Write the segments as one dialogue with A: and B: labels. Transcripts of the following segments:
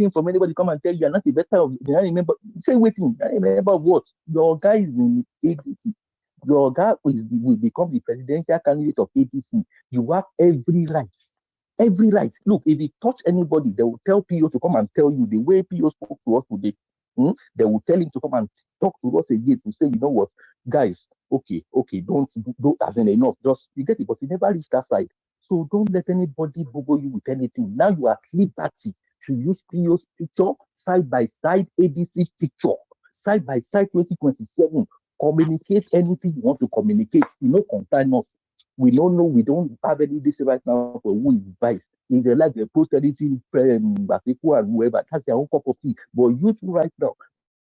A: waiting from anybody to come and tell you you're not a better of the member. Say waiting, a member of what? Your guy is in ADC. Your guy will become the presidential candidate of ADC. You have every right. Every right. Look, if you touch anybody, they will tell PO to come and tell you the way PO spoke to us today. They will tell him to come and talk to us again to say, you know what, guys, okay, don't as in enough. Just you get it, but you never reach that side. So don't let anybody boggle you with anything. Now you are at liberty to use PO's picture side by side, ADC picture, side by side 2027. Communicate anything you want to communicate. You know, concern us. We don't know, we don't have any this right now for who is vice. If they like, they post anything, Batiku and whoever, that's their own cup of tea. But you two right now,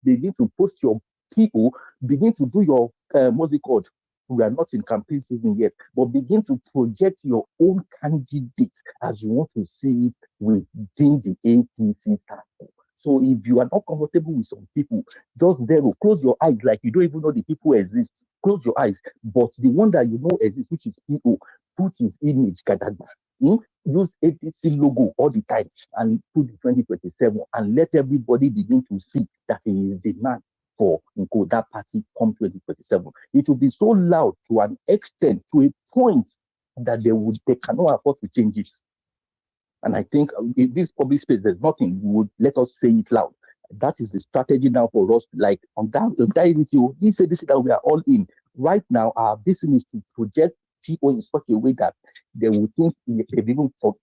A: begin to post your people, begin to do your, what's it called? We are not in campaign season yet, but begin to project your own candidate as you want to see it within the ATC circle. So if you are not comfortable with some people, just zero, close your eyes like you don't even know the people exist. Close your eyes. But the one that you know exists, which is PO, put his image, Kadagba. Use ATC logo all the time and put the 2027 and let everybody begin to see that he is the man for that party come 2027. It will be so loud to an extent, to a point that they cannot afford to change it. And I think in this public space, there's nothing would let us say it loud. That is the strategy now for us. Like on that, he said this that we are all in. Right now, our business is to project people in such a way that they will think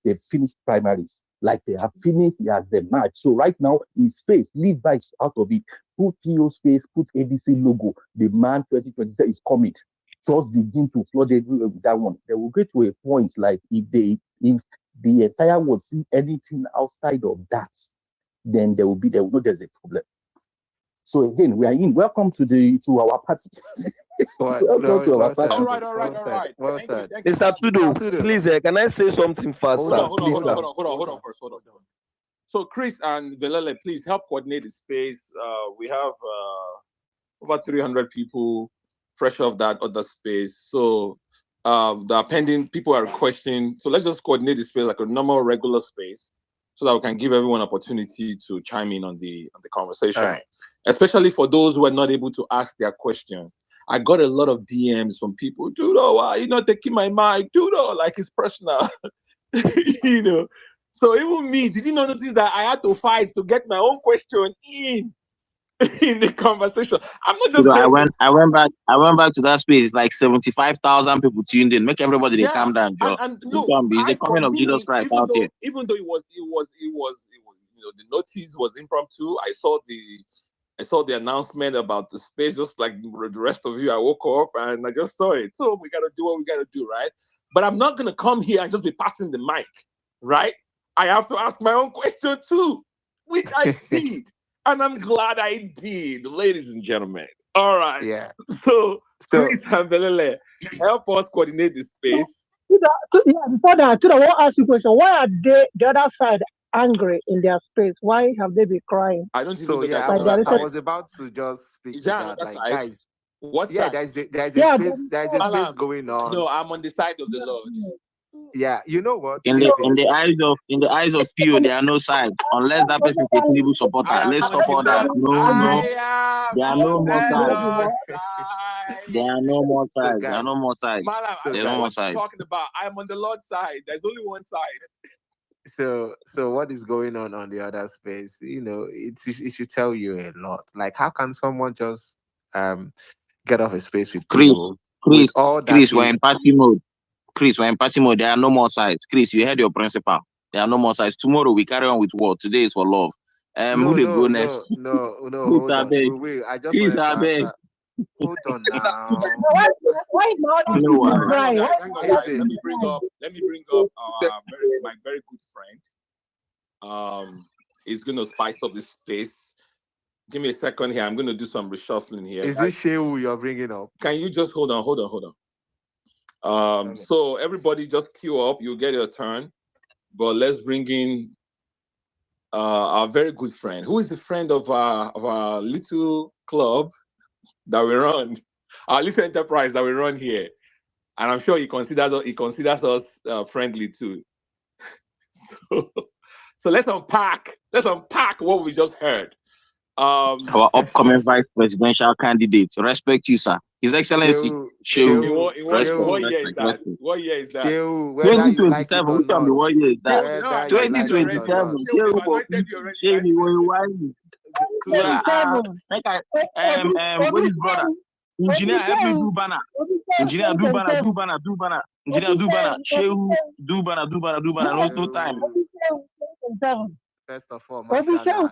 A: they've finished primaries. Like they have finished as the match. So right now, his face, leave vice out of it. Put TO's face, put ABC logo. The man 2027 is coming. Just begin to flood everywhere with that one. They will get to a point like if the entire world see anything outside of that, then they will know there's a problem. So again, we are in. Welcome to our party.
B: Welcome to our party.
C: All right.
B: Well
C: Thank
B: said.
C: you.
D: Mr. Tudo, please, can I say something fast?
C: Hold on first. So Chris and Velele, please help coordinate the space. We have over 300 people fresh off that other space. So the pending people are questioning. So let's just coordinate the space like a normal, regular space, so that we can give everyone opportunity to chime in on the conversation.
B: All right.
C: Especially for those who are not able to ask their question. I got a lot of DMs from people. Tudo, why you not taking my mic? Tudo, like it's personal. You know. So even me, did you not notice that I had to fight to get my own question in the conversation? I'm not just.
E: I went back to that space. Like 75,000 people tuned in. Make everybody they calm down, Joe.
C: And look,
E: it's the coming of Jesus Christ out here.
C: Even though it was, the notice was impromptu. I saw the announcement about the space, just like the rest of you. I woke up and I just saw it. So we gotta do what we gotta do, right? But I'm not gonna come here and just be passing the mic, right? I have to ask my own question too, which I did. And I'm glad I did, ladies and gentlemen. All right.
B: Yeah.
C: So Chris and Belele, help us coordinate the space.
F: Before that, I want to ask you a question. Why are they, the other side, angry in their space? Why have they been crying?
C: I don't even
B: So
C: know
B: yeah,
C: that.
B: I was about to just speak to that. Like, guys,
C: what's
B: that? There's a space going on.
C: No, I'm on the side of the Lord.
B: Yeah, you know what?
E: In the eyes of Pio, there are no sides unless that person is a Tinubu supporter. Let's stop all that. No, there are no more sides. There are no more sides. There are no more sides. There's no more sides.
C: Talking about I'm on the Lord's side. There's only one side.
B: So what is going on the other space? You know, it should tell you a lot. Like, how can someone just get off a space with people?
E: Chris, we're in party mode. There are no more sides. Chris, you heard your principal. There are no more sides. Tomorrow we carry on with what? Today is for love. Who they go next?
B: No. Hold on. Wait, I just want to answer. Hold on now.
F: Why is my other crying?
C: Let me bring up my very good friend. He's gonna spice up this space. Give me a second here. I'm gonna do some reshuffling here.
B: Is this Shehu you're bringing up?
C: Can you just hold on? Okay. So everybody just queue up. You'll get your turn. But let's bring in our very good friend, who is a friend of our little club that we run, our little enterprise that we run here, and I'm sure he considers us friendly too. So let's unpack what we just heard.
E: Our upcoming vice presidential candidate. Respect you, sir. His Excellency.
C: What year is that?
E: 2027. Which one? What year is that? 2027. What is brother? Engineer, help me do banner. Engineer, do banner. Engineer, do banner. Shehu, do banner. No time.
B: First of all,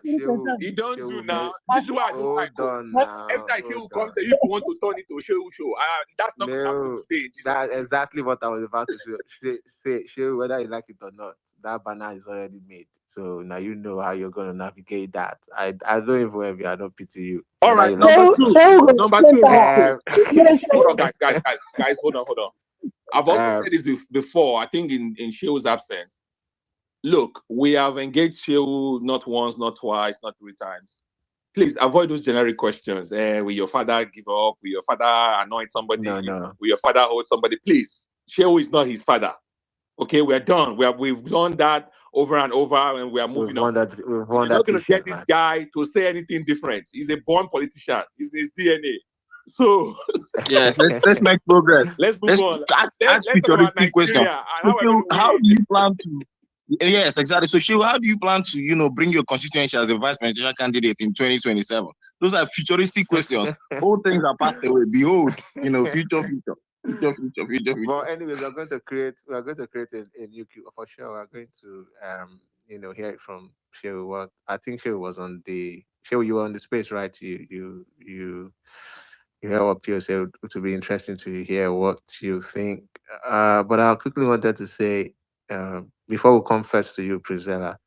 C: you don't do now. This is why I don't like it. Every time Shehu comes, you want to turn it to Shehu show. That's not going to happen today.
B: That's exactly what I was about to say. Shehu, whether you like it or not, that banner is already made. So now you know how you're going to navigate that. I don't even envy. I don't pity you.
C: All right, number two. Hold on, guys. Hold on. I've also said this before. I think in Shehu's absence. Look, we have engaged Shehu not once, not twice, not 3 times. Please avoid those generic questions. Will your father give up? Will your father anoint somebody?
B: No.
C: Will your father hold somebody? Please, Shehu is not his father. Okay, we're done. We've done that over and over, and we are moving on. We're not going to get this guy to say anything different. He's a born politician. It's his DNA. So
E: yeah, let's make progress.
C: Let's move on.
E: Ask futuristic question. So how do you plan to? Yes, exactly. So, Shehu, how do you plan to, bring your constituency as a vice presidential candidate in 2027? Those are futuristic questions. All things are passed away. Behold, future.
B: Well, anyways, we're going to create a new queue for sure. We're going to, hear it from Shehu. I think Shehu was on the Shehu. You were on the space, right? You hear what Pio said. It would be interesting to hear what you think. But I quickly wanted to say. Before we come first to you, Priscilla.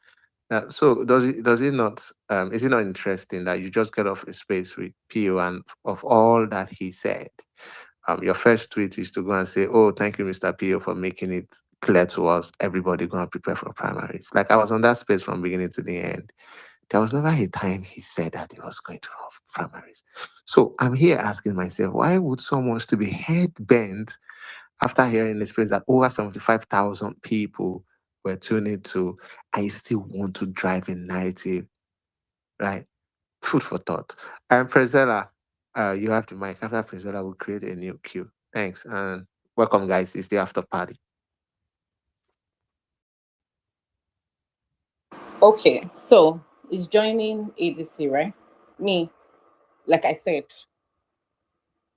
B: So does it not? Is it not interesting that you just get off a space with Pio and of all that he said, your first tweet is to go and say, "Oh, thank you, Mr. Pio, for making it clear to us. Everybody going to prepare for primaries." Like I was on that space from beginning to the end. There was never a time he said that he was going to have primaries. So I'm here asking myself, why would someone to be head bent after hearing this place that over 75,000 people were tuning to, I still want to drive a narrative, right? Food for thought. And Prezella, you have the mic. After Prezella, we'll create a new queue. Thanks. And welcome, guys. It's the after party.
G: Okay, so it's joining ADC, right? Me, like I said,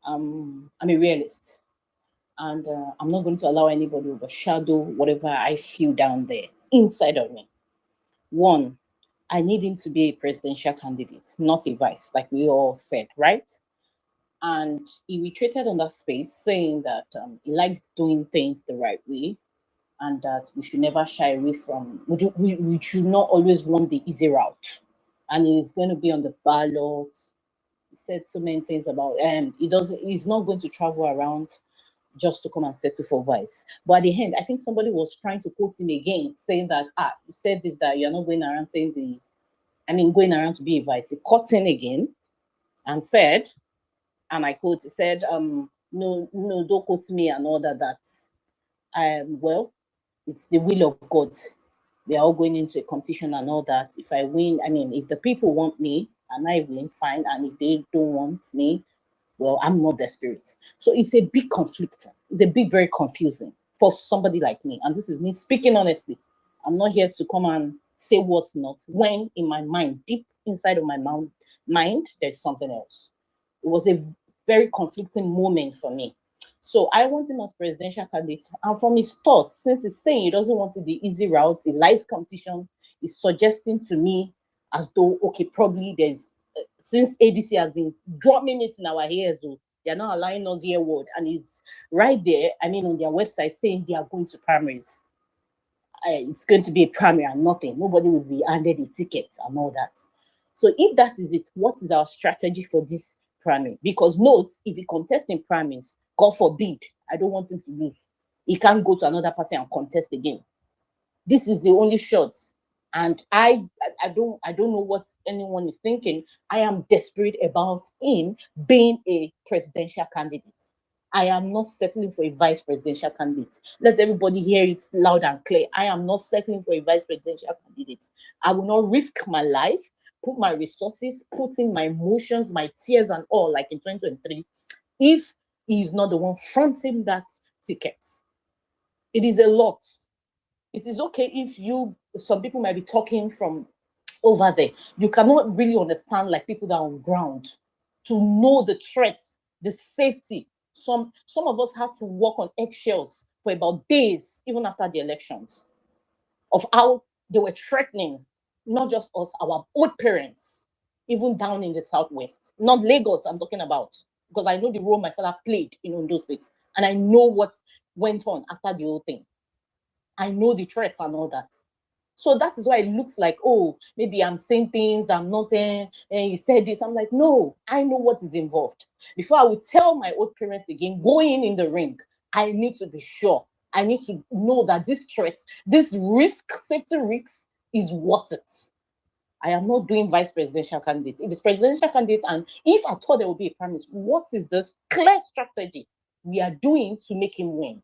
G: I'm a realist. And I'm not going to allow anybody to overshadow whatever I feel down there, inside of me. One, I need him to be a presidential candidate, not a vice, like we all said, right? And he retreated on that space, saying that he likes doing things the right way, and that we should never shy away from, we should not always want the easy route. And he's going to be on the ballot. He said so many things about, he's not going to travel around just to come and settle for vice. But at the end, I think somebody was trying to quote him again, saying that, you said this, that you're not going around going around to be a vice. He caught him again and said, and I quote, he said, no, don't quote me and all that. Well, it's the will of God. We are all going into a competition and all that. If I win, if the people want me and I win, fine. And if they don't want me, well, I'm not desperate. So it's a big conflicting. It's a big, very confusing for somebody like me. And this is me speaking honestly. I'm not here to come and say what's not, when in my mind, deep inside of my mind, there's something else. It was a very conflicting moment for me. So I want him as presidential candidate. And from his thoughts, since he's saying he doesn't want the easy route, he likes competition, he's suggesting to me as though, okay, probably there's, since ADC has been dropping it in our ears, they're not allowing us hear word. And he's right there, on their website saying they are going to primaries. It's going to be a primary and nothing. Nobody will be handed a ticket and all that. So if that is it, what is our strategy for this primary? Because note, if he contests in primaries, God forbid, I don't want him to lose. He can't go to another party and contest again. This is the only shot. And I don't know what anyone is thinking. I am desperate about him being a presidential candidate. I am not settling for a vice presidential candidate. Let everybody hear it loud and clear. I am not settling for a vice presidential candidate. I will not risk my life, put my resources, put in my emotions, my tears and all, like in 2023, if he is not the one fronting that ticket. It is a lot. It is okay if some people might be talking from over there. You cannot really understand like people that are on ground to know the threats, the safety. Some of us had to walk on eggshells for about days, even after the elections, of how they were threatening not just us, our old parents, even down in the Southwest, not Lagos I'm talking about, because I know the role my father played in Ondo State, and I know what went on after the whole thing. I know the threats and all that. So that is why it looks like, oh, maybe I'm saying things, I'm not saying, and he said this. I'm like, no, I know what is involved. Before I would tell my old parents again, going in the ring, I need to be sure. I need to know that this threat, this risk, safety risks is worth it. I am not doing vice presidential candidates. If it's presidential candidates, and if I thought there would be a prime minister, what is this clear strategy we are doing to make him win?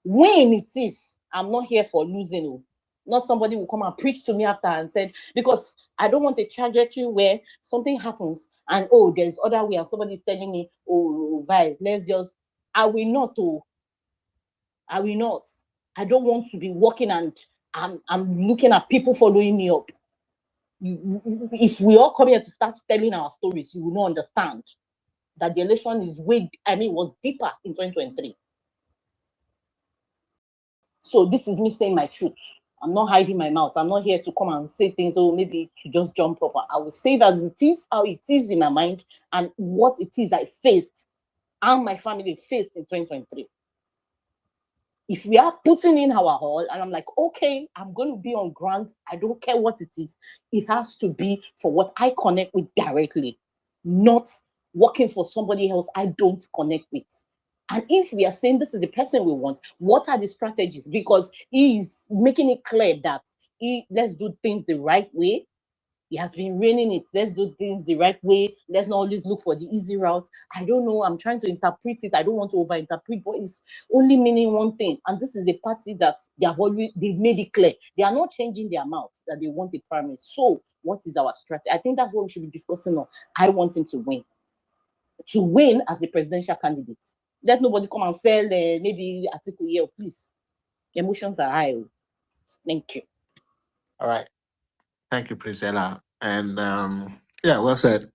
G: Win it is. I'm not here for losing. Not somebody will come and preach to me after and said, because I don't want a trajectory where something happens and there's other way and somebody's telling me, vice, let's just, I will not. I will not. I don't want to be walking and I'm looking at people following me up. If we all come here to start telling our stories, you will not understand that the election was deeper in 2023. So this is me saying my truth. I'm not hiding my mouth. I'm not here to come and say things, maybe to just jump up. I will say it as it is, how it is in my mind, and what it is I faced and my family faced in 2023. If we are putting in our all, and I'm like, okay, I'm going to be on ground, I don't care what it is. It has to be for what I connect with directly, not working for somebody else I don't connect with. And if we are saying this is the person we want, what are the strategies? Because he is making it clear that let's do things the right way. He has been raining it. Let's do things the right way. Let's not always look for the easy route. I don't know. I'm trying to interpret it. I don't want to overinterpret, but it's only meaning one thing. And this is a party that they've made it clear. They are not changing their mouths that they want a primary. So what is our strategy? I think that's what we should be discussing on. I want him to win. To win as the presidential candidate. Let nobody come and sell maybe article here, please. Emotions are high. Thank you.
B: All right. Thank you, Priscilla. And well said.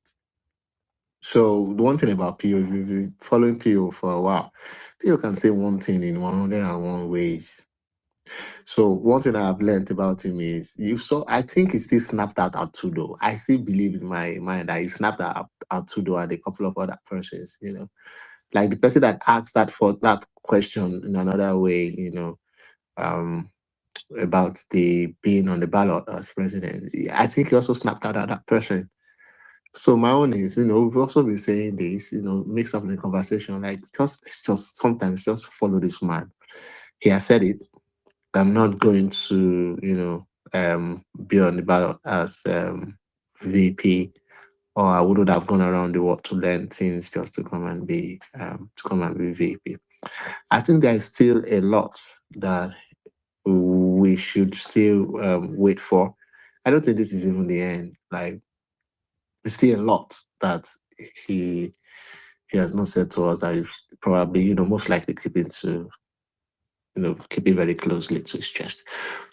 B: So the one thing about PO, if you've been following PO for a while, PO can say one thing in 101 ways. So one thing I've learned about him is I think he still snapped out Arturo. I still believe in my mind that he snapped out Arturo and a couple of other persons, like the person that asked that question in another way, about the being on the ballot as president. I think he also snapped out at that person. So my own is, we've also been saying this, mix up in the conversation, like just sometimes just follow this man. He has said it. I'm not going to, be on the ballot as VP, or I wouldn't have gone around the world to learn things just to come and be VP. I think there is still a lot that we should still wait for. I don't think this is even the end. Like, there's still a lot that he has not said to us that he's probably, most likely keeping very closely to his chest.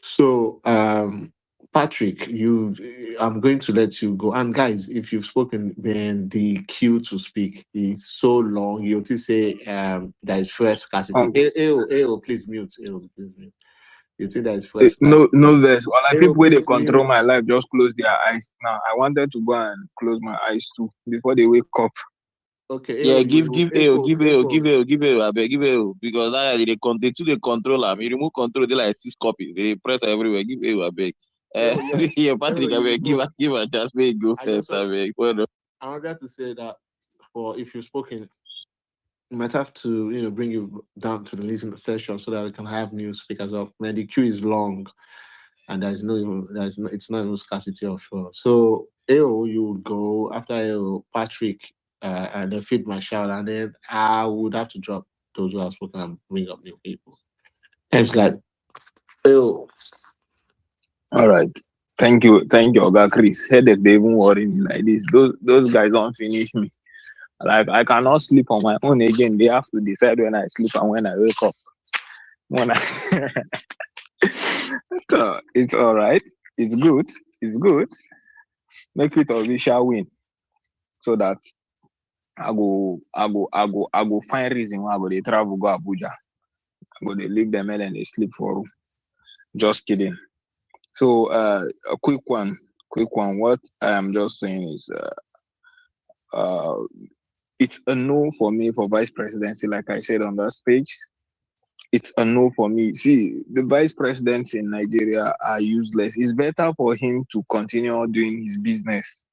B: So, Patrick, I'm going to let you go. And guys, if you've spoken, then the queue to speak is so long. You have to say there is first scarcity. Please mute. Please mute. You think that is first?
H: No, verse. Well, like people where they control my life just close their eyes. Now I wanted to go and close my eyes too before they wake up.
E: Okay. Yeah, give AO, I beg, give AO, because now they control them. You remove control, they like 6 copies. They press everywhere. Give AO, I beg. Yeah, Patrick, I beg, give a chance. May go first, I beg. Well,
B: I wanted to say that if you've spoken, you might have to, bring you down to the listening session so that we can have new speakers up. Man, the queue is long, and it's not even scarcity of floor. So AO, you would go after AO, Patrick, and then Feed My Shout, and then I would have to drop. those who have spoken and bring up new people. It's like, oh,
H: all right. Thank you, Oga Chris. Headache, they even worry me like this. Those guys don't finish me. Like I cannot sleep on my own again. They have to decide when I sleep and when I wake up. When I so it's all right. It's good. It's good. Make it official win so that I go find reason why I go they travel go Abuja. I go they leave them and they sleep for room. Just kidding. So a quick one. What I am just saying is it's a no for me for vice presidency, like I said on that stage. It's a no for me. See, the vice presidents in Nigeria are useless. It's better for him to continue doing his business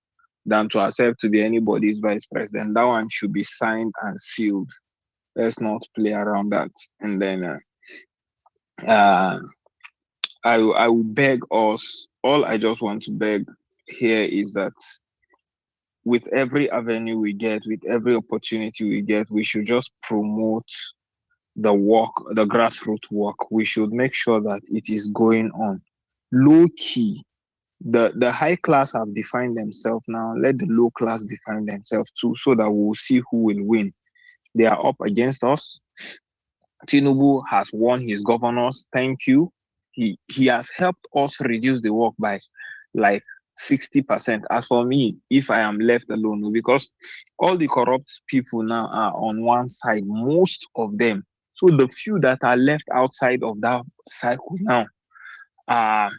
H: than to accept to be anybody's vice president. That one should be signed and sealed. Let's not play around that. And then I will beg us. All I just want to beg here is that with every avenue we get, with every opportunity we get, we should just promote the work, the grassroots work. We should make sure that it is going on. Low key. The high class have defined themselves now. Let the low class define themselves too, so that we'll see who will win. They are up against us. Tinubu has won his governors. Thank you. He has helped us reduce the work by like 60%. As for me, if I am left alone, because all the corrupt people now are on one side, most of them. So the few that are left outside of that cycle now are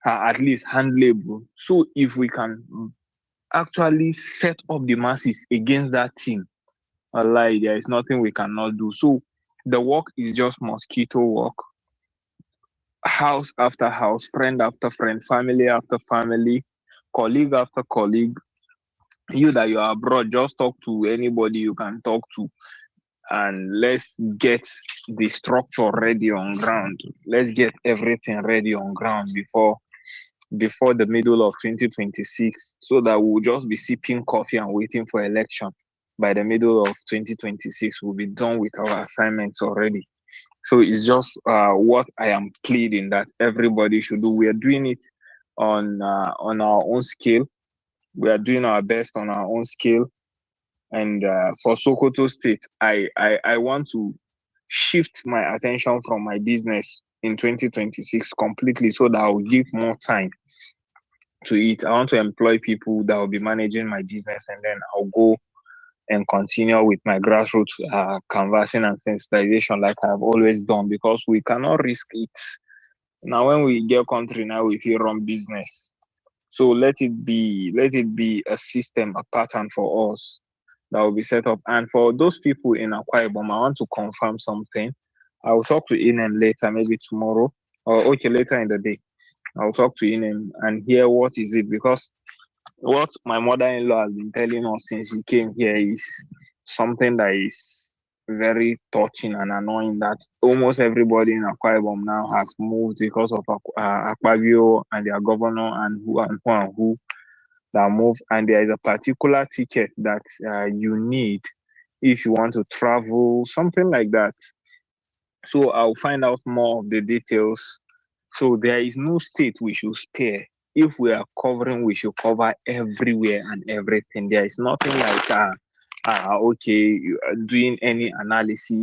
H: at least handleable. So if we can actually set up the masses against that team, wallahi, there is nothing we cannot do. So the work is just mosquito work. House after house, friend after friend, family after family, colleague after colleague. You that you are abroad, just talk to anybody you can talk to, and let's get the structure ready on ground. Let's get everything ready on ground before the middle of 2026, so that we'll just be sipping coffee and waiting for election. By the middle of 2026, we'll be done with our assignments already. So it's just what I am pleading that everybody should do. We are doing it on our own scale. We are doing our best on our own scale. And for Sokoto State, I want to shift my attention from my business in 2026 completely, so that I'll give more time to it. I want to employ people that will be managing my business, and then I'll go and continue with my grassroots canvassing and sensitization like I've always done, because we cannot risk it. Now, when we get country, now we feel run business. So let it be a system, a pattern for us that will be set up. And for those people in Akwa Ibom, I want to confirm something. I will talk to Inem later, maybe tomorrow, or okay, later in the day. I'll talk to Inem and hear what is it, because what my mother-in-law has been telling us since she came here is something that is very touching and annoying, that almost everybody in Akwa Ibom now has moved because of Akpabio and their governor and who that moved. And there is a particular ticket that you need if you want to travel, something like that. So I'll find out more of the details. So there is no state we should spare. If we are covering, we should cover everywhere and everything. There is nothing like okay, doing any analysis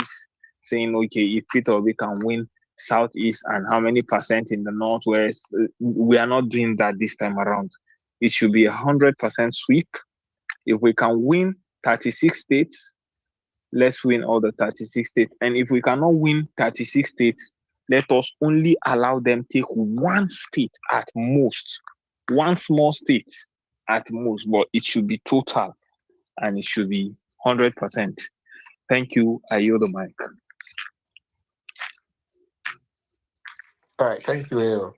H: saying, okay, if Peter Obi can win Southeast and how many percent in the Northwest. We are not doing that this time around. It should be 100% sweep. If we can win 36 states, let's win all the 36 states. And if we cannot win 36 states, let us only allow them take one state at most, one small state at most, but it should be total and it should be 100%. Thank you. I yield the mic.
B: All right, thank you, Leo.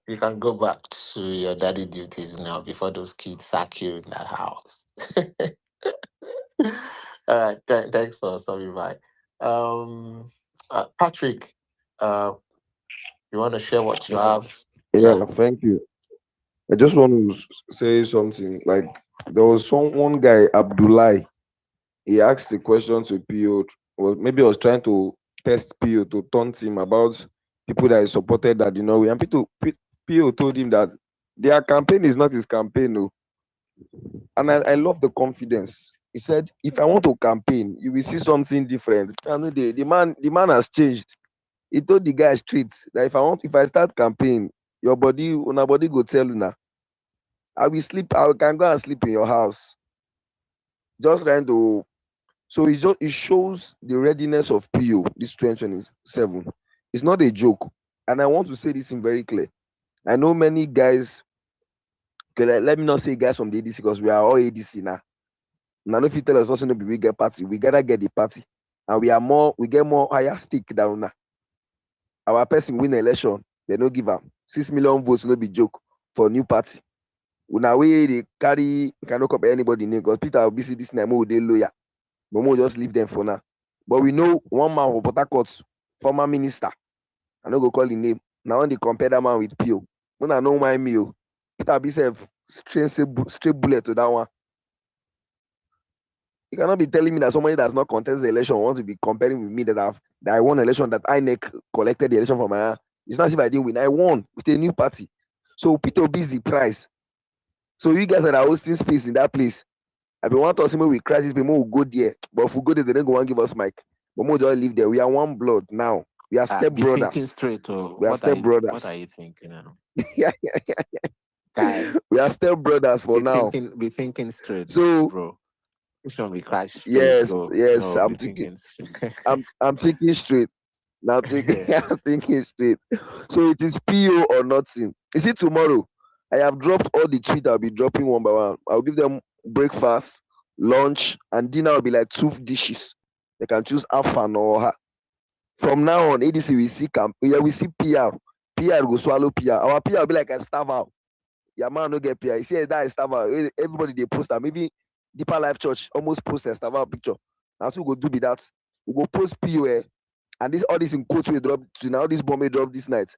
B: You can go back to your daddy duties now before those kids sack you in that house. All right, thanks for stopping by. Patrick, you want to share what you have?
I: Yeah, thank you. I just want to say something. Like there was one guy, Abdullah. He asked the question to PO was trying to test Pio to taunt him about people that he supported that way. And Pio told him that their campaign is not his campaign, no. And I love the confidence. He said, if I want to campaign, you will see something different. I know the man has changed. He told the guy straight that if I start campaign, your body, una body go tell you now. I can go and sleep in your house. Just trying to. So it shows the readiness of PO this 2027. It's not a joke. And I want to say this in very clear. I know many guys, okay, let me not say guys from the ADC because we are all ADC now. Now, if you tell us also we get party, we gotta get the party. And we get more higher stake down now. Our person win the election, they don't give them 6 million votes, no be joke for a new party. Now they cannot compare anybody name because Peter will be this name they lawyer. But we'll just leave them for now. But we know one man from Port Harcourt, former minister. I don't go call the name. Now when they compare that man with Pio, when I know my meal, Peter be straight bullet to that one. You cannot be telling me that somebody that's not contest the election wants to be comparing with me that I won election, that INEC collected the election from my hand. It's not as if I didn't win. I won with a new party. So Peter Obi is the prize. So you guys that are hosting space in that place, I be want to see me with crisis, but we'll go there. But if we go there, they don't go and give us mic. But we'll just live there. We are one blood now. We are step brothers.
B: Thinking straight, or
I: we are step brothers.
B: What are you thinking now?
I: Yeah.
B: Guys,
I: we are step brothers for now.
B: Be thinking straight,
I: so,
B: bro. Show me crash.
I: Yes. I'm thinking. I'm thinking straight. Now I'm thinking straight. So it is PO or nothing. Is it tomorrow? I have dropped all the tweets. I'll be dropping one by one. I'll give them breakfast, lunch, and dinner will be like 2 dishes. They can choose Afan or her. From now on, ADC we see we see PR. PR go swallow PR. Our PR will be like a starve out. Your man no get PR. You see that is starve out. Everybody they post that. Maybe Deeper Life Church almost post a starve out picture. Now we go do be that. We go post POA. And all this in quotes we drop to now. This bomb drop this night.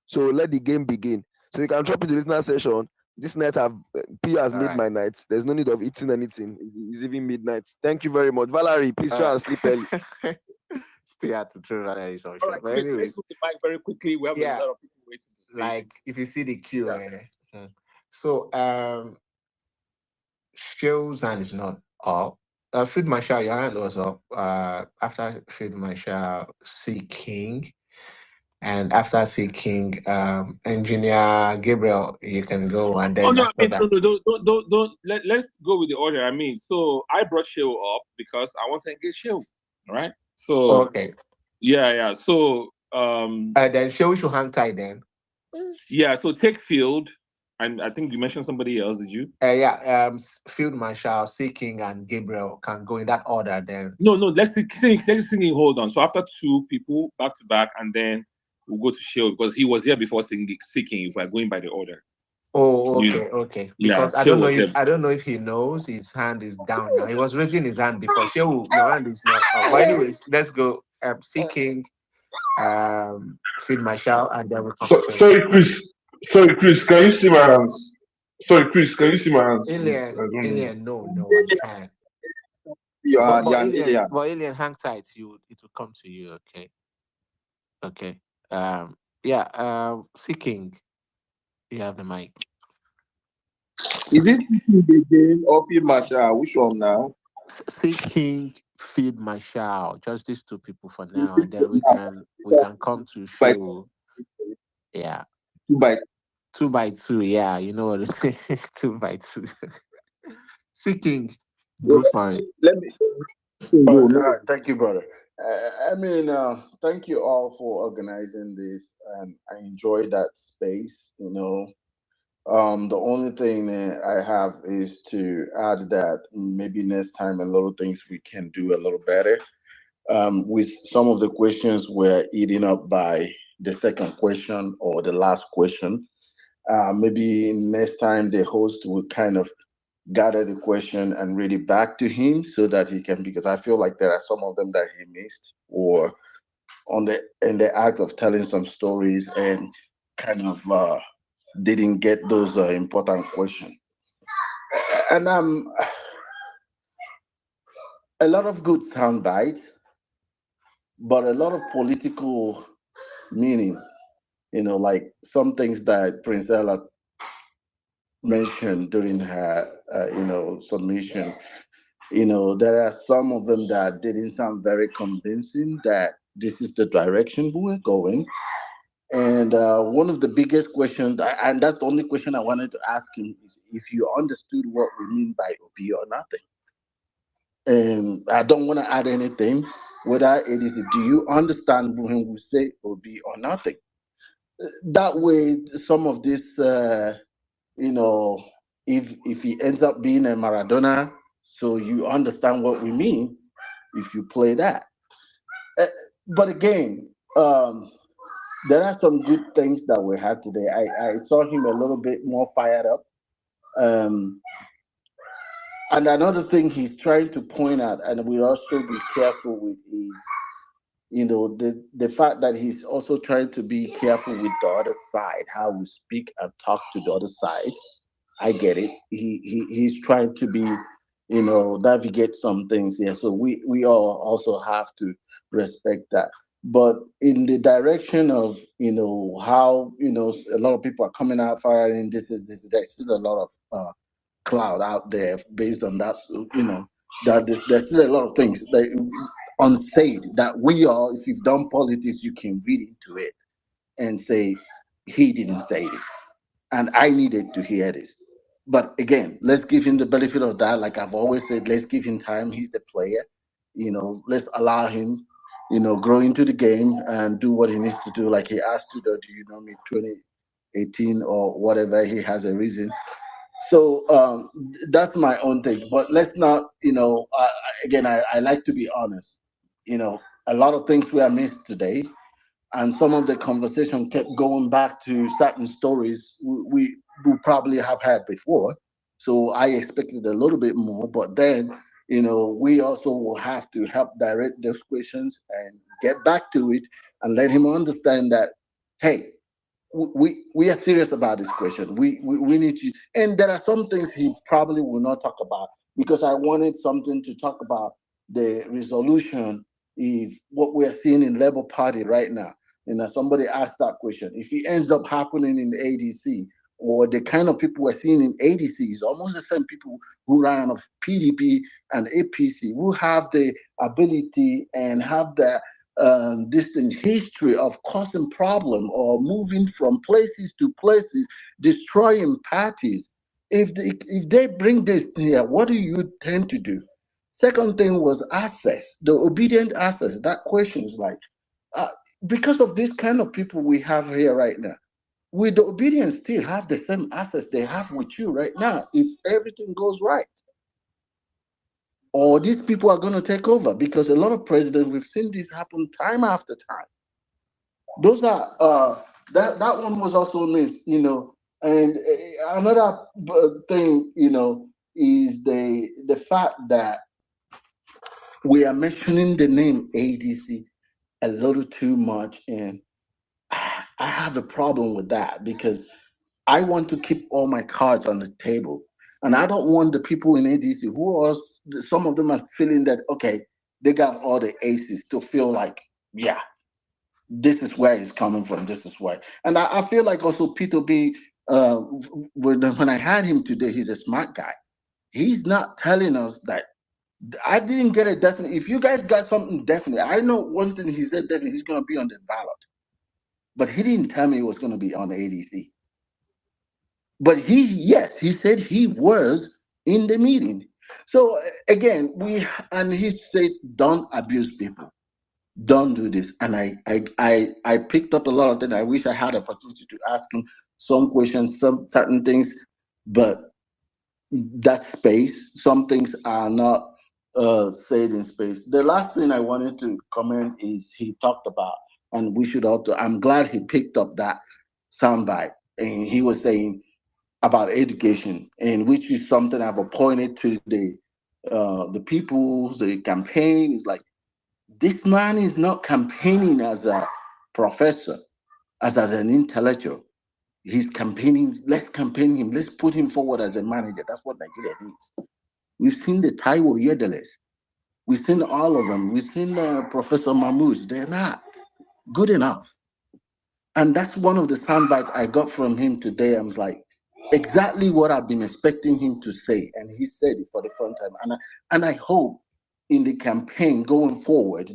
I: So let the game begin. So you can drop into listener session. This night P has made my night. There's no need of eating anything. It's even midnight. Thank you very much. Valerie, please try and sleep early.
B: Stay out to throw Valerie some
C: shit. But anyways, let's put the mic very quickly. We have a lot of people waiting to speak.
B: Like if you see the queue. So Show's hand is not up. Field Marshal, your hand was up. After Field Marshal, C King. And after C King, Engineer Gabriel, you can go and then.
C: Don't. Let's go with the order. I mean, so I brought Sheo up because I want to engage Sheo, right? So
B: okay,
C: yeah. So
B: then Sheo should hang tight then.
C: Yeah. So take Field, and I think you mentioned somebody else. Did you?
B: Field Marshal, C King, and Gabriel can go in that order. Then
C: no. Let's sing. Hold on. So after 2 people back to back, and then we'll go to Sheo because he was here before seeking. If we're going by the order.
B: Oh, okay. Because I don't know if he knows his hand is down now. He was raising his hand before. Sheo, your hand is not up. But anyways, let's go. Seeking, Field Marshal, and then we'll come.
J: Sorry, Chris. Can you see my hands? Sorry, Chris. Can you see my hands?
B: Alien, no, I can't. But Alien, hang tight. It will come to you. Okay. Seeking, you have the mic.
K: Is this Seeking again or Field Marshal? Which one now?
B: Seeking, Field Marshal. Just these 2 people for now, and then we can come to Show. Yeah. 2 by 2. Yeah, you know what it is. 2 by 2. Seeking, go for it.
K: Let me.
L: Thank you, brother. Thank you all for organizing this, and I enjoy that space. The only thing that I have is to add that maybe next time a lot of things we can do a little better. With some of the questions were eaten up by the second question or the last question. Maybe next time the host will kind of gather the question and read it back to him so that he can, because I feel like there are some of them that he missed or in the act of telling some stories and kind of didn't get those important questions. And a lot of good sound bites, but a lot of political meanings, like some things that Prince Ella mentioned during her, submission. There are some of them that didn't sound very convincing that this is the direction we're going. And one of the biggest questions, and that's the only question I wanted to ask him, is if you understood what we mean by Obi or nothing. And I don't want to add anything. Whether it is, do you understand when we say Obi or nothing? That way, some of this, if he ends up being a Maradona, so you understand what we mean if you play that. But again, there are some good things that we had today. I saw him a little bit more fired up. And another thing he's trying to point out, and we also be careful with, is the fact that he's also trying to be careful with the other side, how we speak and talk to the other side. I get it. He's trying to be, navigate some things here. So we all also have to respect that. But in the direction of, how, a lot of people are coming out firing, there's still a lot of cloud out there based on that, that there's still a lot of things that unsaid that we all, if you've done politics, you can read into it and say, he didn't say it. And I needed to hear this. But again, let's give him the benefit of that. Like I've always said, let's give him time. He's the player. Let's allow him, grow into the game and do what he needs to do. Like he asked you, do you know me 2018 or whatever? He has a reason. So that's my own thing. But let's not, again, I like to be honest. A lot of things were missed today. And some of the conversation kept going back to certain stories we probably have had before. So I expected a little bit more. But then, we also will have to help direct those questions and get back to it and let him understand that, hey, we are serious about this question. We need to, and there are some things he probably will not talk about because I wanted something to talk about the resolution if what we are seeing in Labour Party right now. Somebody asked that question. If it ends up happening in the ADC, or the kind of people we're seeing in ADC is almost the same people who ran of PDP and APC, who have the ability and have the distant history of causing problem or moving from places to places, destroying parties. If they bring this here, what do you tend to do? Second thing was access, the obedient access. That question is like, because of this kind of people we have here right now, will the obedience still have the same access they have with you right now if everything goes right? Or these people are going to take over? Because a lot of presidents, we've seen this happen time after time. Those are that one was also missed, And another thing, is the fact that we are mentioning the name ADC a little too much, and I have a problem with that because I want to keep all my cards on the table. And I don't want the people in ADC who are, some of them are feeling that, okay, they got all the aces to feel like, yeah, this is where it's coming from, this is why. And I feel like also Peter B, when I had him today, he's a smart guy. He's not telling us that, I didn't get a definite, if you guys got something definite, I know one thing he said definitely, he's going to be on the ballot. But he didn't tell me it was going to be on the ADC. But he said he was in the meeting. So again, he said, don't abuse people. Don't do this. And I picked up a lot of things. I wish I had an opportunity to ask him some questions, some certain things, but that space, some things are not said in space. The last thing I wanted to comment is he talked about, and we should also, I'm glad he picked up that soundbite, and he was saying about education, and which is something I've appointed to the people, the campaign. Is like, this man is not campaigning as a professor, as an intellectual. He's campaigning, let's campaign him, let's put him forward as a manager. That's what Nigeria needs. We've seen the Taiwo Yedeles. We've seen all of them. We've seen Professor Mamouche. They're not good enough. And that's one of the sound bites I got from him today. I was like, exactly what I've been expecting him to say. And he said it for the first time. And I hope in the campaign going forward,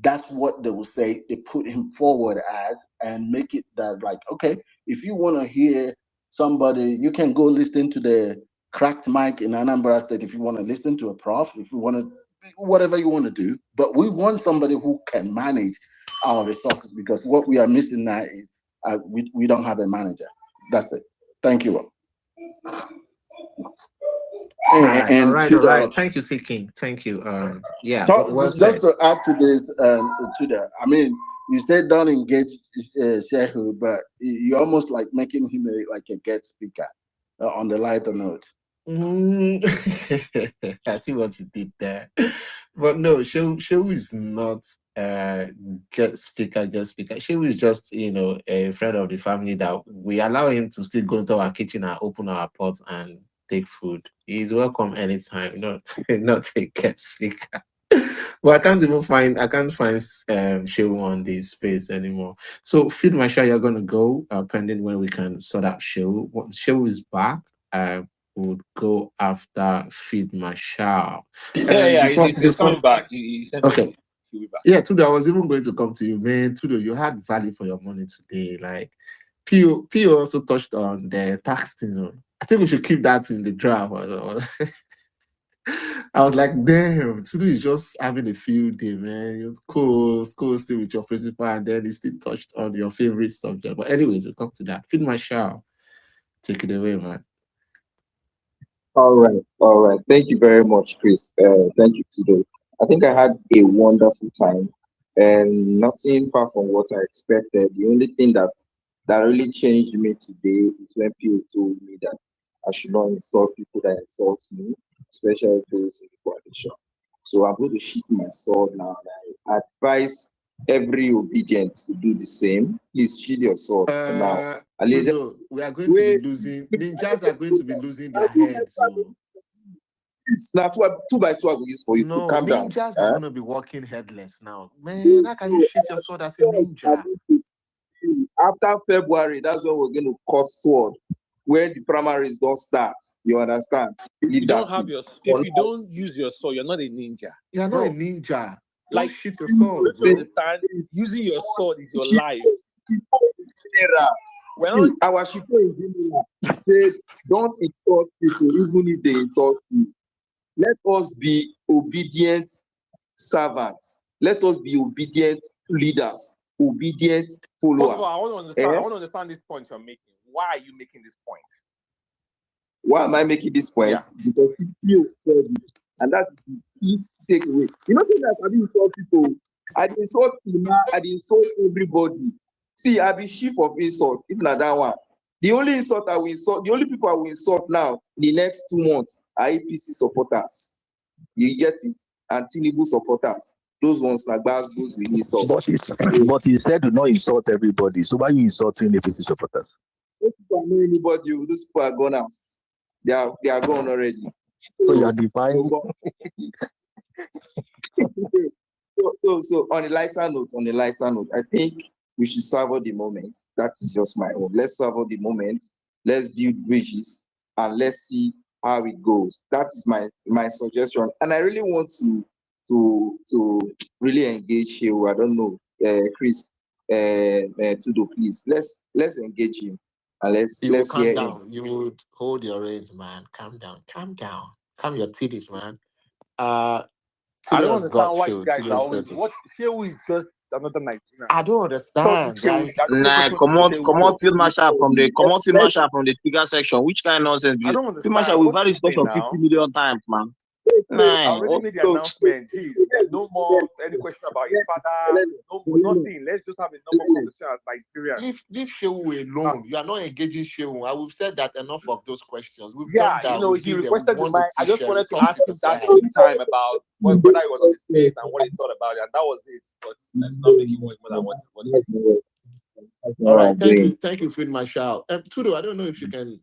L: that's what they will say. They put him forward as and make it that like, okay, if you want to hear somebody, you can go listen to the cracked mic in Anambra State. If you want to listen to a prof, if you want to, whatever you want to do. But we want somebody who can manage our resources, because what we are missing now is we don't have a manager. That's it. Thank you.
B: All right. Thank you, King. Thank you. Yeah.
L: Just to add to this, to that, I mean, you said don't engage Shehu, but you're almost like making him like a guest speaker on the lighter note.
B: I see what you did there, but no, Shehu is not guest speaker. Shehu is just a friend of the family that we allow him to still go into our kitchen and open our pots and take food. He's welcome anytime. Not a guest speaker. But I can't find Shehu on this space anymore. So Feed Marshall, you're gonna go pending when we can sort out Shehu. Once Shehu is back, would go after Feed Marshall.
C: He's coming back.
B: Okay. Yeah, Tudo, I was even going to come to you, man. Tudo, you had value for your money today. Like, Pio also touched on the tax thing. I think we should keep that in the draft. I was like, damn, Tudo is just having a field day, man. It's cool still with your principal, and then he still touched on your favorite subject. But anyways, we'll come to that. Feed Marshall, take it away, man.
K: All right. Thank you very much, Chris. Thank you, Tudo. I think I had a wonderful time, and nothing far from what I expected. The only thing that really changed me today is when people told me that I should not insult people that insult me, especially those in the coalition. So I'm going to sheath my sword now, and I advise every obedient to do the same. Please sheath your sword for now.
B: Tudo, we are going to be losing. Ninjas are going to be losing their heads. So.
K: It's not 2 by 2 I will use for you to calm down.
B: Ninjas are going to be walking headless now. Man, how can you shoot your sword as a ninja?
K: After February, that's when we're going to cut sword, where the primaries don't start. You understand?
C: If you don't use your sword, you're not a ninja.
B: You're not a ninja.
C: Like,
B: shoot your sword.
C: You understand? Using your sword is your life.
K: Well, our Shiko in general said, don't insult people, even if they insult you. Let us be obedient servants. Let us be obedient leaders, obedient followers.
C: I want to understand this point you're making. Why are you making this point?
K: Why am I making this point? Yeah. Because you said it, and that's the key takeaway. You know that I didn't insult people. I didn't insult Ima, I didn't insult everybody. See, I be chief of insult, if not that one. The only insult I will insult, the only people I will insult now in the next 2 months are APC supporters. You get it? And Tinubu supporters. Those ones like those we insult.
A: But he said do not insult everybody. So why are you insulting APC supporters?
K: Those people are not anybody. Those people are gone out. They are gone already.
A: So you are defying.
K: So on a lighter note, I think we should savor the moment. That is just my own. Let's savor the moment. Let's build bridges and let's see how it goes. That is my suggestion. And I really want to really engage Shehu. I don't know, Chris, Tudo, please. Let's engage him and let's
B: calm down. You would hold your reins, man. Calm down. Calm your titties, man.
C: I don't understand why you guys are always. What Shehu is just another Nigerian.
B: I don't understand.
E: Come on, Field Marshal from the speaker section. Which kind of nonsense?
C: I don't understand.
E: Field Marshal, we've had this discussion 50 million times, man.
C: I already made the announcement. Jeez, no more any question about his father. No more nothing. Let's just have a normal conversation as Nigerians.
B: Leave Shehu alone. You are not engaging Shehu. We've said that enough of those questions. We've
C: done that. He requested the mic. I just wanted to ask him that time about whether he was on his face and what he thought about it, and that was it. But let's not make it more than what it is.
B: All right, thank you, Field Marshal. Tudo, I don't know if you can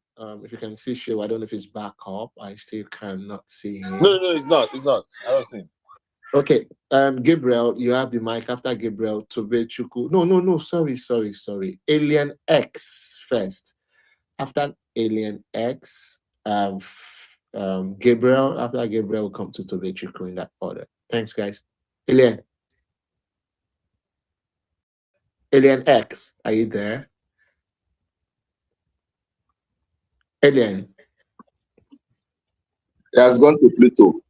B: see Shehu. I don't know if he's back up. I still cannot see him.
C: No, he's not. I don't see him.
B: Okay, Gabriel, you have the mic. After Gabriel, Tobechuku. No. Sorry. Alien X first. After Alien X, Gabriel. After Gabriel, will come to Tobechuku in that order. Thanks, guys. Alien X, are you there? Alien.
K: He has gone to Pluto.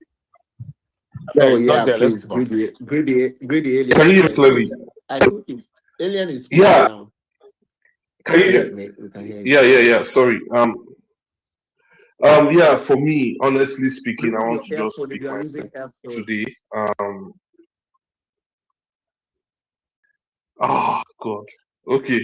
B: Oh yeah, please. Greedy Alien.
J: Can you hear clearly?
B: I think it's Alien is
J: now. Can you hear?
B: We can hear you.
J: Yeah. Sorry. Yeah. For me, honestly speaking, I want to just speak myself today. Oh God. Okay.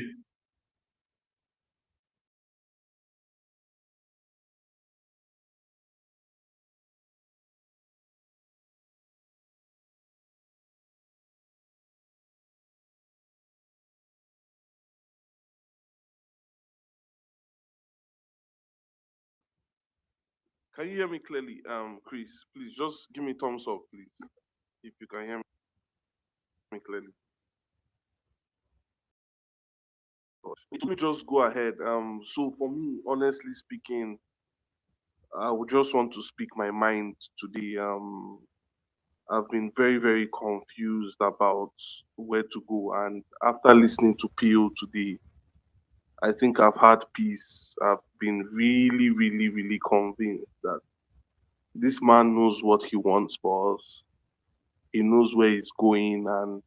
J: Can you hear me clearly, Chris? Please just give me thumbs up, please, if you can hear me clearly. Let me just go ahead. So for me, honestly speaking, I would just want to speak my mind today. I've been very, very confused about where to go, and after listening to PO today, I think I've had peace. I've been really, really, really convinced that this man knows what he wants for us. He knows where he's going, and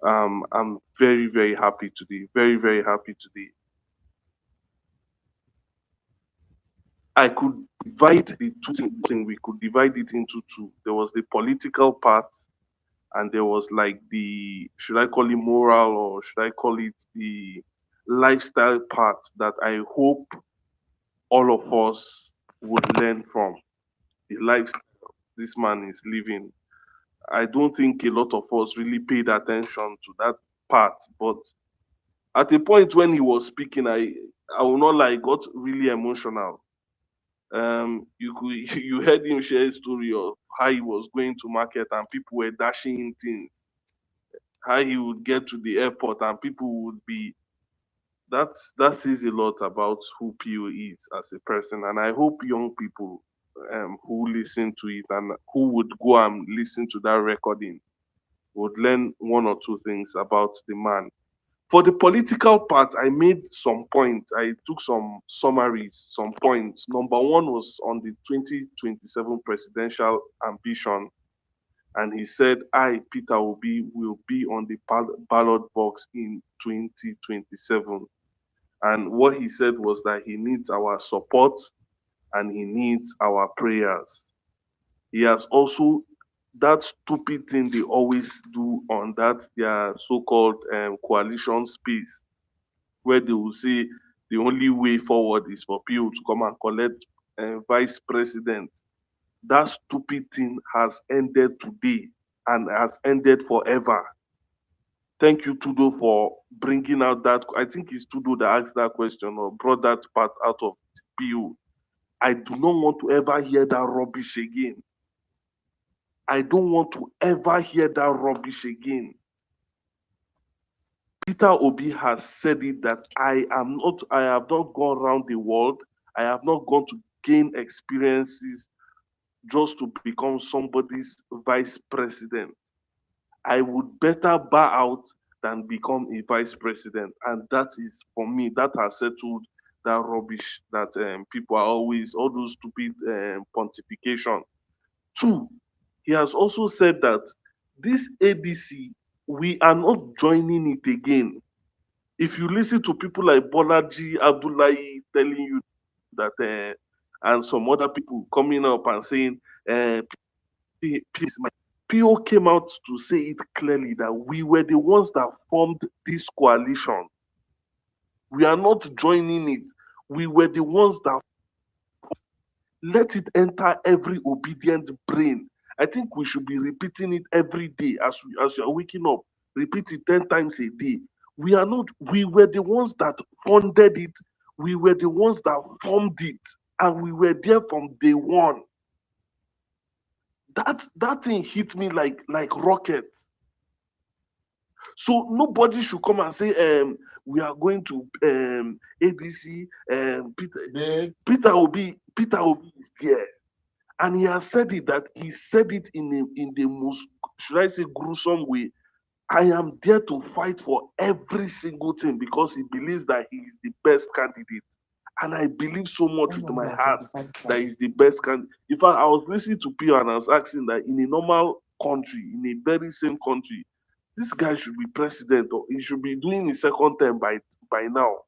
J: I'm very, very happy today. Very, very happy today. I could divide the two things. We could divide it into two. There was the political part, and there was like the, should I call it moral, or should I call it the lifestyle part that I hope all of us would learn from. The lifestyle this man is living. I don't think a lot of us really paid attention to that part, but at a point when he was speaking, I will not lie, I got really emotional. You heard him share a story of how he was going to market and people were dashing him things, how he would get to the airport and people would be, that says a lot about who PO is as a person. And I hope young people who listen to it and who would go and listen to that recording would learn one or two things about the man. For the political part, I made some points. I took some summaries, some points. Number one was on the 2027 presidential ambition. And he said, I, Peter Obi, will be on the ballot box in 2027. And what he said was that he needs our support and he needs our prayers. He has also, that stupid thing they always do on that their so-called coalition space, where they will say the only way forward is for people to come and collect vice president. That stupid thing has ended today and has ended forever. Thank you, Tudo, for bringing out that. I think it's Tudo that asked that question or brought that part out of PO. I do not want to ever hear that rubbish again. I don't want to ever hear that rubbish again. Peter Obi has said it that I have not gone around the world. I have not gone to gain experiences just to become somebody's vice president. I would better bow out than become a vice president. And that is, for me, that has settled that rubbish that people are always, all those stupid pontification. Two, he has also said that this ADC, we are not joining it again. If you listen to people like Bolaji Abdullahi telling you that, and some other people coming up and saying, please, my PO came out to say it clearly that we were the ones that formed this coalition. We are not joining it. We were the ones that let it enter every obedient brain. I think we should be repeating it every day as you are waking up. Repeat it 10 times a day. We were the ones that funded it. We were the ones that formed it. And we were there from day one. that thing hit me like rockets. So nobody should come and say, we are going to ADC. Peter Obi is there, and he has said it that he said it in the most, should I say, gruesome way. I am there to fight for every single thing because he believes that he is the best candidate. And I believe so much with my heart that he's the best candidate. In fact, I was listening to Pio and I was asking that in a normal country, in a very same country, this guy should be president, or he should be doing his second term by now.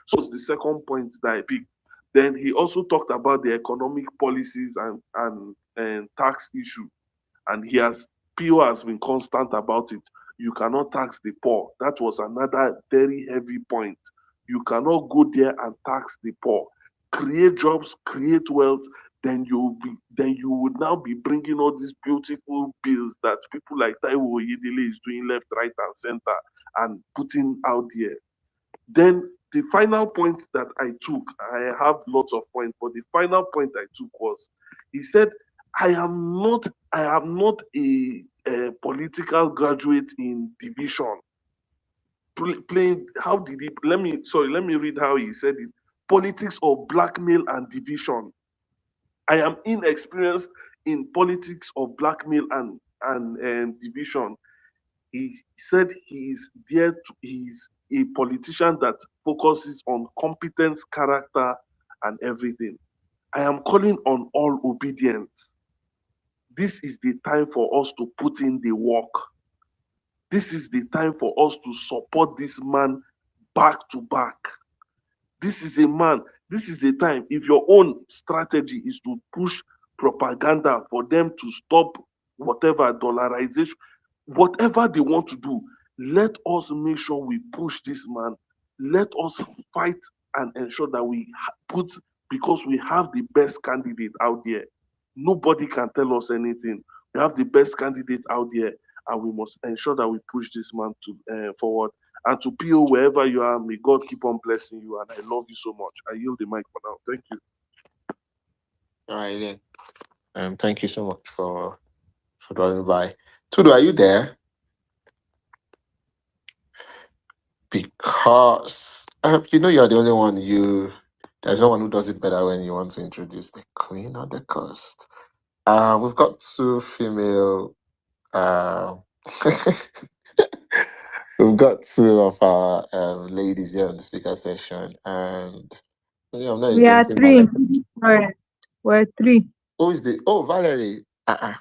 J: So it's the second point that I picked. Then he also talked about the economic policies and tax issue. And Pio has been constant about it. You cannot tax the poor. That was another very heavy point. You cannot go there and tax the poor. Create jobs, create wealth, then you would now be bringing all these beautiful bills that people like Taiwo Oyedele is doing left, right, and center and putting out there. Then the final point that I took, I have lots of points, but the final point I took was, he said, I am not a political graduate in division. Playing, how did he, let me read how he said it. Politics of blackmail and division. I am inexperienced in politics of blackmail and division. He said he's a politician that focuses on competence, character, and everything. I am calling on all obedience. This is the time for us to put in the work. This is the time for us to support this man back to back. This is the time. If your own strategy is to push propaganda for them to stop whatever dollarization, whatever they want to do, let us make sure we push this man. Let us fight and ensure that we because we have the best candidate out there. Nobody can tell us anything. We have the best candidate out there, and we must ensure that we push this man forward. And to Pio, wherever you are, may God keep on blessing you, and I love you so much. I yield the mic for now. Thank you.
B: All right, then. Thank you so much for dropping by. Tudu, are you there? Because you know you're the only one. There's no one who does it better when you want to introduce the queen of the coast. We've got two female. We've got two of our ladies here on the speaker session, and I'm not
M: We are three. Sorry, we're three.
B: Who is the? Oh, Valerie. I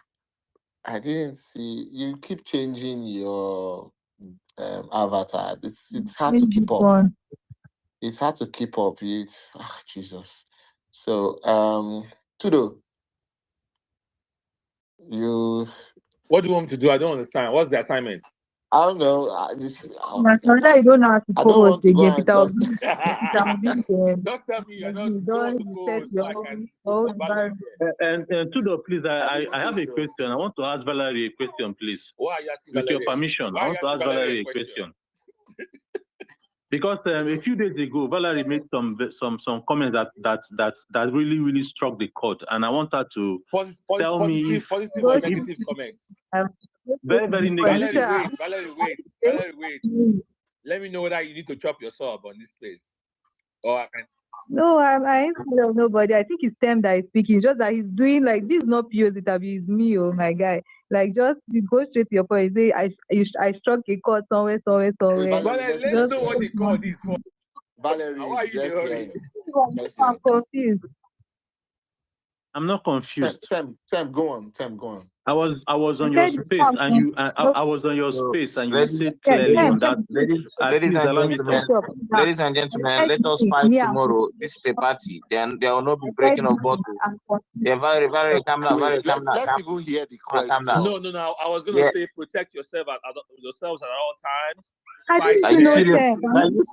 B: didn't see you. Keep changing your avatar. It's hard to keep up. It's hard to keep up. Jesus. So, Tudo, you.
C: What do you want me to do? I don't understand. What's the assignment?
B: I don't know.
M: I don't know how to co-host again. Peter,
C: Don't tell me you don't want to co-host so I can balance it.
N: And Tudo, please, I have a question. I want to ask Valerie a question, please.
C: Why are you asking
N: With
C: Valerie?
N: your permission,
C: Why
N: I want to ask Valerie a question. Because a few days ago, Valerie made some comments that really struck the chord, and I want her to tell me if
C: positive or negative comments.
N: Very negative.
C: Valerie, wait. Let me know whether you need to chop your sub on this place, or I can.
M: No, I ain't scared of nobody. I think it's Tem that is speaking. Just that he's doing like this. Is not Pio's interview. It's me, oh my guy. Like just you go straight to your point. Say I struck a chord somewhere.
B: Valerie,
C: let's know what the chord is for.
B: Valerie,
C: how are you in a hurry?
M: I'm confused.
N: I'm not confused.
B: Tem, go on.
N: I was on your space, and you. I was on your space, and you said clearly on that.
E: Ladies and gentlemen, let us fight tomorrow. This is a party. Then there will not be breaking of bottles. Yeah, very calm down.
B: Let's even hear the question.
E: Calm down.
C: No. I was gonna say protect yourselves at all times.
E: Are you serious? I'm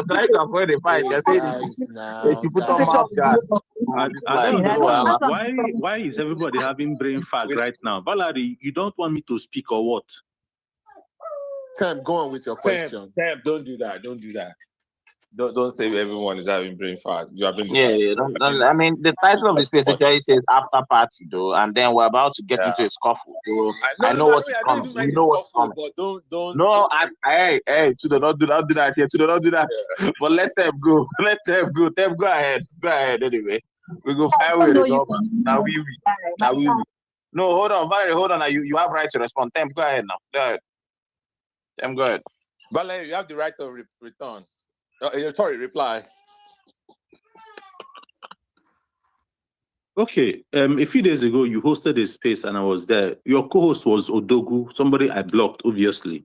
E: trying to avoid a fight. They're saying if you put on mask guard.
N: Why is everybody having brain fag right now? Valerie, you don't want me to speak or what?
B: Tem, go on with your question.
C: Tem, don't do that. Don't say everyone is having brain fart. You have been.
E: I mean, the title of the space actually says after party, though, and then we're about to get into a scuffle. So I know what is coming. You know what's coming.
C: But don't.
E: No, hey, to not do that here. To not do that. Yeah. But let them go. Let them go. Them go ahead. Go ahead anyway. We go find with it. Now we. No, hold on, Valerie. Hold on. You have right to respond. Them, go ahead now. Go ahead. Them, go ahead.
C: Valerie, you have the right to return. Sorry, reply.
N: Okay. A few days ago, you hosted a space and I was there. Your co-host was Odogu, somebody I blocked, obviously.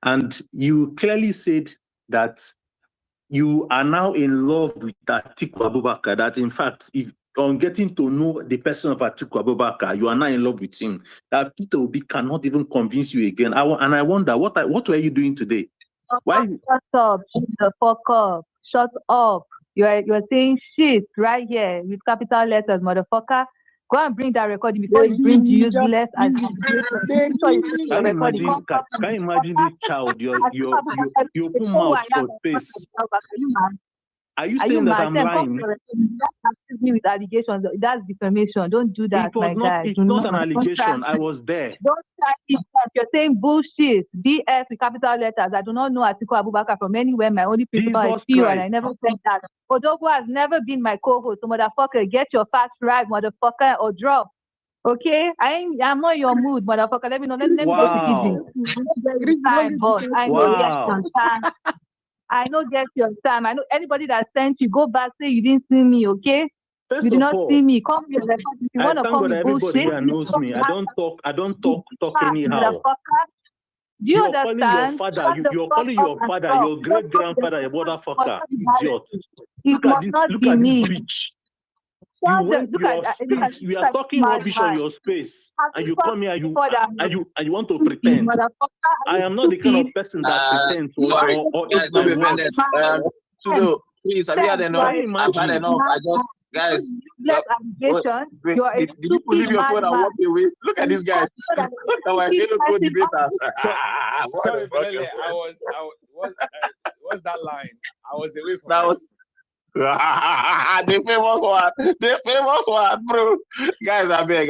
N: And you clearly said that you are now in love with Atiku Abubakar, that in fact, if on getting to know the person of Atiku Abubakar, you are now in love with him, that Peter Obi cannot even convince you again. And I wonder, what were you doing today? Why?
M: Shut up, shut the fuck up, shut up. You're saying shit right here with capital letters, motherfucker. Go and bring that recording before you bring useless and
N: Can you imagine this child? You open mouth for space. Are you saying that I'm lying?
M: Me with allegations. That's defamation. Don't do that, my guy.
N: It's not an allegation. I was there.
M: Don't try it. You're saying bullshit. BS with capital letters. I do not know Atiku Abubakar from anywhere. My only principal is you, and I never said that. Odogu has never been my co-host. So motherfucker, get your facts right, motherfucker, or drop. Okay? I'm not in your mood, motherfucker. Let me know. Let me go to time, boss. I know get time. I know get your time. I know anybody that sent you, go back, say you didn't see me, okay? You did not see me. Come here. If you want to call me
N: everybody
M: bullshit,
N: here knows me. I don't talk anyhow.
M: Do you understand?
N: You're calling your father, your great grandfather, a motherfucker, idiot. Look at this speech. You are talking rubbish on your space, and you come here and you want to pretend. I am not the kind of person that pretends or eats my words.
E: Sudo, please, have you had enough? I've had enough. Guys, did you leave your phone and walk away? Look at these guys. Look at my fellow co-debaters.
C: Sorry, Belele, what's that line? I was away from that.
E: The famous one, bro. Guys, I beg.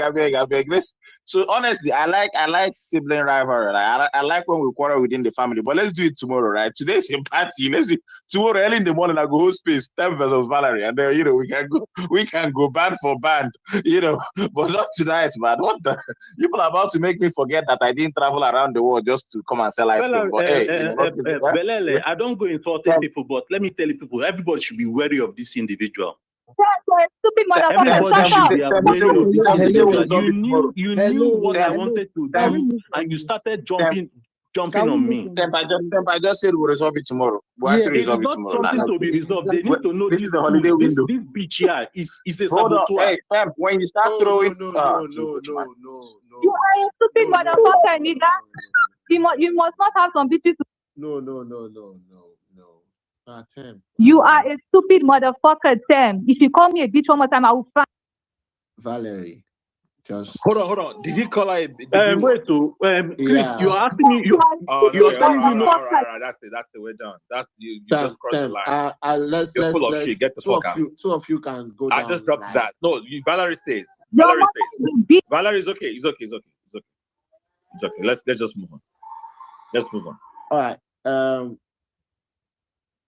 E: So honestly, I like sibling rivalry. I like when we quarrel within the family. But let's do it tomorrow, right? Today's a party. Let's do it tomorrow early in the morning. I go hold space, Tem versus Valerie, and then we can go band for band, but not tonight, man. What the people are about to make me forget that I didn't travel around the world just to come and sell ice cream. But
N: Belele, I don't go insulting people, but let me tell you, people, everybody should be wary of this individual.
M: Stupid
N: Everybody should be aware of this individual. You knew what I wanted to do, and you started jumping on me.
E: I just said we'll resolve it tomorrow.
N: It's not something to be resolved. They need to know this holiday window. This beach here is a saboteur.
E: Hey, Pam, when you start throwing,
C: no.
M: You are a stupid motherfucker, nigga. You must not have some bitches.
C: No.
M: You are a stupid motherfucker, Tem. If you call me a bitch one more time, I will find.
C: Valerie, just
N: hold on. Did he call her wait, Chris, you are asking me. You are telling me no.
C: That's it. We're done. That's you just crossed the line. Let's full of shit. Get the fuck out. Two of you can go down. I just dropped that. No, Valerie stays. Valerie is okay. It's okay. Let's just move on.
O: All right.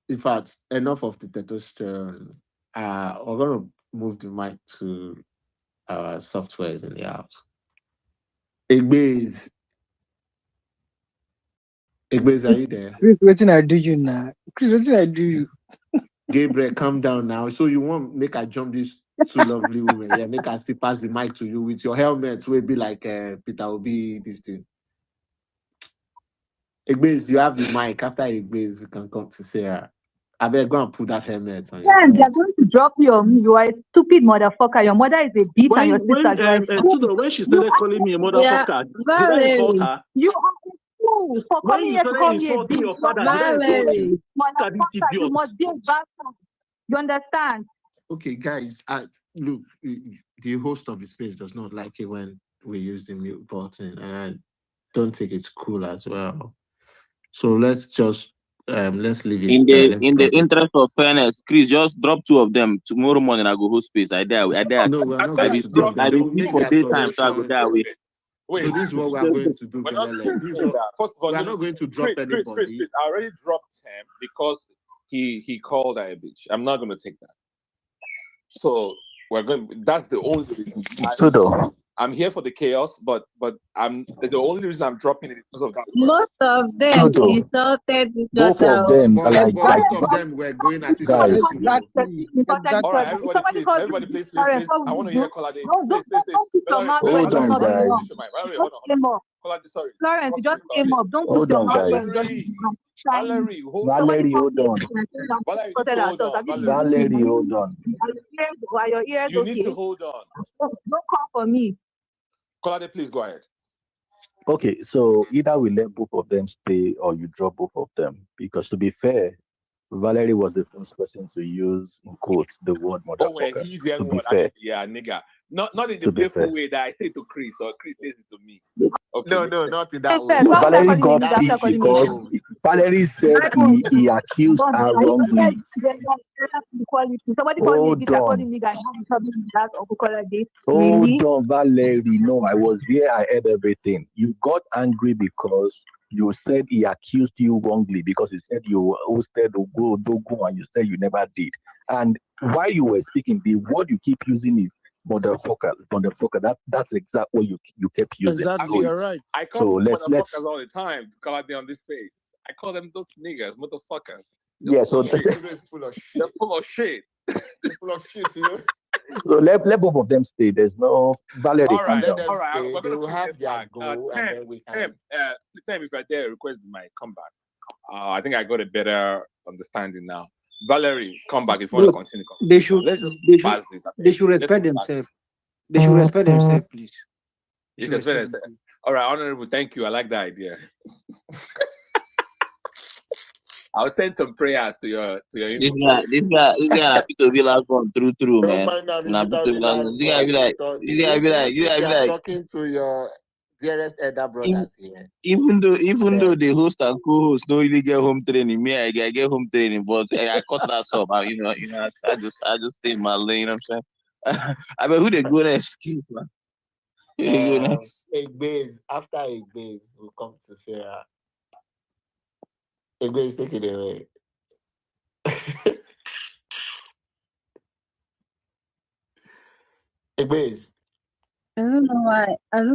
O: In fact, enough of the testosterone. We're going to move the mic to our softwares in the house. Egbez, are you there?
P: Chris, what did I do you now? Chris, what did I do you?
O: Gabriel, calm down now. So you want make I jump these two lovely women? Yeah, make I still pass the mic to you with your helmet. Will be like Peter Obi, this thing. Egbez, you have the mic. After Egbez, we can come to Sarah. I better go and put that helmet on you.
M: Yeah, they're going to drop you on me. You are a stupid motherfucker. Your mother is a bitch and your sister.
N: When she started calling me a motherfucker, did I insult her?
M: You are a fool for calling her a bitch.
N: Your father, you
M: must be a bastard. You understand?
O: Okay, guys. Look, the host of the space does not like it when we use the mute button, and I don't think it's cool as well. So let's just let's leave
E: In
O: it.
E: the interest of fairness, Chris, just drop 2 of them tomorrow morning. I go host space. I dare.
O: No, we're not going to drop them.
E: I
O: They
E: will
O: will
E: sleep
O: make
E: for
O: their
E: daytime, so I go
O: submission.
E: there away.
C: Wait,
O: So this is what we are going to do,
C: we're not
O: Velele. This is
C: doing
O: what
C: that. First of all,
O: we are not going to drop
C: Chris,
O: anybody.
C: I already dropped him because he called her a bitch. I'm not going to take that. So we're going. That's the only reason. I'm here for the chaos, but the only reason I'm dropping it is because of that.
Q: Most of them insulted each
A: Both
Q: other.
A: of them,
O: But
A: like
O: both of them were going at each other.
A: guys.
C: All right, everybody, please. I want to hear Kolade. Please.
A: Hold on, guys.
C: Sorry.
M: Florence, you just came up. Don't
A: Hold
M: put your
A: on,
M: mouth
A: guys.
C: Valerie, hold on.
A: Valerie, hold on. Valerie, hold on.
M: Are your ears
C: You
M: okay?
C: need to hold on.
M: Don't call for me.
C: Kolade, please go ahead.
A: Okay, so either we let both of them stay or you drop both of them. Because to be fair, Valerie was the first person to use, in quotes, the word motherfucker.
C: Oh, well, he's the
A: to be
C: one.
A: fair.
C: Actually, yeah, nigga. Not in the
A: To be
C: playful
A: fair.
C: way that I say to Chris or Chris says it to me. Okay,
O: No, not in that way.
A: No, Valerie got pissed because Valerie said he accused her wrongly.
M: Somebody called me a bitch, I called
A: Hold
M: him nigga.
A: on, Valerie. No, I was here. I heard everything. You got angry because you said he accused you wrongly because he said you hosted Odogo and you said you never did. And while you were speaking, the word you keep using is motherfucker. That's exactly what you kept using.
R: Exactly, you're right.
C: I call
A: So
C: them
A: let's
C: motherfuckers all the time to call out there on this space. I call them those niggas, motherfuckers.
A: Yeah, so
O: It's full of shit.
C: They're full of shit.
O: It's full of shit, you know.
A: So let both of them stay. There's no Valerie.
C: All right,
A: calm down.
C: all right.
O: They
C: We're gonna
O: will
C: put
O: have
C: this
O: their
C: back.
O: goal, and then we can.
C: Tim, if you're there, request my comeback. I think I got a better understanding now. Valerie, come back if you want to continue.
P: They should respect themselves. They should respect themselves, please.
C: You should respect themselves. All right, honorable. Thank you. I like that idea. I'll send some prayers to your input.
E: This guy happy to be last one through, man.
O: You
E: are
O: talking to your dearest elder brothers here.
E: Even though the host and co-host don't really get home training, me I get home training, but I cut that up. I just stay in my lane. You know what I'm saying? I mean, who they go next? Man? Who they go next?
O: After Egbe's, we'll come to Sarah. Egbe's, take it away. Egbe's.
Q: I don't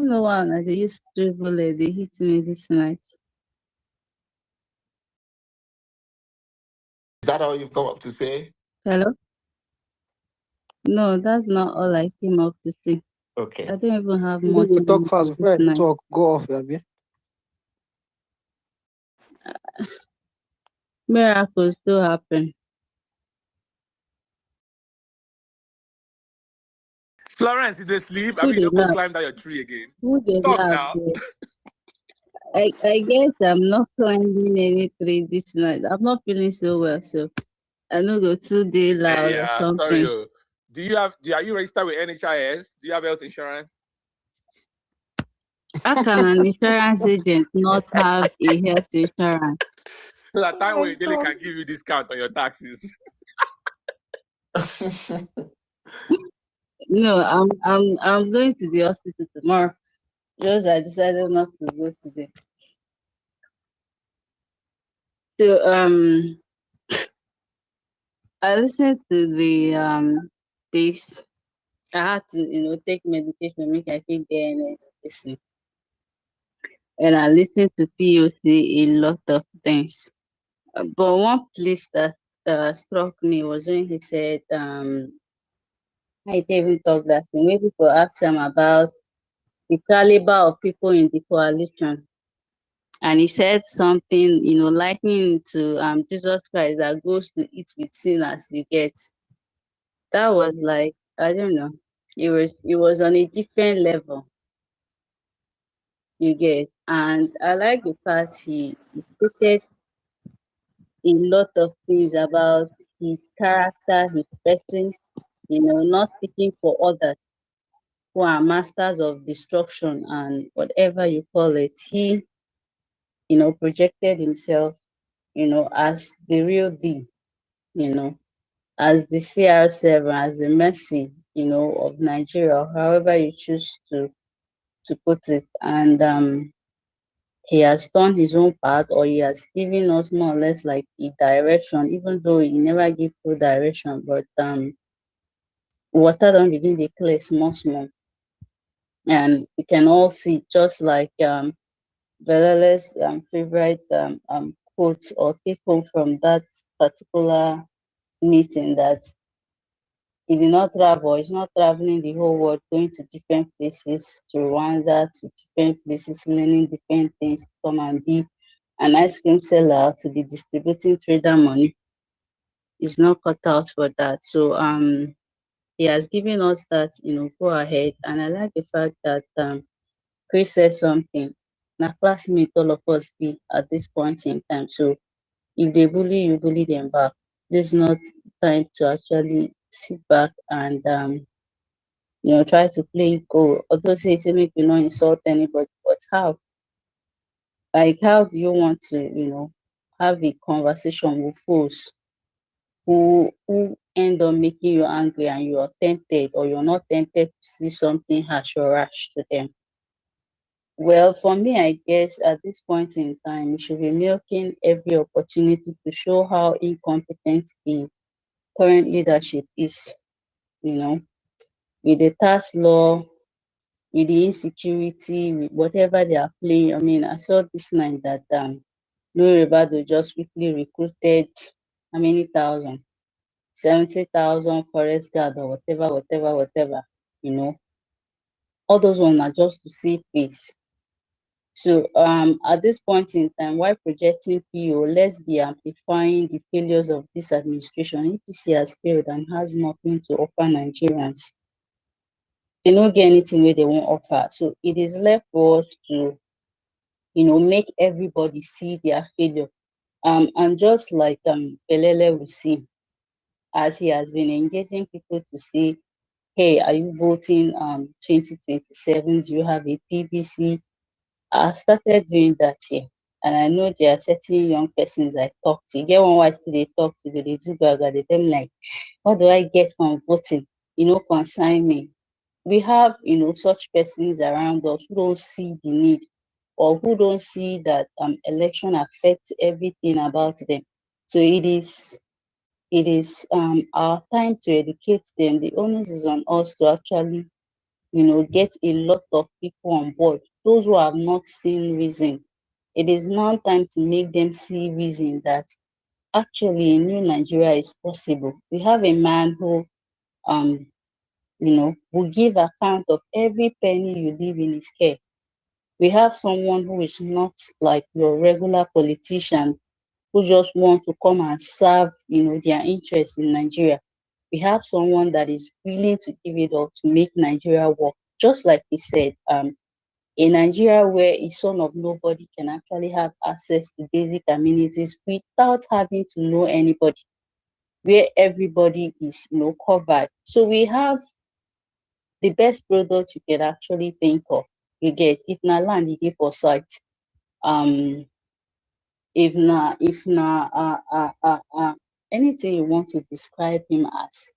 Q: know why they used to dribble it. They hit me this night.
O: Is that all you've come up to say?
Q: Hello? No, that's not all I came up to say.
O: Okay.
Q: I don't even have
P: You
Q: much.
P: will talk fast before I talk. Go off, Abby.
Q: Miracles still happen.
C: Florence, did they sleep? I mean, you don't climb down your tree again. Stop now.
Q: I guess I'm not climbing any tree this night. I'm not feeling so well, so I don't go 2 days loud or something.
C: Sorry. Are you registered with NHIS? Do you have health insurance?
Q: How can an insurance agent not have a health insurance?
C: So that time when you can give you discount on your taxes.
Q: No, I'm going to the hospital tomorrow. Just I decided not to go today. So I listened to the piece. I had to take medication make I feel the energy. And I listened to POC a lot of things. But one place that struck me was when he said I didn't even talk that thing. Maybe people ask him about the caliber of people in the coalition. And he said something, likening to Jesus Christ that goes to eat with sinners you get. That was like, I don't know. It was on a different level. You get. And I like the part he stated a lot of things about his character, his person, not speaking for others who are masters of destruction and whatever you call it. He, projected himself as the real deal, as the CR7, as the Messi, of Nigeria, however you choose to put it. And he has done his own part, or he has given us more or less like a direction, even though he never give full direction. But water don't begin to clear small. And we can all see, just like Velele's favorite quote or take home from that particular meeting, that he did not travel, he's not traveling the whole world, going to different places, to Rwanda, to different places, learning different things, to come and be an ice cream seller, to be distributing trader money. He's not cut out for that. So he has given us that, go ahead. And I like the fact that Chris said something. Now, classmate, all of us be at this point in time. So if they bully you, bully them back. This is not time to actually sit back and try to play it cool. Although say make you not insult anybody, but how? Like, how do you want to, have a conversation with fools who end up making you angry, and you are tempted, or you're not tempted to see something harsh or rash to them? Well, for me, I guess at this point in time, we should be milking every opportunity to show how incompetent the current leadership is, with the tax law, with the insecurity, with whatever they are playing. I mean, I saw this night that Louis Ribado just quickly recruited how many thousand? 70,000 forest guard or whatever. All those ones are just to save face. So at this point in time, while projecting PO, let's be amplifying the failures of this administration. APC has failed and has nothing to offer Nigerians. They don't get anything where they won't offer. So it is left for us to, make everybody see their failure. And just like Belele will see, as he has been engaging people to say, hey, are you voting 2027? Do you have a PVC? I started doing that here. And I know there are certain young persons I talk to. You get one why still they talk to, they do gaga, they tell me like, what do I get from voting? Consign me. We have, such persons around us who don't see the need, or who don't see that election affects everything about them. So it is our time to educate them. The onus is on us to actually, get a lot of people on board. Those who have not seen reason, it is now time to make them see reason that actually a new Nigeria is possible. We have a man who, will give account of every penny you leave in his care. We have someone who is not like your regular politician who just want to come and serve, their interests in Nigeria. We have someone that is willing to give it all to make Nigeria work. Just like he said, a Nigeria where a son of nobody can actually have access to basic amenities without having to know anybody, where everybody is, covered. So we have the best product you can actually think of. You get, if na land, you give for site. If anything you want to describe him as,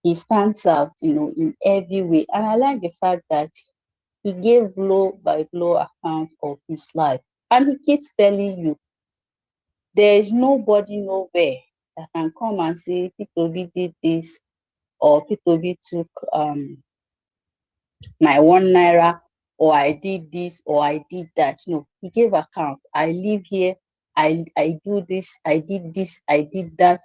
Q: he stands out, in every way. And I like the fact that he gave blow by blow account of his life. And he keeps telling you, there is nobody nowhere that can come and say P2B did this, or P2B took my 1 naira, or I did this, or I did that. No, he gave account. I live here, I do this, I did this, I did that.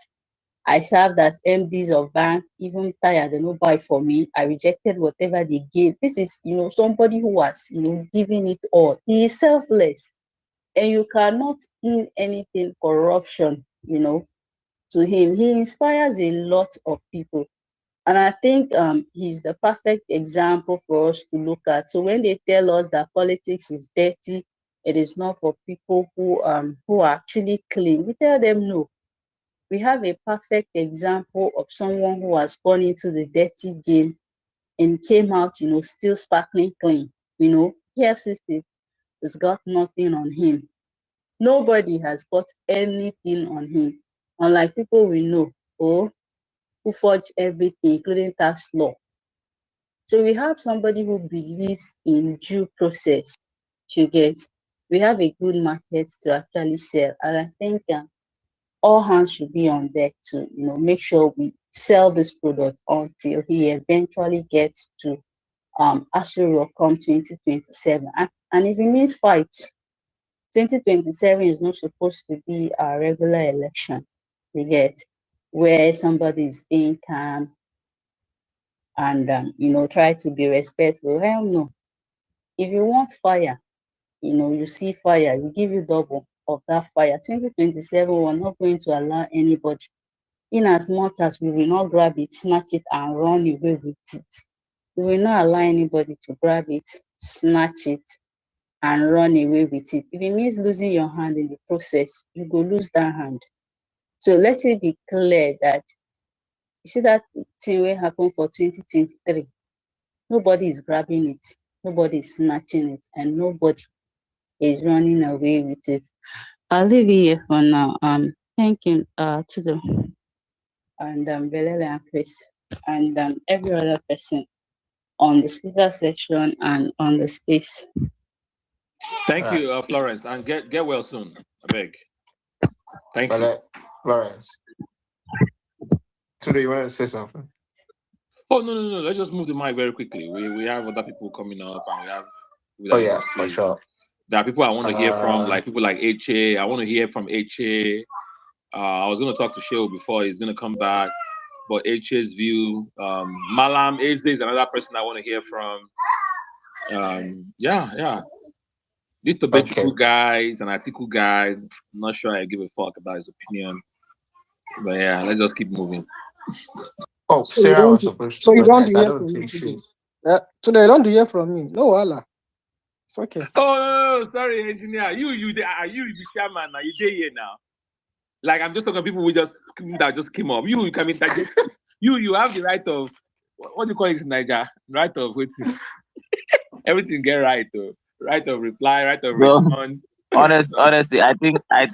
Q: I served as MDs of bank, even tired, they no buy for me. I rejected whatever they gave. This is, somebody who has, given it all. He is selfless. And you cannot in anything corruption, to him. He inspires a lot of people. And I think he's the perfect example for us to look at. So when they tell us that politics is dirty, it is not for people who are actually clean, we tell them no. We have a perfect example of someone who has gone into the dirty game and came out, still sparkling clean. EFCC has got nothing on him. Nobody has got anything on him, unlike people we know, who forge everything, including tax law. So we have somebody who believes in due process to get. We have a good market to actually sell, and I think all hands should be on deck to make sure we sell this product until he eventually gets to Aso Rock come 2027. And if it means fight, 2027 is not supposed to be a regular election, you get, where somebody is being calm and try to be respectful. Hell no. If you want fire, you see fire, we give you double of that fire. 2027, we're not going to allow anybody, in as much as we will not grab it, snatch it, and run away with it. We will not allow anybody to grab it, snatch it, and run away with it. If it means losing your hand in the process, you go lose that hand. So let it be clear that, you see that thing will happen for 2023. Nobody is grabbing it, nobody is snatching it, and nobody is running away with it. I'll leave it here for now. Thank you to the and Belele and Chris and every other person on the speaker section and on the space.
C: Thank you, Florence, and get well soon. I beg. Thank you,
O: Florence. Today, you want to say something?
C: Oh no! Let's just move the mic very quickly. We have other people coming up, and we have.
O: For sure.
C: There are people I want to hear from, like people like HA. I want to hear from HA. I was going to talk to Sheo before he's going to come back, but HA's view. Malam Ace is another person I want to hear from. Yeah. This Tobetiku guy is an Atiku guy. I'm not sure I give a fuck about his opinion, but yeah, let's just keep moving.
O: Oh, Sarah was supposed to.
P: So you don't hear from me today. Today, I don't hear from me. No, Allah. It's okay.
C: Oh, no, sorry, engineer. You be chairman now. You there here now. Like, I'm just talking to people that just came up. You can interject. You have the right of, what do you call it in Niger? Right of waiting. Everything get right though. Right of reply, right of respond.
E: Honestly, I think I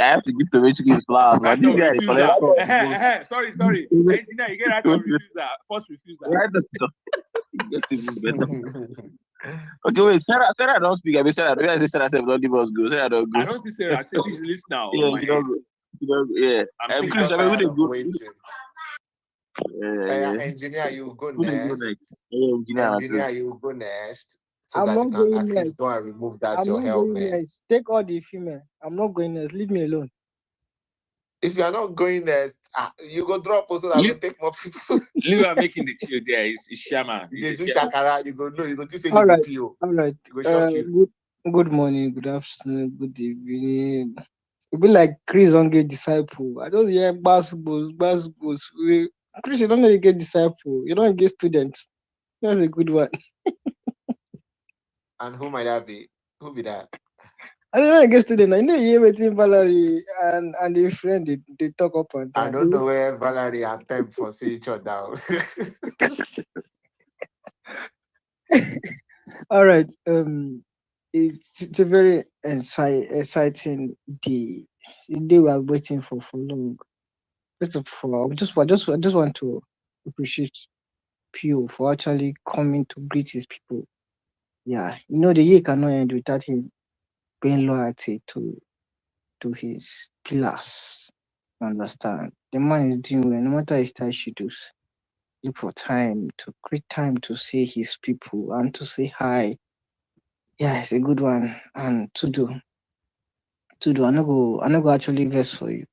E: have to give to Rich his flowers. But this guy is
C: Sorry. Engineer, you get right of refusal. First refusal.
E: Okay, wait. Sarah don't speak. I mean, Sarah said, "Don't give us go." Sarah don't go.
C: I don't see Sarah. I said she's listening now.
E: Yeah, she don't go. Yeah.
O: Chris, engineer, you go next. Engineer, you go next. So
P: I'm
O: that
P: not
O: you can
P: going
O: at least
P: next.
O: go and remove that
P: I'm
O: your
P: not going
O: helmet.
P: next. Take all the female. I'm not going next. Leave me alone.
O: If you are not going next, you go drop also that will take more people.
C: You are making the queue there. It's Shaman.
O: They do shakara. You go no. You go to say
P: All
O: you
P: right.
O: PO.
P: All right.
O: You go shock you.
P: Good morning. Good afternoon. Good evening. You be like Chris on get disciple. I just hear basketballs. Chris, you don't know you get disciple. You don't get students. That's a good one.
O: And who might that be? Who be that?
P: I don't know I get student. I know you hear between Valerie and the friend they talk up and down.
O: I don't know where Valerie and Tem for see each other.
P: All right. It's a very exciting day. The day we are waiting for long. First of all, I just want to appreciate Pio for actually coming to greet his people. Yeah, the year cannot end without him paying loyalty to his pillars. Understand? The man is doing well, no matter his tight schedules. Look for time to create time to see his people and to say hi. Yeah, it's a good one. And to do, I no go actually vex for you.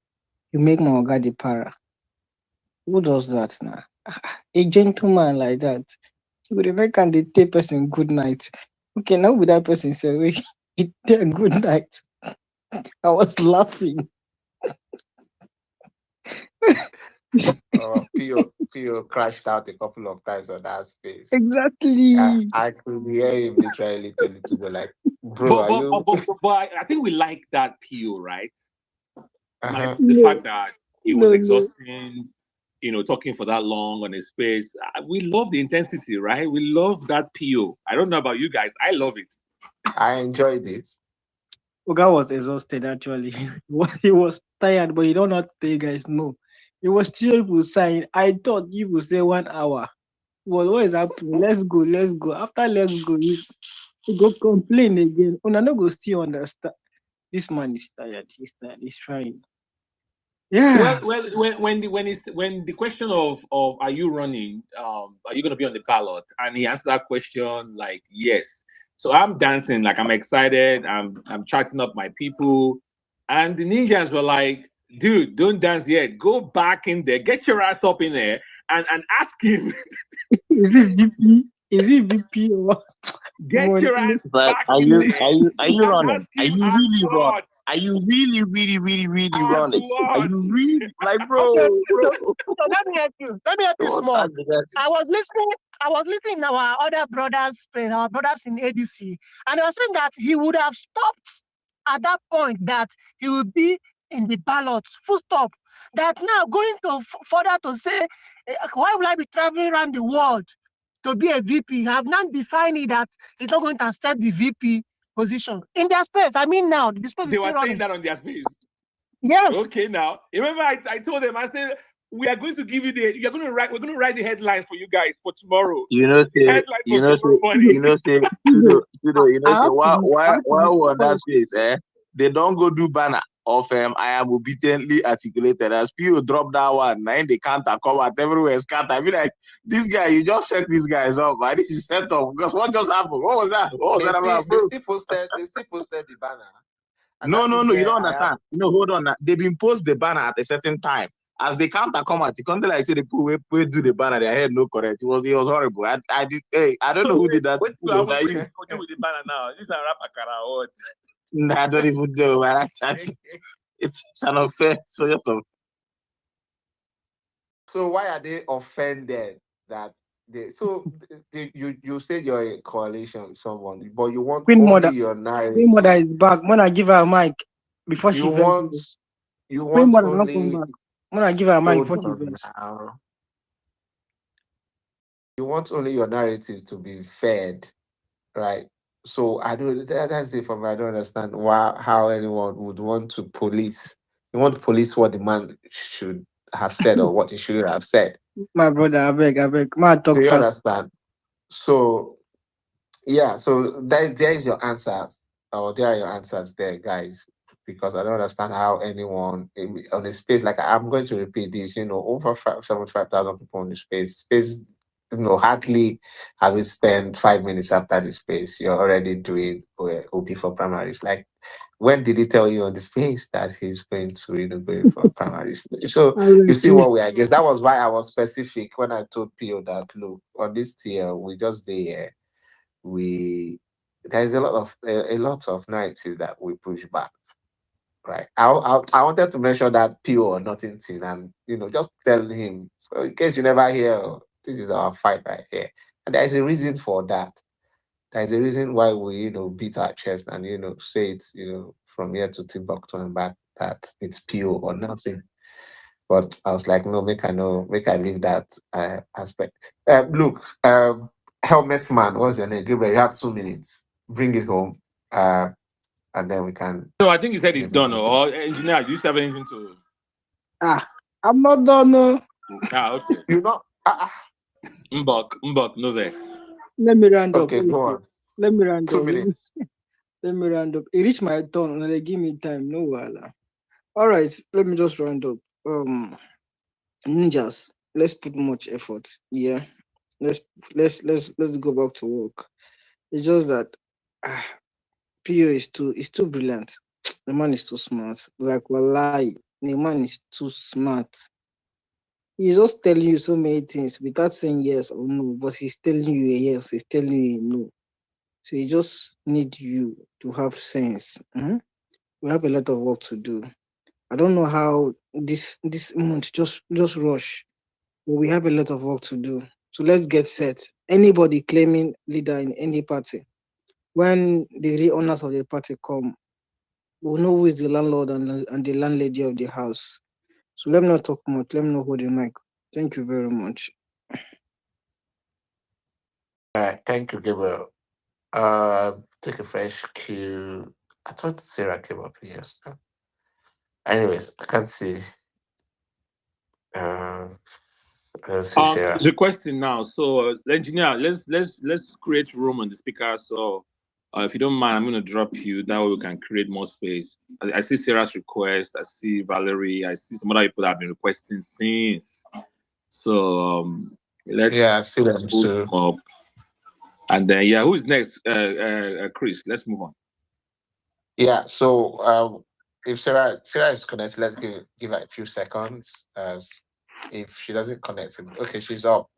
P: You make my oga the para. Who does that now? A gentleman like that. You would make and they tell person good night. Okay, now with that person say wait, it tell good night. I was laughing.
O: Pio crashed out a couple of times on that space.
P: Exactly.
O: I could hear him literally tell it to go like, bro,
C: but I think we like that Pio, right? Like the fact that it was exhausting, talking for that long on his space. We love the intensity, right? We love that Pio. I don't know about you guys. I love it.
O: I enjoyed it.
P: Oga was exhausted actually. He was tired, but he don't know how to tell you guys no. He was still able to sign. I thought you would say 1 hour. Well, what is happening? Let's go, let's go. After let's go, he go complain again. Una no go still understand. This man is tired. He's tired. He's trying. Yeah.
C: Well, when the question of are you running, are you going to be on the ballot, and he answered that question like yes. So I'm dancing, like I'm excited. I'm chatting up my people, and the ninjas were like, "Dude, don't dance yet. Go back in there, get your ass up in there, and ask him."
P: Is it VP? Is it VP or what?
C: Get your ass
E: Like,
C: back
E: are
C: in
E: you
C: there
E: are you are you
C: and
E: running?
C: ask
E: Are
C: him
E: you
C: as
E: really run?
C: what?
E: Are you really
C: As
E: running? Are
C: what?
E: you really like, bro?
F: Okay, so let me help you. Let me help you
E: Don't
F: small.
E: start with that.
F: I was listening in our other brothers, our brothers in ADC, and I was saying that he would have stopped at that point, that he would be in the ballot, full stop. That now going to further to say, why will I be traveling around the world to be a VP? Have not defined it that he's not going to accept the VP position in their space. I mean, now the space is
C: They
F: still
C: were saying
F: running.
C: that on their space.
F: Yes.
C: Okay, now remember I told them, I said we are going to give you we're going to write the headlines for you guys for tomorrow.
E: You know, say
C: Headlines for tomorrow morning.
E: you know, say while
P: I
E: we're on that space, they don't go do banner of I am obediently articulated. As people drop that one, now they can't come at everywhere scatter. I mean, like, this guy, you just set these guys up, man. This is set up because what just happened? What was that? What was that about, bro?
B: They still posted the banner. And
E: No,
B: that is
E: you
B: where
E: don't
B: I have
E: understand. No, hold on. They've been post the banner at a certain time. As they counter come out, the country like say the people we do the banner, their head no correct. It was horrible. I did. Hey, I don't know who did that.
C: What do I want to do with the banner now? This is a rap akara or what?
E: Nah, I don't even know, man. It's an unfair sort of.
B: So why are they offended that you said you're a coalition with someone, but you want
P: Queen
B: only
P: Mother.
B: your narrative.
P: Queen Mother is back. When I give her a mic before she
B: You
P: vents.
B: want
P: Queen Mother not
B: only
P: come back. When I give her a mic
B: hold
P: before she
B: on
P: vents.
B: now. You want only your narrative to be fed, right? So I don't. That's it for me. I don't understand how anyone would want to police. You want to police what the man should have said or what he should have said.
P: My brother, I beg. My talk
B: Do you
P: fast.
B: understand? So yeah, so there is your answer, or there are your answers there, guys. Because I don't understand how anyone on the space, like I'm going to repeat this, over 75,000 people on the space, hardly have you spent 5 minutes after the space, you're already doing OP for primaries. Like, when did he tell you on the space that he's going to, go for primaries? So you see what we are against. That was why I was specific when I told Pio that, look, on this tier, we just there. There's a lot of narrative that we push back, right? I wanted to mention that Pio or nothing thing, and just tell him, so in case you never hear, this is our fight right here, and there's a reason for that. There's a reason why we beat our chest and say it from here to Timbuktu and back, that it's Pio or nothing. But I was like, no, make I leave that aspect. Look, Helmet Man, what's your name? Gabriel, you have 2 minutes. Bring it home, and then we can.
C: No, I think he said he's done. Or engineer, do you have anything to?
P: I'm not done. No.
C: Okay.
B: You're not.
C: Mbok, no vex.
P: Let me round up.
B: Okay, go on.
P: Let me round
B: 2
P: up.
B: minutes.
P: Let me round up. It reached my turn and they give me time. No wala. All right, let me just round up. Ninjas, let's put much effort. Yeah, let's go back to work. It's just that Pio is too brilliant. The man is too smart. Like wallahi, the man is too smart. He's just telling you so many things without saying yes or no, but he's telling you a yes, he's telling you a no. So he just need you to have sense. We have a lot of work to do. I don't know how this month just rush, but we have a lot of work to do. So let's get set. Anybody claiming leader in any party, when the real owners of the party come, we'll know who is the landlord and the landlady of the house. So let me not talk much. Let me not hold the mic. Thank you very much.
B: All right, thank you, Gabriel. Take a fresh cue. I thought Sarah came up here. So. Anyways, I can't see. I don't see Sarah.
C: The question now. So, engineer, let's create room on the speaker. So, if you don't mind, I'm going to drop you. That way we can create more space. I see Sarah's request. I see Valerie. I see some other people that have been requesting since. So, let's
B: see them too.
C: Up. And then, who's next? Chris, let's move on.
B: Yeah, so if Sarah is connected, let's give her a few seconds. If she doesn't connect, okay, she's up.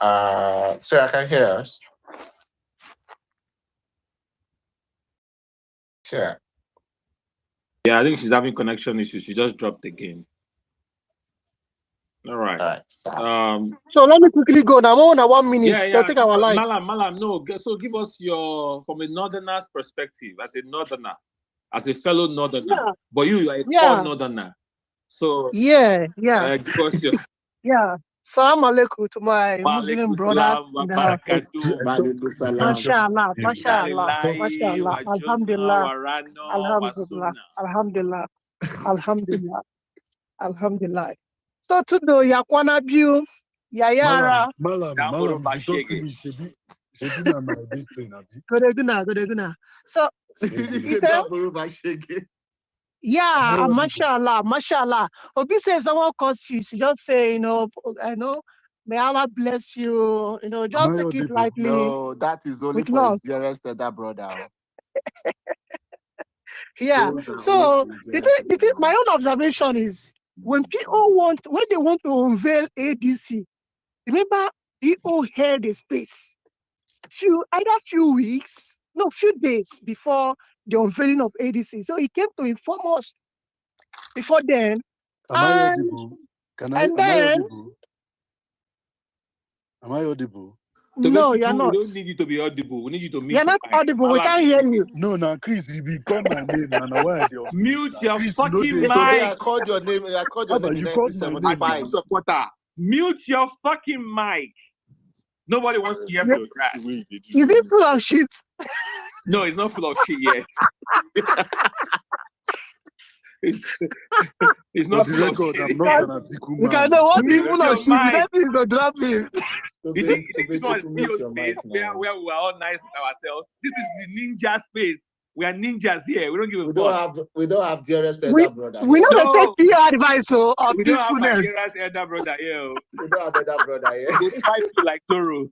B: Sarah, can you hear us? Sure.
C: Yeah, I think she's having connection issues. She just dropped again. All right.
F: So let me quickly go now. I'm on 1 minute. They'll take our line.
C: Malam, no. So give us from a northerner's perspective, as a northerner, as a fellow northerner.
F: Yeah.
C: But you are a core northerner. So
F: yeah.
C: Yeah.
F: Salam alaikum to my Muslim brother. Mashallah. Alhamdulillah. So to do Yakwana view, Yayara.
R: Malam, you talk to me,
F: Good. So he said, yeah, mashallah. Obi say if someone calls you, just say, I know, may Allah bless you, just take it lightly.
L: No, that is only for his dearest brother.
F: Yeah. So the thing, my own observation is when they want to unveil ADC, remember people held a space few days before the unveiling of ADC. So he came to inform us before then.
R: Am I audible?
F: No, you're not.
C: We don't need you to be audible. We need you to mute.
F: You're not audible. We can't hear you.
R: No, Chris, you become my name.
C: Mute your fucking mic.
L: I called your name. I called your name.
R: You called my name.
C: Supporter. Mute your fucking mic. Nobody wants to hear from your trash.
F: Is it full of shit?
C: No, it's not full of shit yet. It's not full of shit.
R: I'm not an Atiku.
F: You can know what is full of shit. You don't need to drop it.
C: You think this one is PO space where we are all nice with ourselves? This is the ninja space. We are ninjas here. We don't give a fuck.
L: We don't have dearest elder brother.
F: We know they take your advice of
C: we don't have my
F: peacefulness.
C: dearest elder brother here.
L: We don't have elder brother here.
C: They fight you like Toro.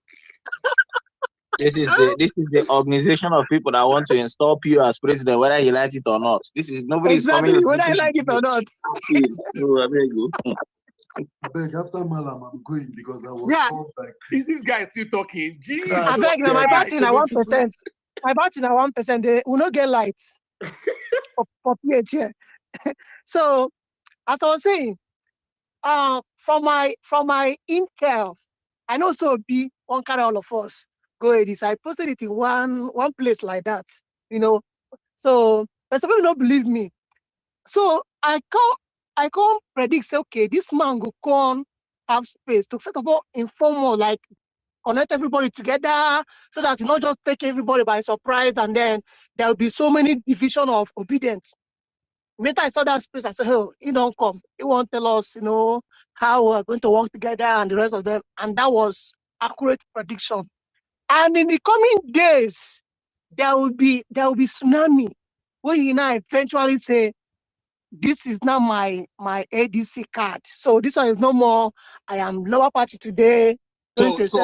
E: This is the organization of people that want to install Pio as president, whether he likes it or not. This is nobody is coming.
F: Whether I like it or not.
R: After Malam, I'm going because I was called by
C: Chris. This guy still talking. Jeez.
F: I beg now, my battery now 1%. My battery now 1%. They will not get lights for PH. So, as I was saying, from my intel, I know so be one carry all of us. Go ahead. I posted it in one place like that, So, but some people don't believe me. So I can't predict. Say, okay, this man will come have space to first of all inform more, like connect everybody together, so that not just take everybody by surprise, and then there will be so many division of obedience. Later I saw that space. I said, oh, he don't come. He won't tell us, how we're going to work together and the rest of them. And that was accurate prediction. And in the coming days, there will be tsunami when you now eventually say, this is not my ADC card. So this one is no more. I am lower party today.
C: So based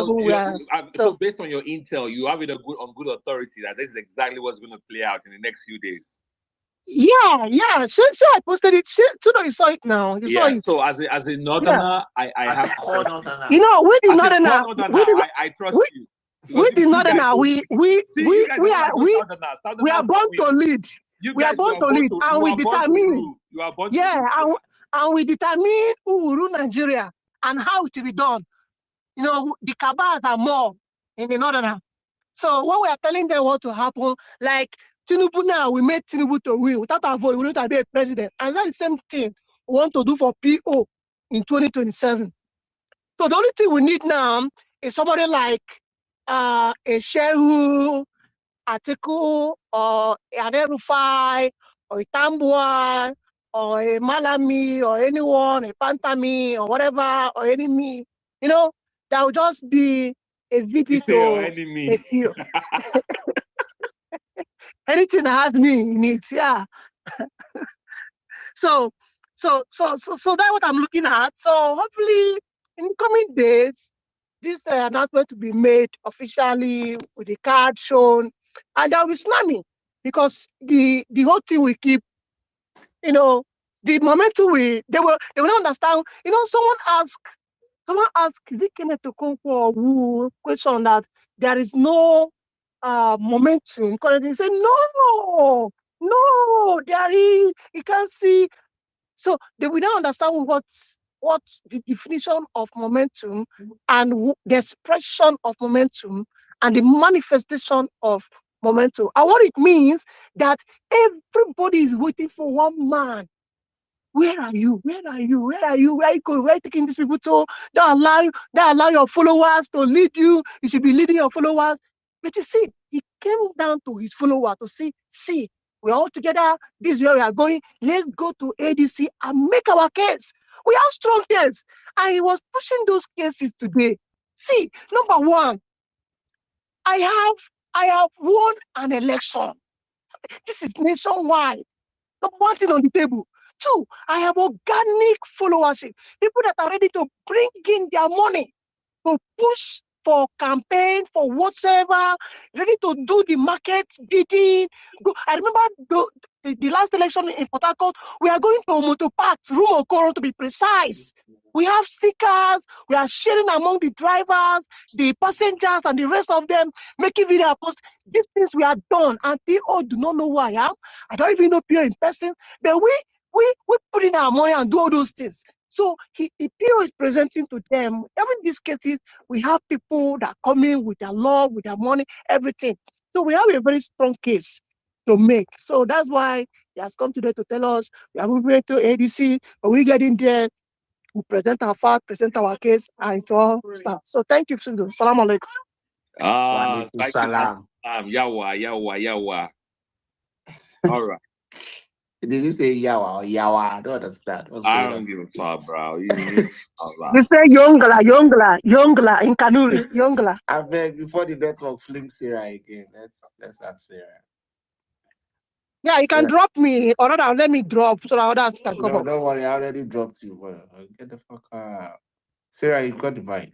C: on your intel, you have it on good authority that this is exactly what's going to play out in the next few days.
F: Yeah. So I posted it. You saw it now. You saw it.
C: So as a northerner, I have
L: core northerner.
F: With the northerner,
C: I trust you.
F: With the northerner, we are born to lead. We are born to lead, and we determine. And we determine who will rule Nigeria and how it will be done. The cabals are more in the northerner. So when we are telling them what to happen, like Tinubu now, we made Tinubu to win. Without our vote, we don't have to be a president. And that's the same thing we want to do for PO in 2027. So the only thing we need now is somebody like a Shehu, Atiku or Anerufai or a Tambua or a Malami or anyone, a Pantami or whatever, or any me, that would just be a VP
C: Your
F: to
C: enemy.
F: anything that has me in it, yeah. So that's what I'm looking at. So hopefully in the coming days, this announcement to be made officially with the card shown, and there will be tsunami because the whole thing will keep, the momentum they will not understand. Someone asked, is it Kenneth Okonkwo or who question that there is no momentum? Because they say no, there is. You can see. So they will not understand what's the definition of momentum and the expression of momentum and the manifestation of momentum. And what it means that everybody is waiting for one man. Where are you? Where are you? Where are you? Where are you going? Where are you taking these people to? Don't allow your followers to lead you. You should be leading your followers. But you see, he came down to his followers to see, we're all together. This is where we are going. Let's go to ADC and make our case. We have strong case. And he was pushing those cases today. See, number one, I have won an election. This is nationwide. Number one thing on the table. Two, I have organic followership. People that are ready to bring in their money to push for campaign, for whatever, ready to do the market bidding. I remember the last election in Port Harcourt, we are going to Motor Parks, Rumokoro to be precise. We have stickers, we are sharing among the drivers, the passengers, and the rest of them, making video posts. These things we have done, and people do not know who I am. I don't even know people in person, but we put in our money and do all those things. So the PO is presenting to them. Even in these cases, we have people that come in with their love, with their money, everything. So we have a very strong case to make. So that's why he has come today to tell us we are moving to ADC, but we get in there, we present our fact, present our case, and it all starts. So thank you, Sundu. Salam alaikum.
O: Salam.
C: Yawa. All right.
O: Did you say Yawa or Yawa? I don't understand.
C: I don't give a fuck, bro. You
F: say Yongla in Kanuri. Yongla.
O: I beg before the network flings Sarah again. Let's have Sarah.
F: Yeah, you can drop me, or rather let me drop so that others can come up.
O: No, don't worry, I already dropped you. Well, get the fuck out. Sarah, you got the mic.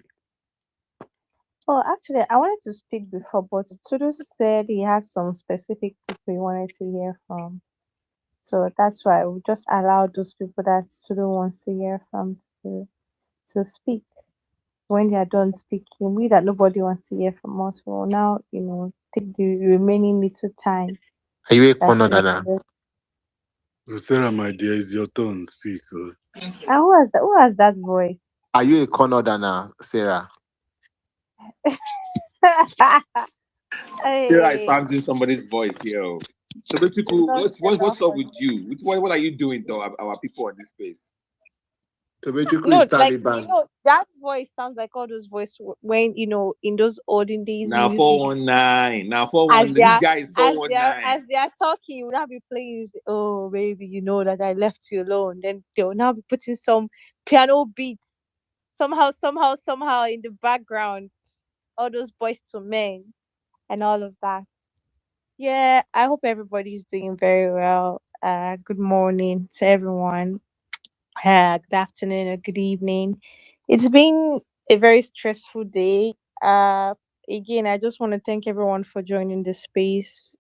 S: Oh, actually, I wanted to speak before, but Tudu said he has some specific people he wanted to hear from. So that's why we just allow those people that Tudu wants to hear from to speak. When they are done speaking, we that nobody wants to hear from us will now, take the remaining little time.
O: Are you a corner, Dana?
R: Sarah, my dear, it's your turn. Speak.
S: And who has that voice?
O: Are you a corner, Dana, Sarah?
C: Sarah is using somebody's voice here. So basically, what's up with you? What are you doing to our people on this space?
O: So basically,
S: no, that voice sounds like all those voices when in those olden days.
C: Now 419. Now 419. This guy is 419.
S: As they are talking, you will now be playing. Oh, baby, you know that I left you alone. Then they will now be putting some piano beats somehow in the background. All those Boys to Men and all of that. Yeah, I hope everybody's doing very well. Good morning to everyone. Good afternoon or good evening. It's been a very stressful day. Again, I just want to thank everyone for joining the space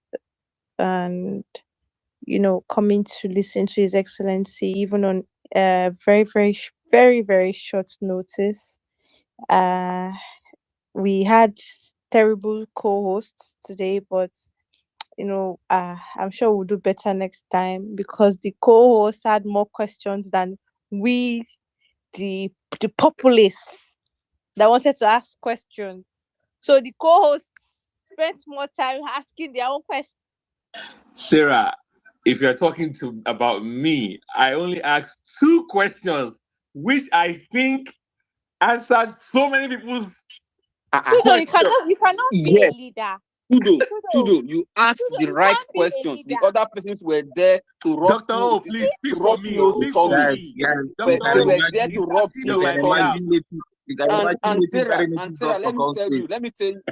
S: and coming to listen to His Excellency, even on very, very, very, very short notice. We had terrible co-hosts today, but I'm sure we'll do better next time because the co-host had more questions than we, the populace that wanted to ask questions. So the co-host spent more time asking their own questions.
C: Sarah, if you're talking about me, I only asked 2 questions, which I think answered so many people's
S: you cannot be a leader.
T: Tudo, you asked the right questions. The other persons were there to rub
C: Dr. O, please speak for
T: rub
C: me.
T: PO's
C: Speak for
T: tummy.
C: me.
T: They
C: Dr.
T: were
C: O,
T: there to rub
C: see the
T: PO's
C: light
T: tummy.
C: out.
T: And Sarah, let me tell you,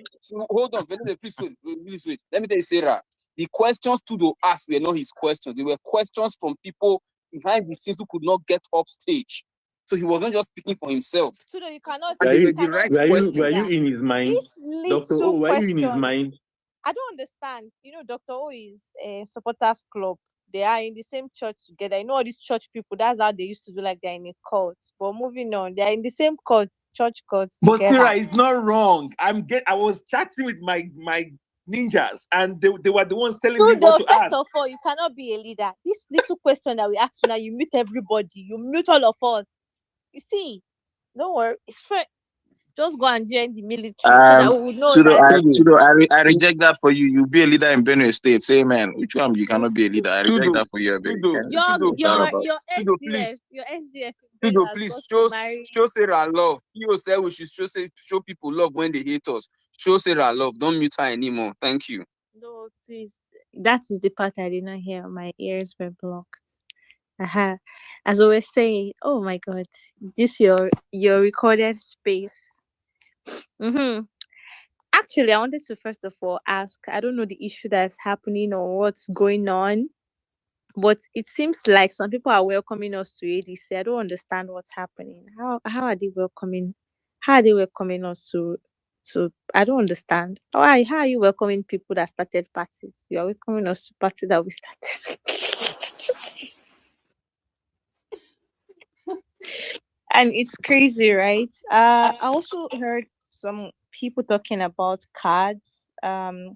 T: hold on, please wait. Let me tell you, Sarah, the questions Tudo asked were not his questions. They were questions from people behind the scenes who could not get up stage. So he was not just speaking for himself.
S: Tudo, you cannot.
T: And they were the right questions.
N: Were you in his mind?
S: This
N: Dr. O,
S: little
N: were you in his
S: question,
N: mind?
S: I don't understand. You know, Dr. O is a supporters club. They are in the same church together. You know all these church people, that's how they used to do, like they're in a cult. But moving on, they're in the same cult, church cults
C: But
S: together.
C: Sarah, it's not wrong. I was chatting with my ninjas, and they were the ones telling me what to
S: First
C: ask.
S: of all, you cannot be a leader. This little question that we ask you now, you mute everybody, you mute all of us. You see, don't worry, it's fair. Just go and join the military so that we would know that.
E: I reject that for you. You be a leader in Benue State. Say, man, which one you cannot be a leader? I reject that for you.
S: Your SGF.
T: Tudo, please show Sarah love. Pio said we should show people love when they hate us. Show Sarah love. Don't mute her anymore. Thank you.
S: No, please. That is the part I did not hear. My ears were blocked. As I was saying, oh my God, this your recorded space. Actually, I wanted to first of all ask. I don't know the issue that's happening or what's going on, but it seems like some people are welcoming us to ADC. I don't understand what's happening. How are they welcoming? How are they welcoming us to? I don't understand. How are you welcoming people that started parties? You are welcoming us to party that we started. And it's crazy, right? I also heard some people talking about cards. The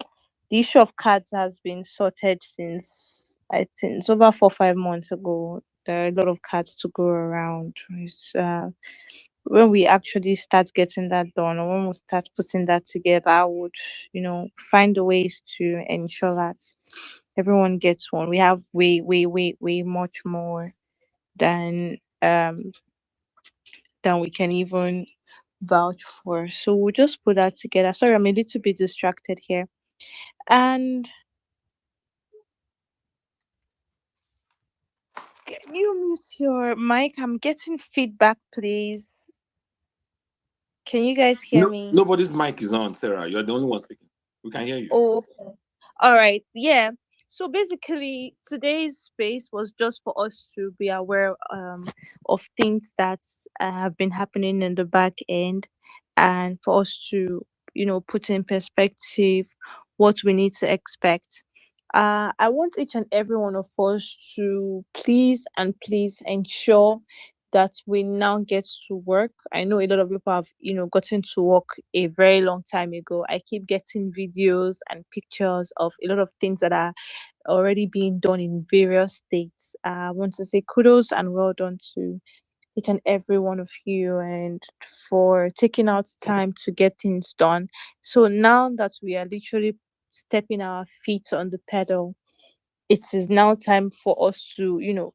S: issue of cards has been sorted since, I think it's over 4 or 5 months ago. There are a lot of cards to go around. When we actually start getting that done, or when we start putting that together, I would, find ways to ensure that everyone gets one. We have way, way, way, way much more than we can even vouch for. So we'll just put that together. Sorry, I'm a little bit distracted here. And can you mute your mic? I'm getting feedback, please. Can you guys hear me?
C: Nobody's mic is on, Sarah. You're the only one speaking. We can hear you.
S: Oh, okay. All right. Yeah. So basically, today's space was just for us to be aware of things that have been happening in the back end, and for us to, put in perspective what we need to expect. I want each and every one of us to please ensure that we now get to work. I know a lot of people have, gotten to work a very long time ago. I keep getting videos and pictures of a lot of things that are already being done in various states. I want to say kudos and well done to each and every one of you, and for taking out time to get things done. So now that we are literally stepping our feet on the pedal, it is now time for us to,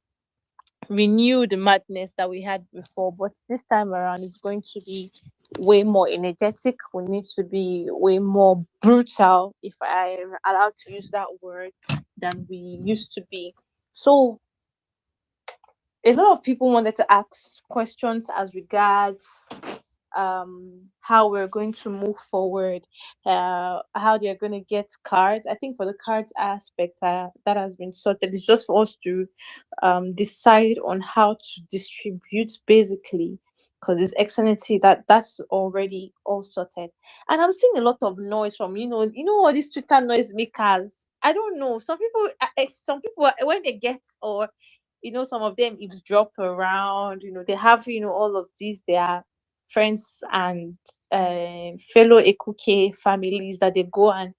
S: renew the madness that we had before, but this time around it's going to be way more energetic. We need to be way more brutal, if I'm allowed to use that word, than we used to be. So a lot of people wanted to ask questions as regards how we're going to move forward, how they're going to get cards. I think for the cards aspect, that has been sorted. It's just for us to decide on how to distribute, basically, because it's excellency that's already all sorted. And I'm seeing a lot of noise from all these Twitter noise makers. I don't know, some people when they get, or some of them eavesdrop around, they have all of these, they are friends and fellow Ekuke families that they go and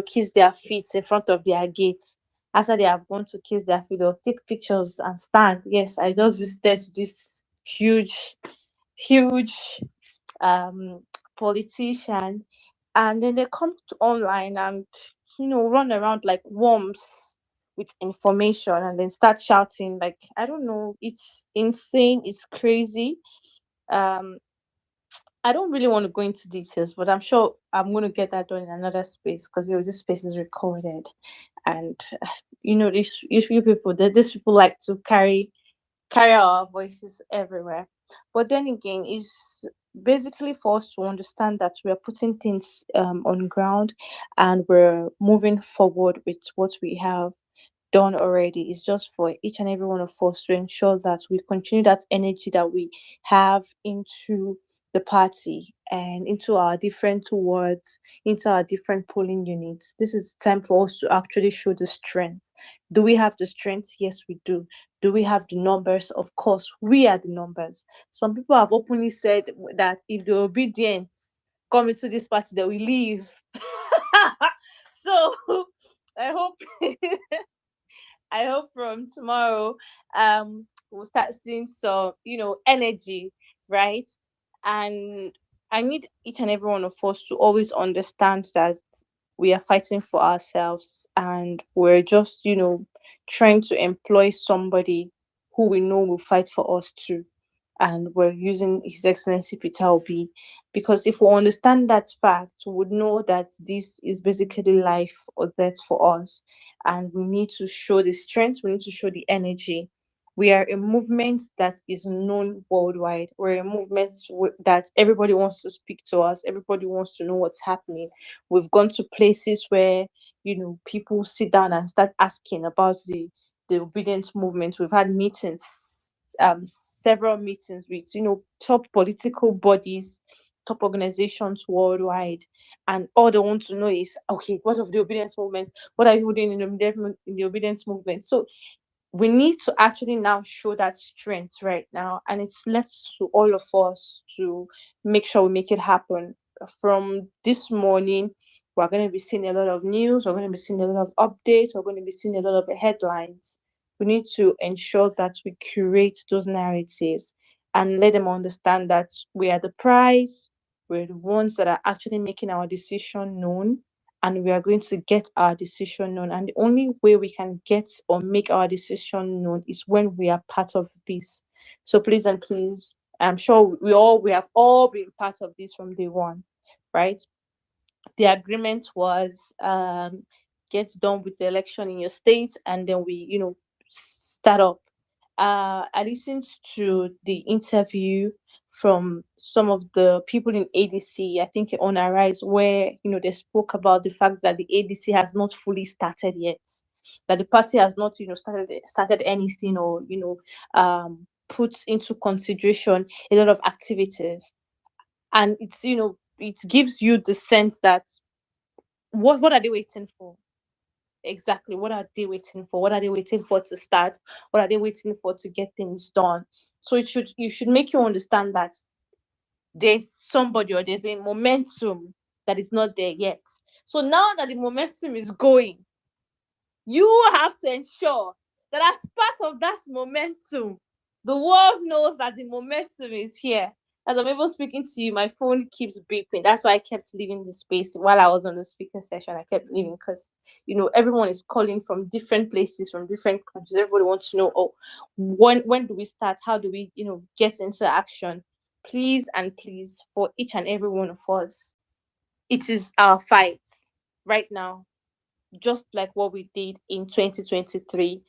S: kiss their feet in front of their gates. After they have gone to kiss their feet, they'll take pictures and stand. Yes, I just visited this huge politician, and then they come to online and run around like worms with information, and then start shouting, like, I don't know, it's insane, it's crazy. I don't really want to go into details, but I'm sure I'm going to get that done in another space because this space is recorded, and these people, these people like to carry our voices everywhere. But then again, it's basically for us to understand that we are putting things on ground, and we're moving forward with what we have done already. It's just for each and every one of us to ensure that we continue that energy that we have into the party and into our different wards, into our different polling units. This is time for us to actually show the strength. Do we have the strength? Yes, we do. Do we have the numbers? Of course, we are the numbers. Some people have openly said that if the obedience come into this party, they will leave. So I hope I hope from tomorrow we'll start seeing some energy, right? And I need each and every one of us to always understand that we are fighting for ourselves, and we're just trying to employ somebody who we know will fight for us too. And we're using His Excellency Peter Obi, because if we understand that fact, we would know that this is basically life or death for us, and we need to show the strength, we need to show the energy. We are a movement that is known worldwide. We're a movement that everybody wants to speak to us. Everybody wants to know what's happening. We've gone to places where people sit down and start asking about the obedience movement. We've had meetings, several meetings with top political bodies, top organizations worldwide, and all they want to know is, okay, what of the obedience movement? What are you doing in the obedience movement? So we need to actually now show that strength right now, and it's left to all of us to make sure we make it happen. From this morning, we're going to be seeing a lot of news, we're going to be seeing a lot of updates, we're going to be seeing a lot of headlines. We need to ensure that we curate those narratives and let them understand that we are the prize, we're the ones that are actually making our decision known, and we are going to get our decision known. And the only way we can get or make our decision known is when we are part of this. So please and please, I'm sure we have all been part of this from day one, right? The agreement was get done with the election in your state, and then we start up. I listened to the interview from some of the people in ADC, I think on Arise, where they spoke about the fact that the ADC has not fully started yet, that the party has not started anything or put into consideration a lot of activities. And it's it gives you the sense that what are they waiting for? Exactly. What are they waiting for? What are they waiting for to start? What are they waiting for to get things done? So you should make you understand that there's somebody or there's a momentum that is not there yet. So now that the momentum is going, you have to ensure that as part of that momentum, the world knows that the momentum is here. As I'm able speaking to you, my phone keeps beeping. That's why I kept leaving the space while I was on the speaking session. I kept leaving because, everyone is calling from different places, from different countries. Everybody wants to know, when do we start? How do we, get into action? Please and please, for each and every one of us, it is our fight right now, just like what we did in 2023.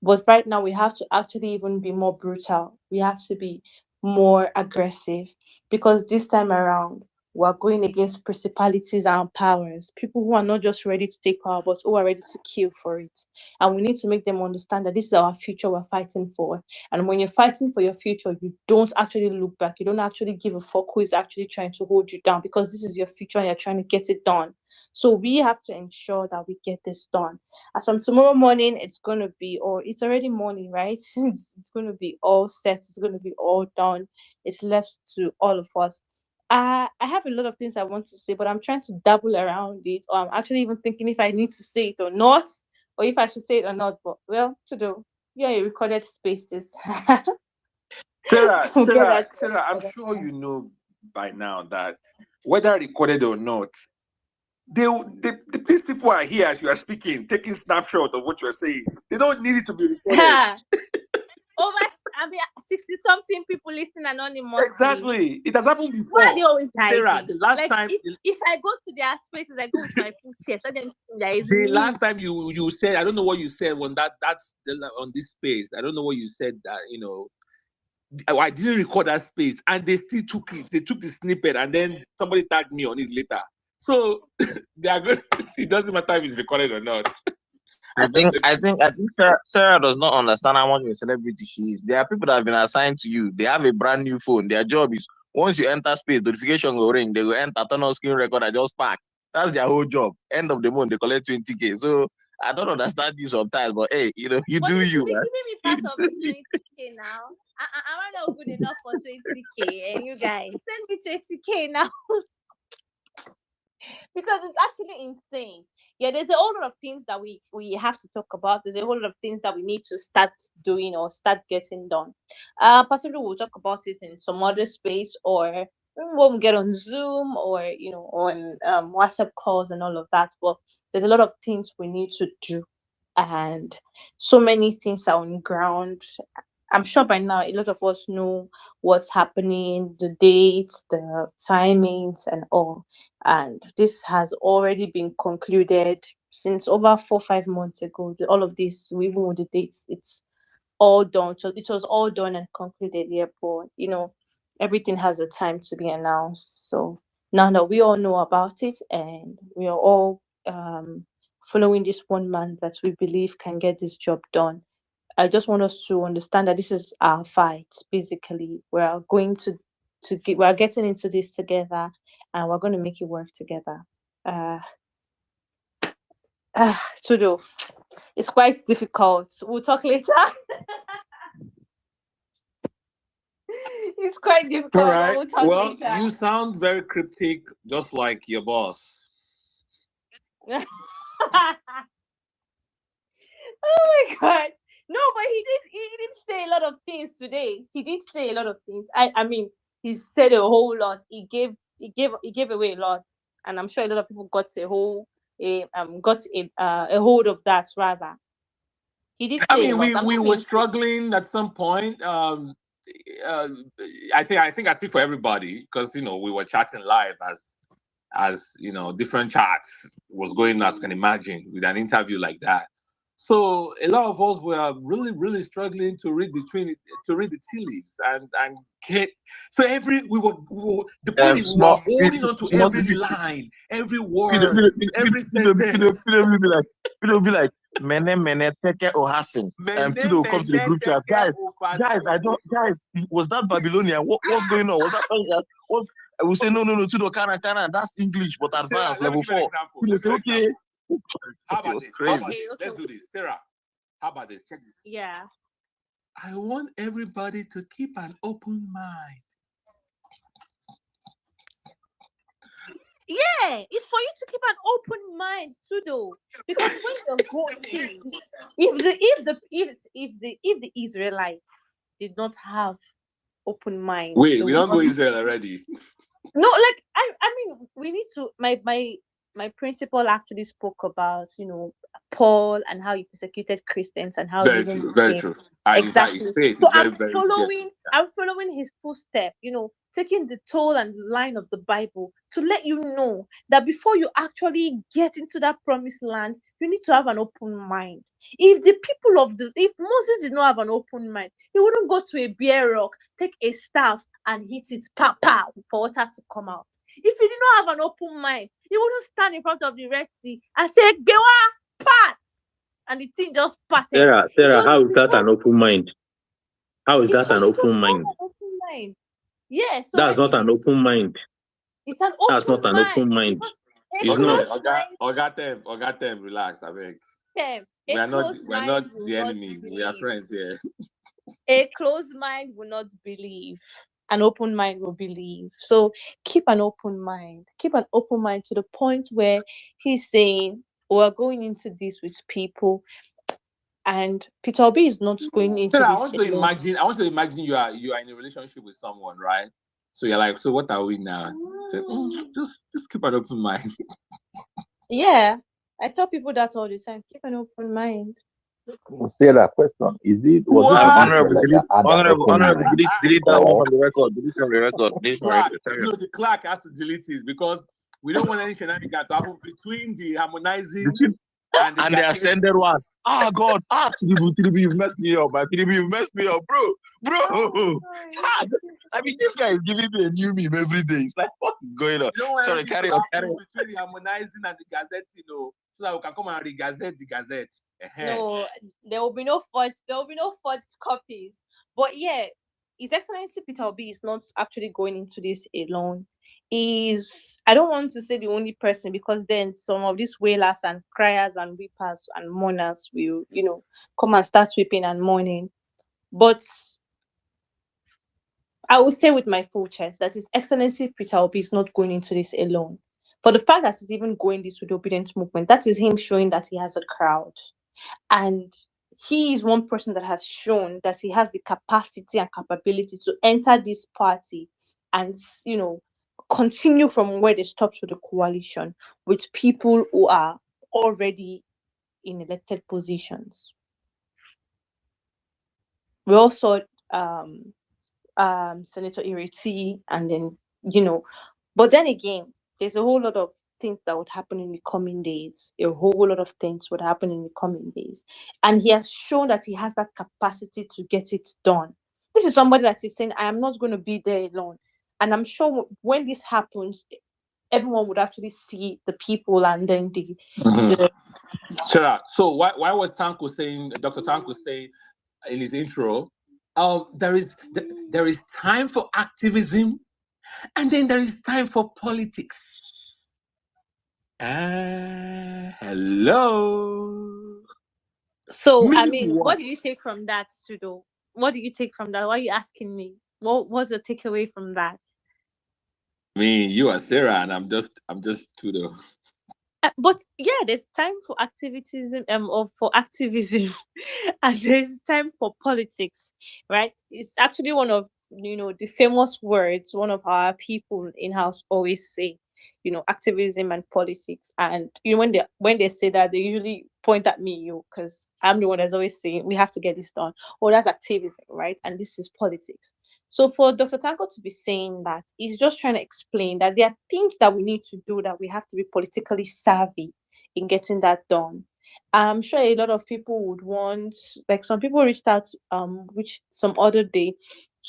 S: But right now, we have to actually even be more brutal. We have to be more aggressive, because this time around, we're going against principalities and powers, people who are not just ready to take power, but who are ready to kill for it. And we need to make them understand that this is our future we're fighting for. And when you're fighting for your future, you don't actually look back. You don't actually give a fuck who is actually trying to hold you down, because this is your future and you're trying to get it done. So we have to ensure that we get this done. As from tomorrow morning, it's going to be, or it's already morning, right? It's going to be all set. It's going to be all done. It's left to all of us. I have a lot of things I want to say, but I'm trying to dabble around it, or I'm actually even thinking if I need to say it or not, or if I should say it or not. But well, to do, yeah, recorded spaces.
C: Sarah, I'm sure you know by now that whether recorded or not, these people are here as you are speaking, taking snapshots of what you are saying. They don't need it to be recorded.
S: over 60-something people listening anonymously.
C: Exactly. It has happened before.
S: Why are they always
C: Sarah,
S: hiding?
C: the last
S: Like,
C: time
S: if I go to their spaces, I go with my full chest. Let them think there is
C: the
S: me.
C: last time you said, I don't know what you said when that's on this space. I don't know what you said that, I didn't record that space, and they still took it. They took the snippet, and then somebody tagged me on it later. So they are good. It doesn't matter if it's recorded or not.
E: I think Sarah does not understand how much of a celebrity she is. There are people that have been assigned to you. They have a brand new phone. Their job is once you enter space, notification will ring. They will enter, turn on screen record, and just pack. That's their whole job. End of the month, they collect 20K. So I don't understand you sometimes, but hey, you
S: But
E: do
S: you should
E: you,
S: be
E: man.
S: giving me part of the 20K now. I'm not good enough for 20K, and you guys send me 20K now. Because it's actually insane. Yeah, there's a whole lot of things that we have to talk about. There's a whole lot of things that we need to start doing or start getting done. Possibly we'll talk about it in some other space, or when we get on Zoom, or on WhatsApp calls and all of that. But there's a lot of things we need to do, and so many things are on ground. I'm sure by now a lot of us know what's happening, the dates, the timings, and all. And this has already been concluded since over 4-5 months ago. All of this, even with the dates, it's all done. So it was all done and concluded here, but everything has a time to be announced. So now that we all know about it, and we are all following this one man that we believe can get this job done, I just want us to understand that this is our fight. Basically, we are going we are getting into this together, and we're going to make it work together. Tudo, it's quite difficult. We'll talk later. It's quite difficult.
C: All right.
S: We'll talk
C: Well,
S: later.
C: you sound very cryptic, just like your boss.
S: Oh my God. No, but he did say a lot of things today. He did say a lot of things. I mean, he said a whole lot. He gave away a lot, and I'm sure a lot of people got a hold of that rather. He did say
C: I mean,
S: a lot.
C: we were struggling at some point. I think I speak for everybody, because we were chatting live as different chats was going, as you can imagine, with an interview like that. So a lot of us were really, really struggling to read the tea leaves and get. So the point is we were holding on to every line, every word, every sentence.
E: People be like, Mene Teke Ohasin. Tudo will come to the group chat. Guys, was that Babylonia? What's going on? Was that what? I will say no, Tudo Kana, that's English, but advanced level 4. Tudo say okay.
C: How about this?
S: Okay.
C: Let's do this. Sarah, how about this? Check this.
S: Yeah.
C: I want everybody to keep an open mind.
S: Yeah, it's for you to keep an open mind too, though, because when you're going, if the Israelites did not have open mind,
C: wait, we don't go Israel already.
S: No, like I mean, we need to. My principal actually spoke about Paul and how he persecuted Christians and how
C: Very
S: he
C: true, very true.
S: exactly.
C: So
S: I'm following his footstep, taking the toll and the line of the Bible to let you know that before you actually get into that promised land, you need to have an open mind. If Moses did not have an open mind, he wouldn't go to a bare rock, take a staff and hit it, pow, pow, for water to come out. If he did not have an open mind, he wouldn't stand in front of the Red Sea and say, Bewa, part! And the thing just parted.
N: Sarah, how is that an open mind? How is that an open mind?
S: Yeah, so
N: that's not an open mind.
S: It's an open mind.
N: That's not an open mind.
C: It's not. Oga them, relax, I beg. We are not the enemies. We are friends here.
S: A closed mind will not believe. An open mind will believe. So keep an open mind. Keep an open mind to the point where he's saying we're going into this with people, and Peter Obi is not going into this.
C: I want to imagine you are in a relationship with someone, right? So you're like, so what are we now? So, just keep an open mind.
S: Yeah, I tell people that all the time. Keep an open mind.
A: Sarah, question: Is it was it
E: Honorable,
A: like an ad
E: honorable,
A: affecting
E: delete that one from the record. Delete from the record. Delete from the
C: Clerk,
E: record.
C: no, the clerk has to delete it because we don't want any shenanigans to happen between the harmonizing and
E: And the ascended one. Ah, God. Ah, Tribu, you've messed me up. Man. Tribu, you've messed me up, bro. Ah, I mean, this guy is giving me a new meme every day. It's like, what is going on?
C: You don't want
E: Sorry,
C: anything
E: carry
C: to
E: on,
C: happen
E: carry on.
C: between the harmonizing and the gazette, so that we can come and re-gazette the gazette.
S: No, there will be no forged. There will be no forged copies. But yeah, His Excellency Peter Obi is not actually going into this alone. I don't want to say the only person, because then some of these wailers and criers and weepers and mourners will, come and start weeping and mourning. But I will say with my full chest that His Excellency Peter Obi is not going into this alone. For the fact that he's even going this with the obedient movement, that is him showing that he has a crowd. And he is one person that has shown that he has the capacity and capability to enter this party and, continue from where they stopped with the coalition with people who are already in elected positions. We also Senator Ireti, and then, but then again, there's a whole lot of things that would happen in the coming days. A whole lot of things would happen in the coming days. And he has shown that he has that capacity to get it done. This is somebody that is saying, I am not going to be there alone. And I'm sure when this happens, everyone would actually see the people and then the
C: Sarah, so why was Dr. Tanko saying in his intro, there is time for activism, and then there is time for politics. Hello.
S: So, I mean, what do you take from that, Sudo? What do you take from that? Why are you asking me? What was your takeaway from that?
C: I mean, you are Sarah, and I'm just Tudo.
S: But yeah, there's time for activism, or for activism, and there's time for politics, right? It's actually one of the famous words one of our people in house always say, activism and politics. And when they say that, they usually point at me, because I'm the one that's always saying we have to get this done. Oh, that's activism, right? And this is politics. So for Dr. Tanko to be saying that, he's just trying to explain that there are things that we need to do, that we have to be politically savvy in getting that done. I'm sure a lot of people would want, like some people reached out which some other day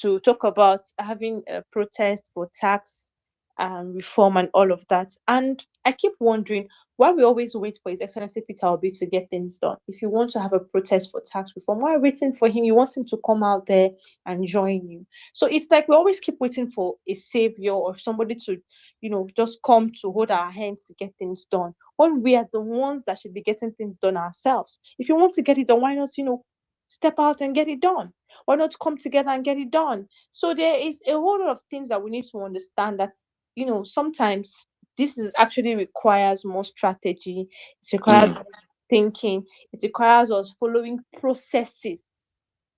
S: to talk about having a protest for tax reform and all of that. And I keep wondering why we always wait for His Excellency Peter Obi to get things done. If you want to have a protest for tax reform, why are you waiting for him? You want him to come out there and join you. So it's like we always keep waiting for a savior or somebody to, just come to hold our hands to get things done, when we are the ones that should be getting things done ourselves. If you want to get it done, why not, step out and get it done? Why not come together and get it done? So there is a whole lot of things that we need to understand, that sometimes this actually requires more strategy. It requires thinking. It requires us following processes.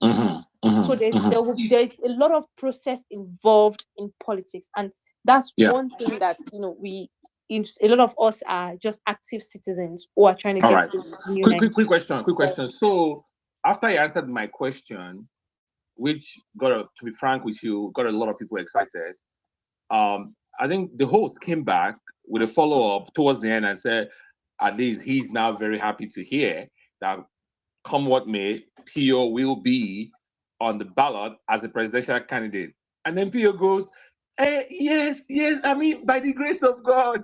S: So there's a lot of process involved in politics, and that's one thing that a lot of us are just active citizens who are trying to get to the
C: quick question. So after you answered my question, which to be frank with you, got a lot of people excited. I think the host came back with a follow-up towards the end and said, at least he's now very happy to hear that, come what may, Pio will be on the ballot as a presidential candidate. And then Pio goes, yes, I mean, by the grace of God,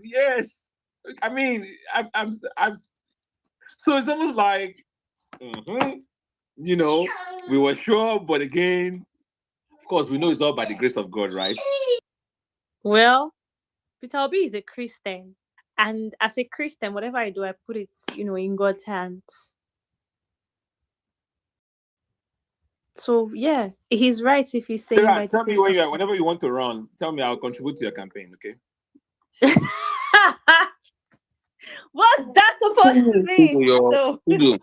C: yes. I mean, I'm so it's almost like, we were sure, but again, of course, we know it's not by the grace of God, right?
S: Well, Peter Obi is a Christian. And as a Christian, whatever I do, I put it, in God's hands. So, yeah, he's right if he's saying...
C: Sarah, tell me whenever you want to run, tell me, I'll contribute to your campaign, okay?
S: What's that supposed to mean?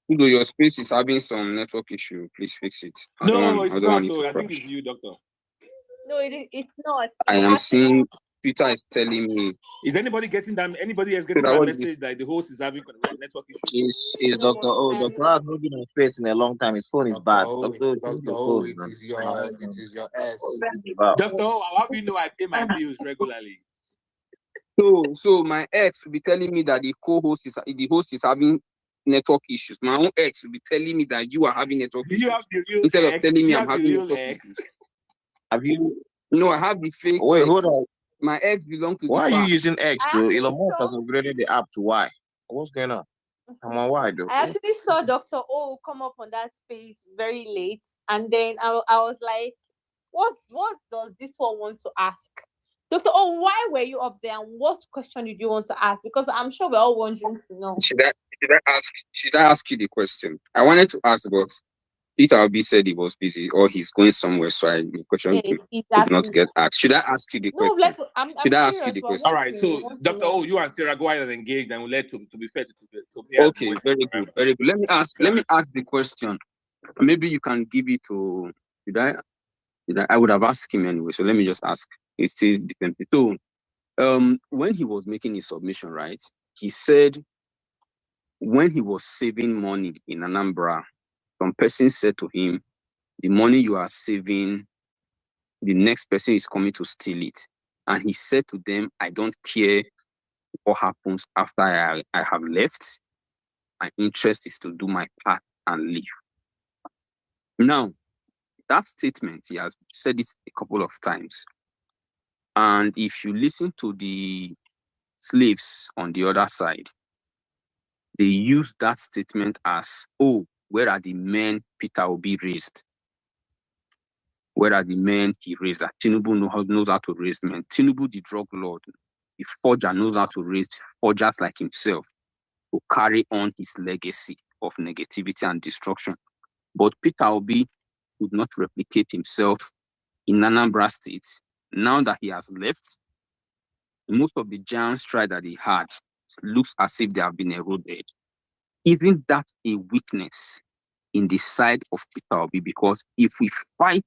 T: Udo, your space is having some network issue. Please fix it.
C: No, it's not. I think it's you, doctor.
S: No, it's not.
T: I am seeing Twitter is telling me.
C: Is anybody getting that? Anybody else
T: So
C: getting
T: that
C: that
T: what
C: message that the host is having network issues?
E: Is Dr. O. Dr. O has not been on space in a long time. His phone is bad. Dr. O, change your phone, man.
B: It is your S.
C: Doctor, how do you know I pay my bills regularly?
T: So my ex will be telling me that the host is having network issues. My own ex will be telling me that you are having network
C: Do
T: issues.
C: you have the real
T: Instead
C: ex?
T: of telling
C: Do
T: me
C: you
T: I'm
C: have the
T: having
C: real
T: network
C: ex?
T: issues.
E: Have you?
T: No, I have the fake
E: Wait,
T: ex.
E: hold on.
T: My ex belongs to
E: Why are
T: the
E: you
T: past.
E: using X,
S: I
E: though?
S: actually
E: Elon Musk has
S: saw
E: upgraded the app to Y. What's going on? I'm on Y, though.
S: I actually saw Dr. O come up on that space very late, and then I was like, what does this one want to ask? Dr. O, why were you up there, and what question did you want to ask? Because I'm sure we're all wondering to know.
T: Should I ask you the question? I wanted to ask, but Peter Obi said he was busy or he's going somewhere, so the question
S: Yes,
T: could not
S: exactly.
T: get asked. Should I ask you the
S: No,
T: question?
S: like I'm
T: Should I ask you
S: curious.
T: the
S: We're
T: question?
C: All right,
S: we
C: so
S: want to
C: Dr.
S: know.
C: O, you and Sarah go ahead and engage, and we'll let to be fair to me as
T: Okay,
C: waiting
T: very
C: forever.
T: good, very good. Let me ask the question. Maybe you can give it to. I would have asked him anyway. So let me just ask. It still depends. So, when he was making his submission, right? He said when he was saving money in Anambra, some person said to him, "The money you are saving, the next person is coming to steal it." And he said to them, "I don't care what happens after I have left. My interest is to do my part and leave." Now, that statement, he has said it a couple of times. And if you listen to the slaves on the other side, they use that statement as, oh, where are the men Peter Obi raised? Where are the men he raised? That Tinubu knows how to raise men. Tinubu, the drug lord, the forger, knows how to raise forgers like himself to carry on his legacy of negativity and destruction. But Peter Obi could not replicate himself in Anambra State. Now that he has left, most of the giant stride that he had looks as if they have been eroded. Isn't that a weakness in the side of Peter Obi? Because if we fight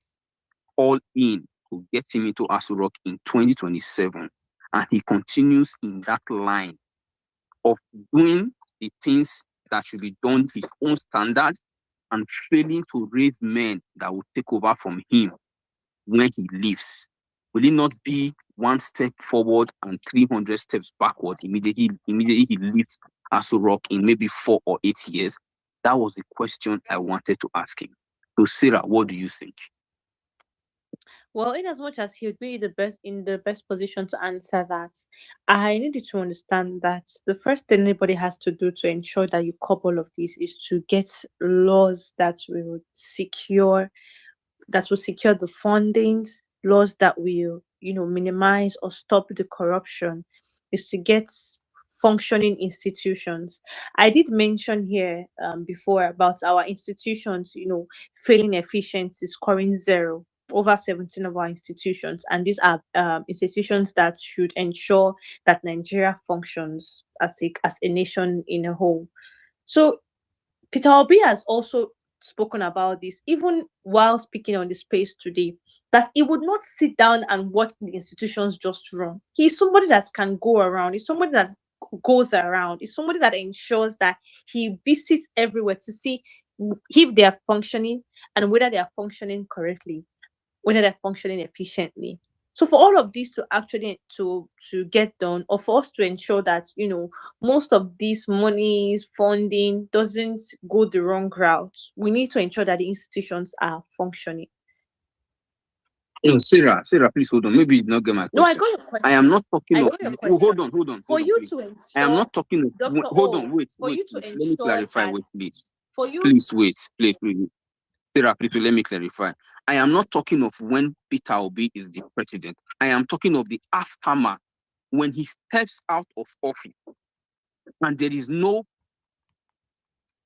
T: all in to get him into Aso Rock in 2027, and he continues in that line of doing the things that should be done his own standard and failing to raise men that will take over from him when he leaves, will it not be one step forward and 300 steps backward immediately he leaves Aso Rock in maybe 4 or 8 years? That was the question I wanted to ask him. So Sarah, what do you think?
S: Well, in as much as he would be in the best position to answer that, I needed to understand that the first thing anybody has to do to ensure that you couple of this is to get laws that will secure the fundings, laws that will, minimize or stop the corruption, is to get functioning institutions. I did mention here before about our institutions, failing efficiency, scoring 0 over 17 of our institutions, and these are institutions that should ensure that Nigeria functions as a nation in a whole. So Peter Obi has also spoken about this, even while speaking on the space today, that he would not sit down and watch the institutions just run. He's somebody that can go around. He's somebody that goes around. He's somebody that ensures that he visits everywhere to see if they are functioning and whether they are functioning correctly, whether they're functioning efficiently. So for all of this to actually to get done, or for us to ensure that most of these monies funding doesn't go the wrong route, we need to ensure that the institutions are functioning.
T: Sarah, please hold on. Maybe you did not get my question.
S: No, I got your question.
T: I am not talking
S: I
T: of.
S: got your question.
T: Hold on.
S: For you
T: Please.
S: to ensure,
T: I am not talking of.
S: Dr.
T: Hold
S: O,
T: on. Wait.
S: for you to
T: Let me
S: ensure
T: clarify.
S: that
T: Wait, please.
S: for you,
T: Please wait. Please. Sarah, please let me clarify. I am not talking of when Peter Obi is the president. I am talking of the aftermath, when he steps out of office and there is no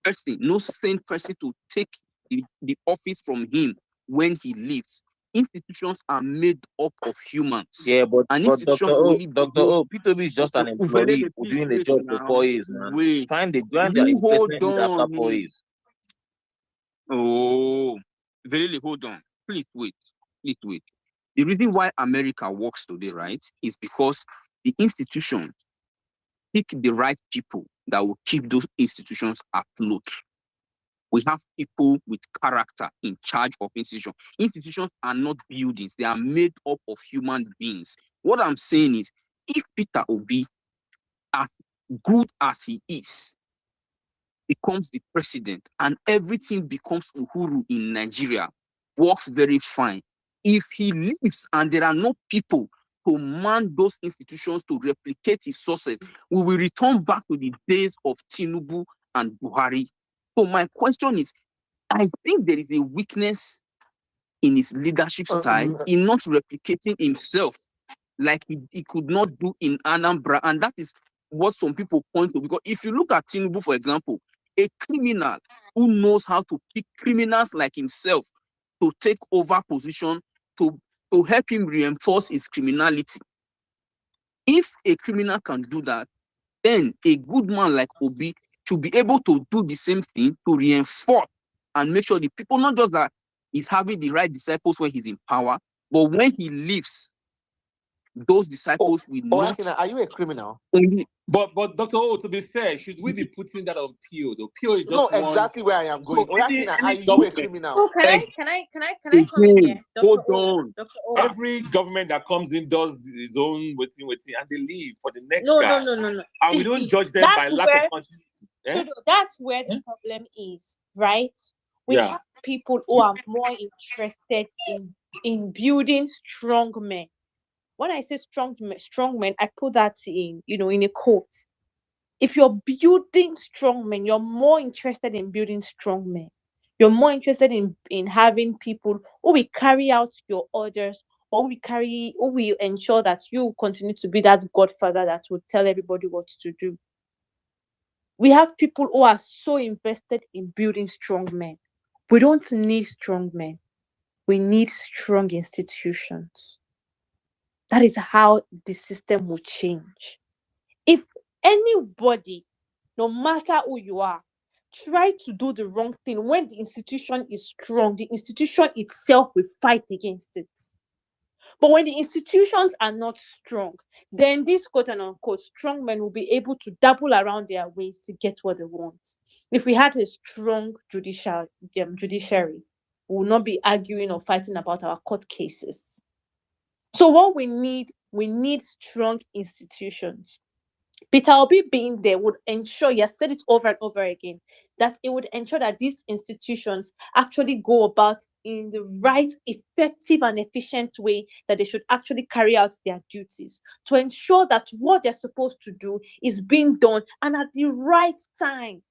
T: person, no sane person to take the office from him when he leaves. Institutions are made up of humans.
E: Yeah, but
T: institution
E: Dr. O, Peter Obi is just an employee doing the job for 4 years, man.
T: Wait,
E: Find the join the
T: hold
E: replacement after
T: on.
E: 4 years.
T: Oh, Verily, hold on. Please wait. The reason why America works today, right, is because the institutions pick the right people that will keep those institutions afloat. We have people with character in charge of institutions. Institutions are not buildings. They are made up of human beings. What I'm saying is, if Peter Obi, as good as he is, becomes the president and everything becomes Uhuru in Nigeria, works very fine. If he leaves and there are no people to man those institutions to replicate his success, we will return back to the days of Tinubu and Buhari. So my question is, I think there is a weakness in his leadership style in not replicating himself like he could not do in Anambra. And that is what some people point to. Because if you look at Tinubu, for example, a criminal who knows how to pick criminals like himself to take over position to help him reinforce his criminality. If a criminal can do that, then a good man like Obi should be able to do the same thing to reinforce and make sure the people, not just that he's having the right disciples when he's in power, but when he leaves, those disciples will not.
B: Akina, are you a criminal?
C: But Dr. O, to be fair, should we be putting that on Pio? The Pio is just
B: no, exactly where I am going.
C: So
B: Akina, are you a criminal?
S: Oh, can I come in here?
T: Hold on.
S: Dr. O.
C: Every government that comes in does its own waiting, and they leave for the next
S: No.
C: guy. And we don't judge them by lack of continuity.
S: So that's where the problem is, right? We have people who are more interested in building strong men. When I say strong men, I put that in a quote. If you're building strong men, you're more interested in building strong men. You're more interested in having people who will carry out your orders, or who will ensure that you continue to be that godfather that will tell everybody what to do. We have people who are so invested in building strong men. We don't need strong men. We need strong institutions. That is how the system will change. If anybody, no matter who you are, try to do the wrong thing when the institution is strong, the institution itself will fight against it. But when the institutions are not strong, then these quote and unquote strong men will be able to dabble around their ways to get what they want. If we had a strong judiciary, we will not be arguing or fighting about our court cases. So what we need strong institutions. Peter Obi being there would ensure, he has said it over and over again, that it would ensure that these institutions actually go about in the right, effective and efficient way that they should actually carry out their duties, to ensure that what they're supposed to do is being done and at the right time.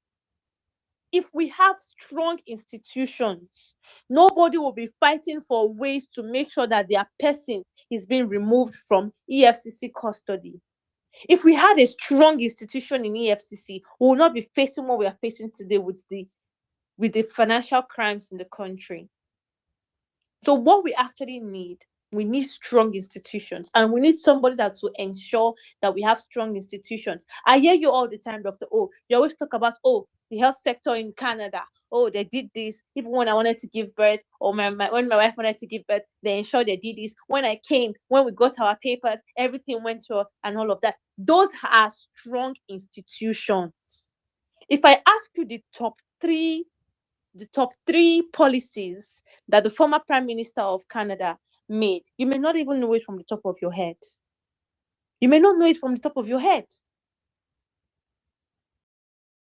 S: If we have strong institutions, nobody will be fighting for ways to make sure that their person is being removed from EFCC custody. If we had a strong institution in EFCC, we will not be facing what we are facing today with the financial crimes in the country. So what we actually need, we need strong institutions, and we need somebody that will ensure that we have strong institutions. I hear you all the time, Dr. O. You always talk about, the health sector in Canada. They did this. Even when I wanted to give birth, or when my wife wanted to give birth, they ensured they did this. When we got our papers, everything went through and all of that. Those are strong institutions. If I ask you the top three policies that the former Prime Minister of Canada made, you may not even know it from the top of your head. You may not know it from the top of your head.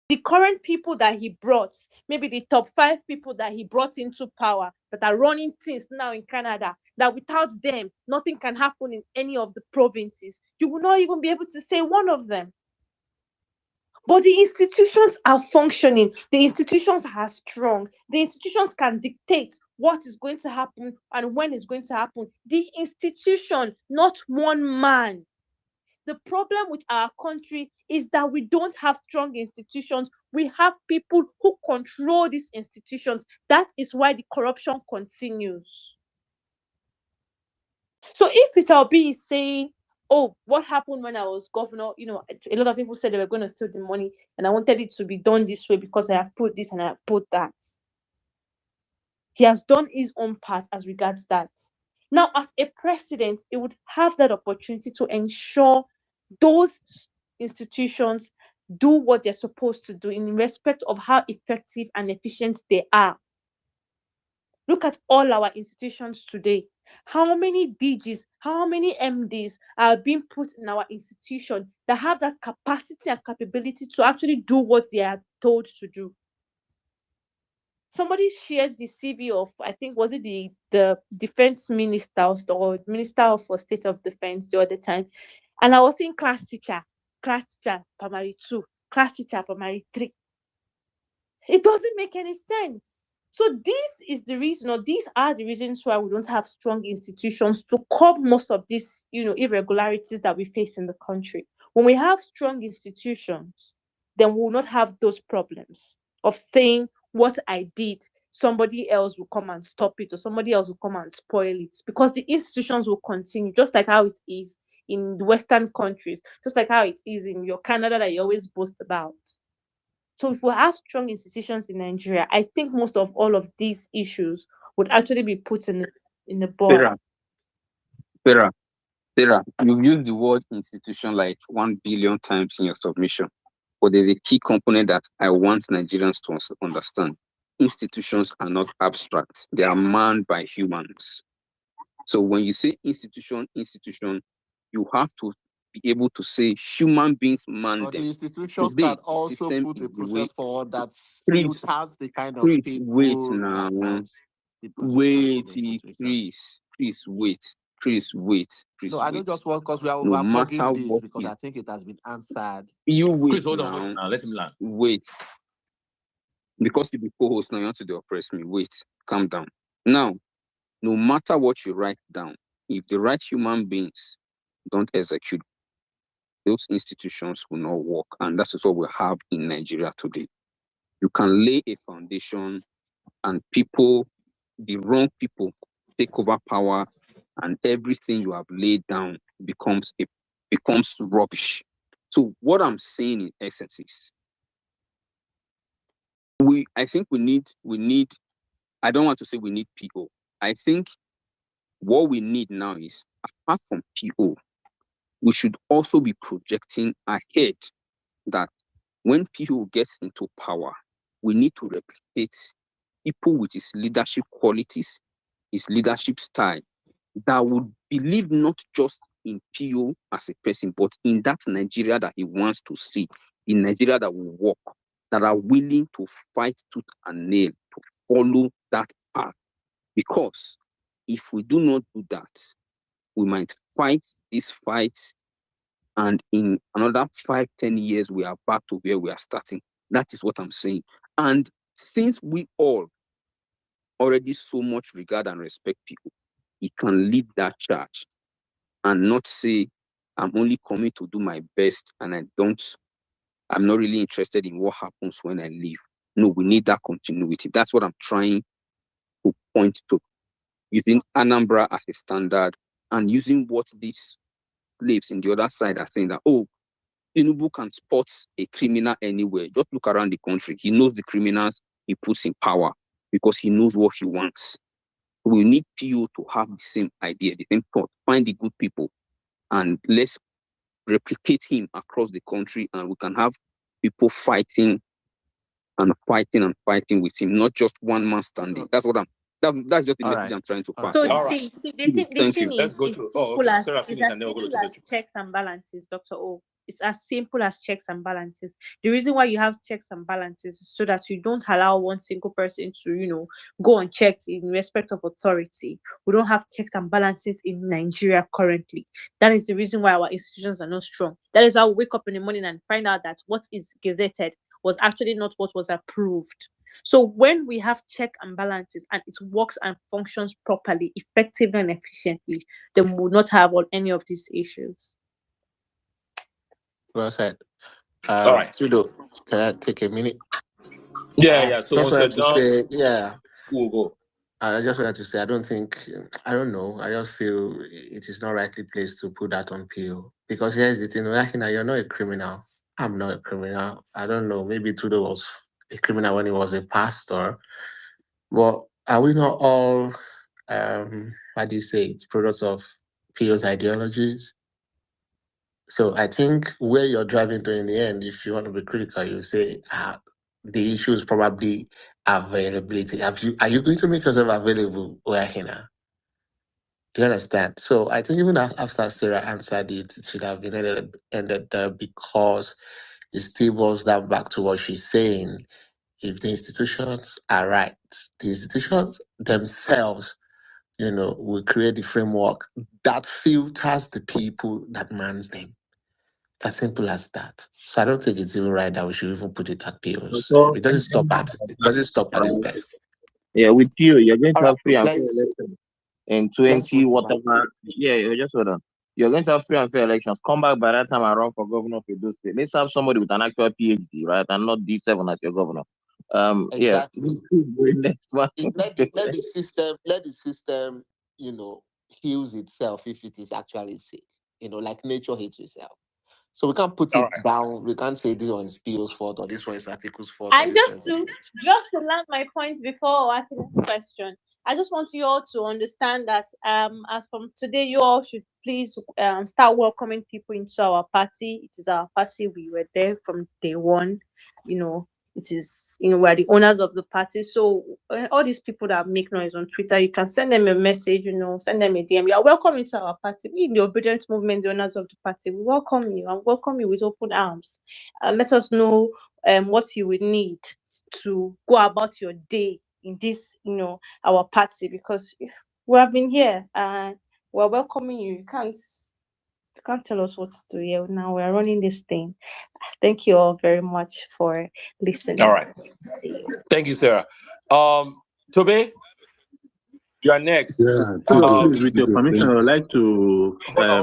S: The current people that he brought, maybe the top 5 people that he brought into power that are running things now in Canada, that without them, nothing can happen in any of the provinces. You will not even be able to say one of them. But the institutions are functioning. The institutions are strong. The institutions can dictate what is going to happen and when it's going to happen. The institution, not one man. The problem with our country is that we don't have strong institutions. We have people who control these institutions. That is why the corruption continues. So if Peter Obi is saying, what happened when I was governor? A lot of people said they were going to steal the money, and I wanted it to be done this way because I have put this and I have put that. He has done his own part as regards that. Now, as a president, it would have that opportunity to ensure those institutions do what they're supposed to do in respect of how effective and efficient they are. Look at all our institutions today. How many DGs, how many MDs are being put in our institution that have that capacity and capability to actually do what they are told to do? Somebody shares the CV of, I think, was it the defense minister or minister for state of defense the other time, and I was seeing class teacher primary 2, class teacher primary 3. It doesn't make any sense. So this is the reason, or these are the reasons why we don't have strong institutions to curb most of these, irregularities that we face in the country. When we have strong institutions, then we will not have those problems of saying what I did, somebody else will come and stop it, or somebody else will come and spoil it, because the institutions will continue, just like how it is in the Western countries, just like how it is in your Canada that you always boast about. So if we have strong institutions in Nigeria, I think most of all of these issues would actually be put in the board.
T: Sarah, you've used the word institution like 1 billion times in your submission, but there's a key component that I want Nigerians to understand. Institutions are not abstract. They are manned by humans. So when you say institution, you have to be able to say human beings man
O: But
T: them.
O: the institutions
T: Today,
O: can also
T: system
O: put a
T: is the way.
O: process forward that
T: Chris,
O: filters the kind of
T: wait
O: people
T: now.
O: that counts the process
T: Wait,
O: of institutions.
T: Chris, wait.
O: No, I don't just want because we are
T: No
O: overflogging
T: matter
O: this
T: what
O: because
T: is,
O: I think it has been answered.
T: you wait
C: Chris, hold
T: now.
C: on now. Let him land.
T: Wait. Because you be co-host now, you want to oppress me. Wait, calm down. Now, no matter what you write down, if the right human beings don't execute, those institutions will not work. And that is what we have in Nigeria today. You can lay a foundation and the wrong people take over power, and everything you have laid down becomes rubbish. So what I'm saying in essence is, I think we need, I don't want to say we need PO. I think what we need now is, apart from PO, we should also be projecting ahead that when PO gets into power, we need to replicate people with his leadership qualities, his leadership style, that would believe not just in PO as a person, but in that Nigeria that he wants to see, in Nigeria that will work, that are willing to fight tooth and nail to follow that path. Because if we do not do that, we might fight this fight, and in another 5-10 years, we are back to where we are starting. That is what I'm saying. And since we all already so much regard and respect people, he can lead that charge and not say, I'm only coming to do my best and I'm not really interested in what happens when I leave. No, we need that continuity. That's what I'm trying to point to. Using Anambra as a standard and using what these slaves in the other side are saying that, oh, Tinubu can spot a criminal anywhere. Just look around the country. He knows the criminals he puts in power because he knows what he wants. We need PO to have the same idea, the same thought. Find the good people and let's replicate him across the country, and we can have people fighting with him, not just one man standing. That's what that's just the message I'm trying to pass.
S: So see, the thing
C: Let's
S: is,
C: go
S: it's
C: to
S: simple as
C: Sarah finish and then we'll go to the
S: checks and balances, Dr. O. It's as simple as checks and balances. The reason why you have checks and balances is so that you don't allow one single person to, go unchecked in respect of authority. We don't have checks and balances in Nigeria currently. That is the reason why our institutions are not strong. That is why we wake up in the morning and find out that what is gazetted was actually not what was approved. So when we have check and balances and it works and functions properly, effectively and efficiently, then we will not have any of these issues.
O: Well said.
C: All right.
O: Sudo, can I take a minute?
C: Yeah. So
O: just
C: once you're
O: wanted to
C: done,
O: say,
C: we'll go.
O: I just wanted to say, I don't know. I just feel it is not rightly placed to put that on PO. Because here's the thing, Yakina, you're not a criminal. I'm not a criminal. I don't know. Maybe Tudo was a criminal when he was a pastor. But are we not all, I how do you say it, products of PO's ideologies. So I think where you're driving to in the end, if you want to be critical, you say the issue is probably availability. Are you going to make yourself available where here? Do you understand? So I think even after Sarah answered it, it should have been ended there because it still boils down back to what she's saying. If the institutions are right, the institutions themselves, will create the framework that filters the people that mans them. It's as simple as that. So I don't think it's even right that we should even put it at POs.
E: So,
O: It doesn't stop at this desk.
E: Yeah, with you, you're going to
O: All
E: have
O: right,
E: free and fair
O: let's
E: elections in
O: let's
E: 20
O: move on.
E: whatever. Yeah, just hold on. You're going to have free and fair elections. Come back by that time I run for governor of Edo State. Let's have somebody with an actual PhD, right? And not D7 as your governor. Yeah.
O: Exactly.
E: Next one.
O: Let the system, heals itself if it is actually sick. Like nature hates itself. So we can't put it down. We can't say this one is PO's fault or this one is Article's fault.
S: And just to land my point before asking the question, I just want you all to understand that as from today, you all should please start welcoming people into our party. It is our party. We were there from day one. It is, we're the owners of the party. So all these people that make noise on Twitter, you can send them a message, send them a DM. You are welcome into our party. We in the Obedience Movement, the owners of the party, we welcome you and welcome you with open arms. Let us know what you would need to go about your day in this, our party, because we have been here. We're welcoming you. You can't tell us what to do here. Now we're running this thing. Thank you all very much for listening.
C: All right. Thank you, Sarah. Tobe, you are next.
N: Yeah, please, with your permission, I would like to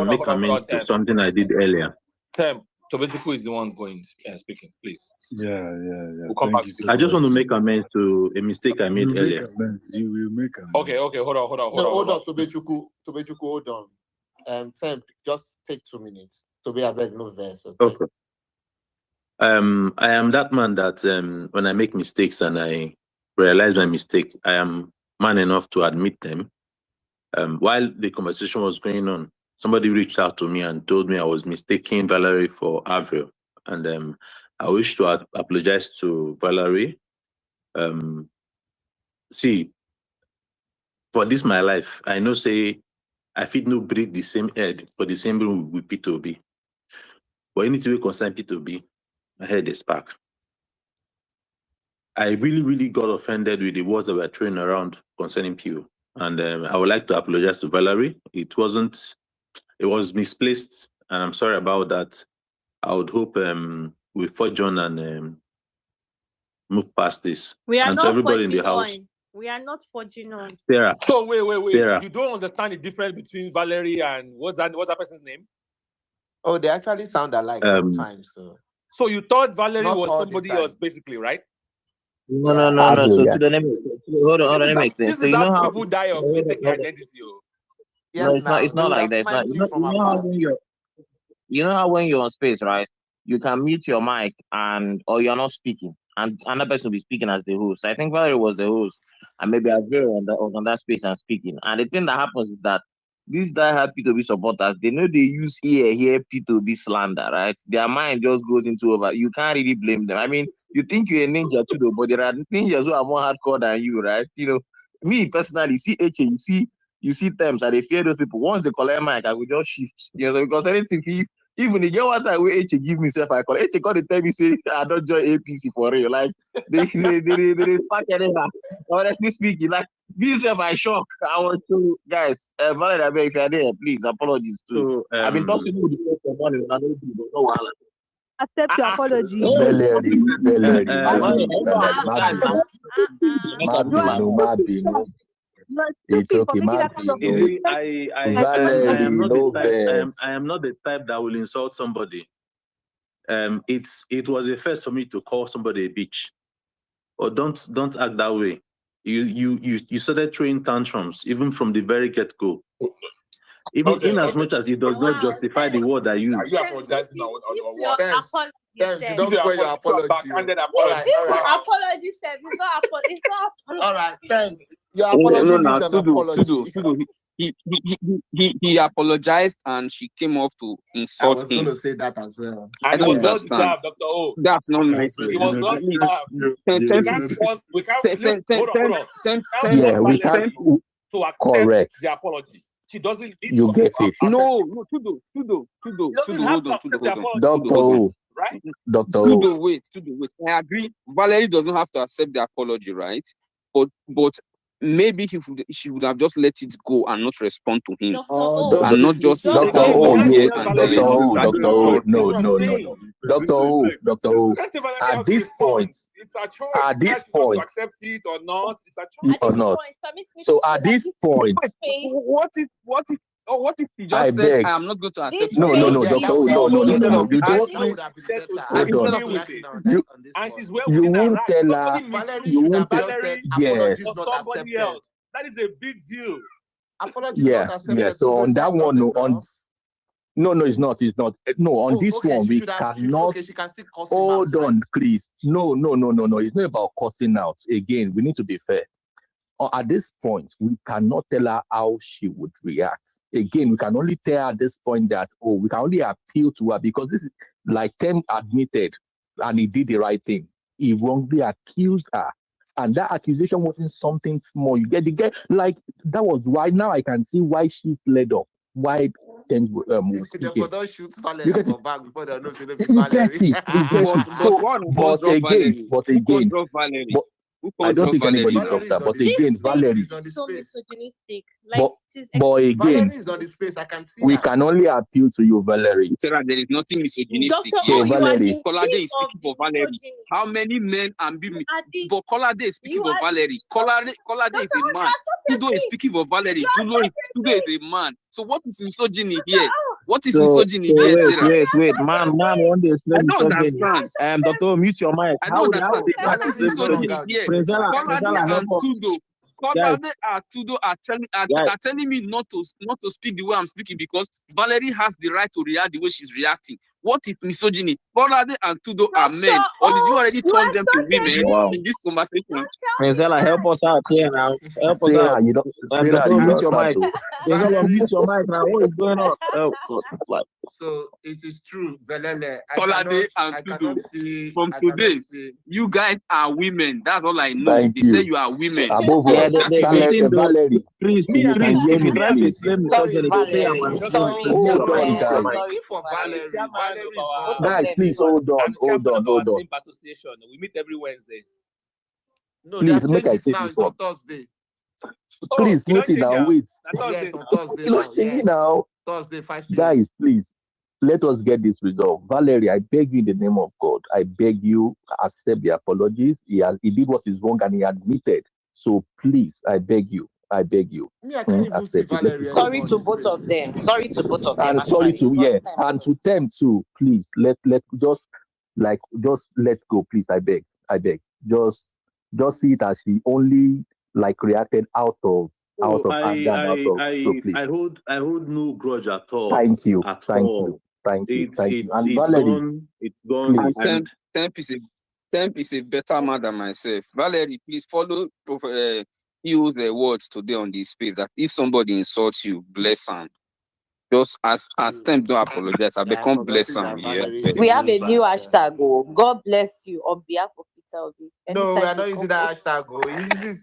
N: make amends to something I did earlier.
C: Tobe is the one going speaking, please.
R: Yeah.
C: We'll come back.
N: I just want to make amends to a mistake I made earlier.
R: You will make amends.
C: Okay, hold on.
O: Hold on, Tobechuku, hold on. Sam, just take 2 minutes. Tobe, I beg no verse.
N: Okay. I am that man that when I make mistakes and I realize my mistake, I am man enough to admit them. While the conversation was going on, somebody reached out to me and told me I was mistaking Valerie for Avril. And I wish to apologize to Valerie. See, for this my life, I know say I fit no breathe the same head for the same room with P2B. But anything we concern P2B, my head is spark. I really got offended with the words that were thrown around concerning PO. And I would like to apologize to Valerie. It was misplaced, and I'm sorry about that. I would hope we forge on and move past this.
S: We are
N: and
S: not
N: to everybody in the
S: forging
N: house.
S: on. We are not forging on.
N: Sarah.
C: So wait.
N: Sarah.
C: You don't understand the difference between Valerie and what's that person's name?
O: Oh, they actually sound alike sometimes.
C: So you thought Valerie
O: Not
C: was
O: all the
C: somebody
O: time.
C: else, basically, right?
E: No. So to the name, hold on, let me explain.
C: This
E: So
C: is
E: you know
C: how
E: how
C: people die of mistaken identity.
O: Yes,
E: it's not like that. It's not. You know how when you're on space, right? You can mute your mic or you're not speaking, and another person will be speaking as the host. I think Valerie was the host, and maybe Avira on that space and speaking. And the thing that happens is that these diehard P2B supporters, they know they use here P2B slander, right? Their mind just goes into over. You can't really blame them. I mean, you think you're a ninja too, but there are ninjas who are more hardcore than you, right? Me personally, see HA, you see terms, and they fear those people. Once they collect mic, I will just shift. Because anything, even the one time where HA give me self, I call HA call they tell me say I don't join APC for real. Like they fuck anyhow. Honestly speaking, like this my shock. I want to guys, Valerie, if you're there, please apologies too.
N: So,
E: I've been talking to the person for money, I don't do, but no wahala.
M: Accept your apology.
N: It's okay, I am not the type that will insult somebody. It was a first for me to call somebody a bitch. Or don't act that way. You started throwing tantrums even from the very get-go. Even in as much as it does not justify the word I use.
C: Are you apologizing on what?
O: You don't put your apology.
S: Apology, sir. It's not apology.
O: All right, thanks. Your apology is an apology.
T: he apologized and she came up to
O: I
T: insult
O: was going
T: him.
O: to say that as well.
T: I
C: And it
T: don't
C: was well
T: understand.
C: deserved, Dr. O.
T: That's not nice.
C: It was well
T: Please,
C: deserved.
T: ten-
C: We
T: ten
C: can't
T: pieces-
C: force, we can't,
T: ten-
C: look,
T: ten-
C: hold on,
T: ten-
C: hold on.
T: ten-
C: Can't
T: ten-
A: Yeah,
C: force
A: we
C: Valerie
A: can't.
C: to accept
A: Correct.
C: the apology. She doesn't need
A: You
C: to
A: get it.
T: No, Tudo,
C: She doesn't have
T: hold
C: to
T: on,
C: accept the apology,
A: Dr.
T: hold on.
A: O.
C: right?
A: Dr. O.
T: Tudo, wait. I agree. Valerie does not have to accept the apology, right? But maybe she would have just let it go and not respond to him, and not just
A: Dr.
T: come
A: O,
T: on
A: yeah.
T: here and
A: Dr.
T: then
A: O,
T: start
A: Dr. O,
T: insulting.
A: no. Dr. O, Dr. O. At this point,
C: It's a choice.
A: at this
C: Whether she wants
A: point,
C: to accept it or not, it's a choice.
A: or not. So at this point,
T: What if he
A: I
T: just said,
A: beg.
T: I am not going to accept
A: No,
T: it?
A: Dr. O, no. You
C: Instead
A: just
C: of
A: hold
C: dealing
A: on.
C: with it.
A: You
C: And she's well
A: you
C: within her
A: won't
C: right.
A: tell her.
C: Somebody
O: Valerie
A: You
O: should
A: won't
O: have
A: tell.
O: just said
A: Yes.
O: apologies
C: or
O: not
C: somebody
O: accepted.
C: else. That is a big deal.
O: Apologies
A: Yeah.
O: not accepted.
A: Yeah. So
O: Tudo,
A: on
O: is
A: that
O: that not
A: one, no. On
O: enough?
A: no, it's not. It's not. No, on
O: Oh,
A: this
O: okay.
A: one,
O: She
A: we
O: should have.
A: cannot.
O: Okay, she can still cuss him out,
A: Hold
O: right?
A: on, please. No. It's not about cussing out. Again, we need to be fair. At this point, we cannot tell her how she would react. Again, we can only tell her at this point that, we can only appeal to her because this is like Tem admitted and he did the right thing. He wrongly accused her. And that accusation wasn't something small. You get like that was why now I can see why she fled up. Why Tem was
O: Therefore,
A: speaking.
O: don't shoot
A: You
O: Valerie
A: get
O: for
A: it?
O: back before they know she don't be
A: You get
O: Valerie.
A: it. You get it.
T: But
A: So,
T: one who
A: but
T: drop
A: again,
T: Valerie? Who can drop Valerie?
A: but
T: Who
A: I
T: can
A: don't
T: drop
A: think
T: Valerie
A: anybody
T: now?
A: dropped that. But
O: This
A: again,
O: space
A: Valerie.
O: is on the
S: So
O: space.
S: misogynistic.
A: But
S: Like, it is
A: but again,
O: Valerie is on the space. I can see
A: we
O: her.
A: can only appeal to you, Valerie.
T: Sarah, there is nothing misogynistic
S: Dr.
A: So
S: O,
T: here.
S: you are
A: Valerie,
S: the
T: Kolade
S: chief
T: is
S: of
T: speaking
S: the
T: for Valerie.
S: misogyny.
T: How many men and women?
S: You are the
T: But Kolade is speaking
S: you
T: for
S: are
T: Valerie.
S: Stop
T: Kolade is
S: Dr.
T: a
S: O, you
T: man.
S: are such a
T: Tudo is
S: bitch.
T: speaking for Valerie.
S: You are
T: Tudo
S: such a
T: is
S: bitch.
T: a man. So what is misogyny
S: Dr.
T: here?
S: O,
T: What is
E: So
T: misogyny here,
E: wait,
T: Sarah?
E: man, one day
T: I
E: explain
T: don't
E: misogyny.
T: understand.
E: Doctor, mute your mic.
T: I
E: How
T: don't
E: would
T: understand.
E: they not
T: What is
E: explain
O: Hold on,
T: misogyny
E: misogyny?
O: guys.
T: here?
E: Prezella,
T: Kolade
E: help
T: and
E: us,
T: Tudo.
E: guys.
T: Kolade and Tudo are
E: Guys,
T: telling me not to speak the way I'm speaking because Valerie has the right to react the way she's reacting. What is misogyny? Kolade and Tudo are men,
S: Dr.
T: or did you
S: O,
T: already
S: you
T: turn
S: are
T: them to
S: such a
T: women
E: wow.
T: in this conversation?
S: Don't tell me
E: Prezella, help
S: that.
E: us out here now. Help us
A: Sarah,
E: out.
A: you don't. Sarah,
E: Doctor,
A: you
E: mute
A: don't
E: your
A: start
E: mic.
A: to.
E: Prezella,
O: Valerie.
E: mute your mic now. What is going on? Oh, God. Like,
O: So it is true, Velele.
T: Kolade and
O: I
T: Tudo.
O: cannot see.
T: From
O: I
T: today,
O: cannot see.
T: you guys are women. That's all I know.
A: Thank
T: They say
A: you.
T: you are women.
A: Above
E: yeah,
A: all,
T: That is it.
E: thing though,
A: Valerie,
E: Chris,
A: if you can hear
E: if you
A: me,
E: try to
A: please.
E: explain
U: Sorry,
E: misogyny, they say I'm
U: Valerie.
E: assuming.
U: Sorry,
A: Hold on,
U: gentlemen.
A: guys.
U: Sorry,
O: Speaking for Valerie.
C: Chairman
O: Valerie
C: of
O: is not
C: our
U: both of
A: Guys,
U: them.
A: please
U: Sorry.
A: hold on,
C: and chairman of our
A: hold on.
C: team association. We meet every Wednesday.
O: No, they
A: Please,
O: have
A: make
O: changed
A: I
O: it
A: say
O: now.
A: this
O: It's
A: one.
O: on Thursday.
A: Please,
C: You
A: mute
C: don't
A: it
C: change
A: now.
C: am.
A: Wait.
C: Na Thursday
O: Yes, on
C: now.
O: Thursday
A: You don't
O: now.
A: change it
O: Yes,
A: now.
O: Thursday 5 p.m.
A: Guys, please, let us get this resolved. Valerie, I beg you in the name of God. I beg you, accept the apologies. He did what is wrong and he admitted. So please, I beg you.
O: Me, I can't even see
A: Accept it. Let
O: Valerie
A: it go.
U: Sorry
O: anymore
U: to
O: on this
U: both
O: space.
U: of them. Sorry to both of them,
A: And sorry
U: actually.
A: to and to them too. Please let just let go. Please, I beg. Just see it as she only like reacted out of
N: So
A: anger and out of. So please.
N: I hold no grudge at all.
A: Thank you.
N: At
A: Thank
N: all.
A: you. Thank you.
N: It's
A: Thank
N: it's
A: you. And
N: it's
A: Valerie,
N: gone. It's gone.
A: please.
T: And
N: And
T: Temp is a better man than myself. Valerie, please follow use the words today on this space that if somebody insults you, bless him. Just as Temp don't apologize, I become bless him. Yeah.
U: We have a new hashtag. Oh, God bless you on behalf of Peter Obi.
O: No, we are
U: Anytime
O: not
U: you
O: using
U: come
O: that hashtag. Oh.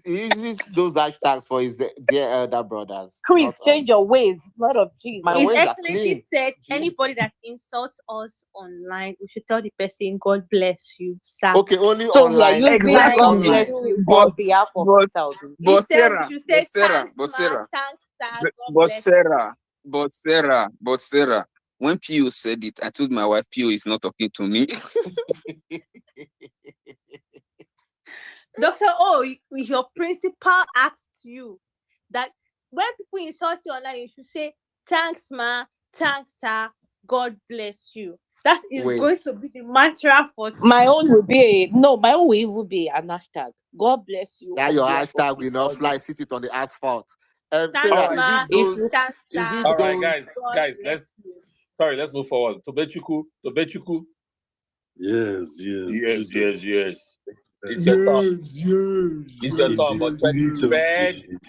O: He uses those hashtags for his dear elder brothers.
U: Chris, change your ways. Lord of Jesus.
O: My
S: His
O: ways are
S: Excellency
O: clean.
S: said anybody that insults us online, we should tell the person, God bless you, sir.
O: Okay, only
U: So we are
O: online.
U: using
T: Exactly.
U: God bless you on behalf of Peter Obi.
S: He said
T: Sarah,
S: we should say thanks,
T: but
S: ma,
T: Sarah,
S: thanks, sir,
T: but
S: God bless you.
T: but Sarah, when Pio said it, I told my wife Pio is not talking to me.
S: Dr. O, your principal asked you that when people insult you online, you should say thanks, ma, thanks, sir, God bless you. That is
O: Wait.
S: going to be the mantra for today.
U: My own will be my own will even be an hashtag. God bless you.
O: That
U: on
O: your
U: behalf of
O: hashtag will
U: Peter
O: not
U: Obi.
O: fly. Sit it on the asphalt. Sarah,
S: Thanks, ma,
O: is it
S: thanks,
O: is
S: sir,
O: it
C: All right,
O: those?
C: guys,
S: God bless
C: let's
S: you.
C: let's move forward. Tobechuku.
R: Yes.
C: Yes. It's your turn. It's your turn, but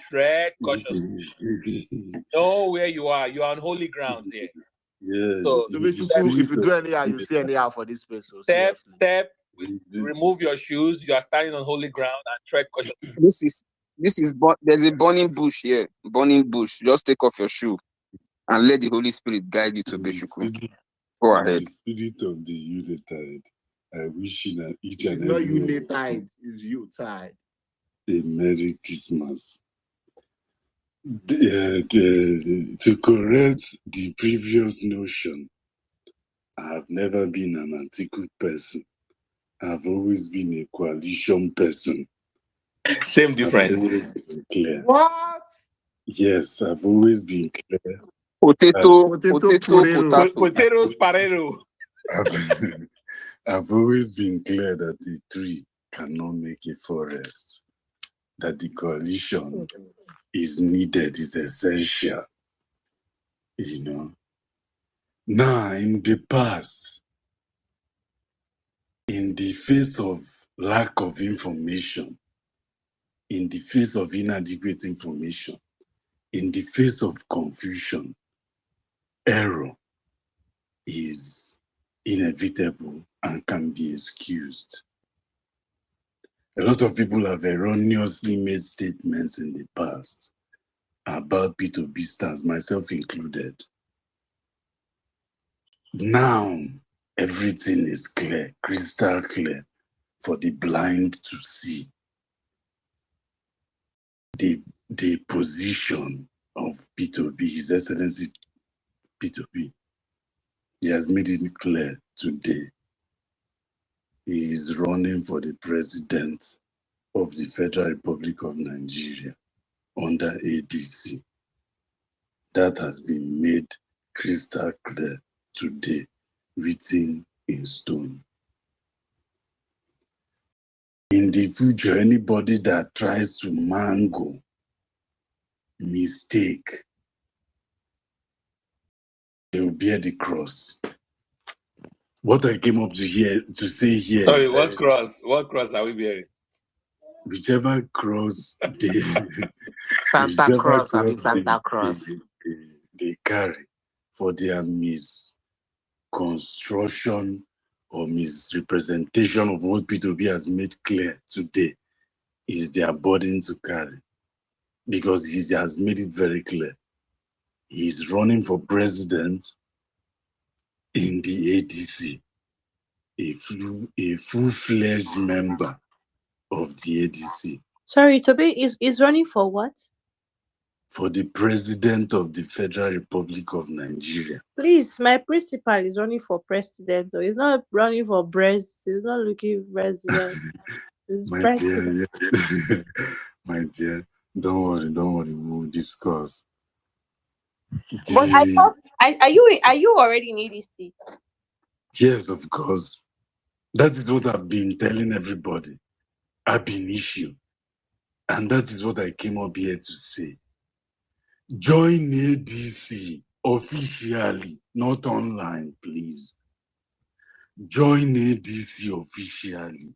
C: tread cautiously. Know where you are. You are on holy ground here. So
B: if you do anyhow, you see anyhow for this place. So
C: step, remove your shoes. You are standing on holy ground and tread cautiously.
T: There's a burning bush here. Burning bush. Just take off your shoe and let the Holy Spirit guide you to Beshuku. Go ahead.
R: The spirit of the Unitide, I wish each and
B: not
R: every one
B: Unitide, it's you tied.
R: a Merry Christmas. To correct the previous notion, I have never been an Atiku person. I've always been a coalition person.
C: Same difference.
R: I've always been clear.
B: What?
R: Yes, I've always been clear.
T: Potatoes,
C: Parero.
R: I've always been clear that the three cannot make a forest, that the coalition is needed, is essential. You know. Now, in the past, in the face of lack of information, in the face of inadequate information, in the face of confusion, error is inevitable and can be excused. A lot of people have erroneously made statements in the past about P2B stars, myself included. Now, everything is clear, crystal clear, for the blind to see. The position of P2B, His Excellency P2B, he has made it clear today. He is running for the president of the Federal Republic of Nigeria under ADC. That has been made crystal clear today, written in stone. In the future, anybody that tries to mangle, mistake, they will bear the cross. What I came up to say here.
C: Sorry, what cross are we bearing?
R: Whichever cross
B: Santa Cross,
R: they carry for their misconstruction or misrepresentation of what P2B has made clear today is their burden to carry. Because he has made it very clear. He is running for president in the ADC, a full-fledged member of the ADC.
S: Sorry, Toby is running for what?
R: For the president of the Federal Republic of Nigeria.
S: Please, my principal is running for president. So he's not running for breast. He's not looking for president. He's president.
R: Dear, my dear, don't worry, we'll discuss.
S: But I thought, are you already in ADC?
R: Yes, of course. That is what I've been telling everybody. I've been issue. And that is what I came up here to say. Join ADC officially, not online, please. Join ADC officially.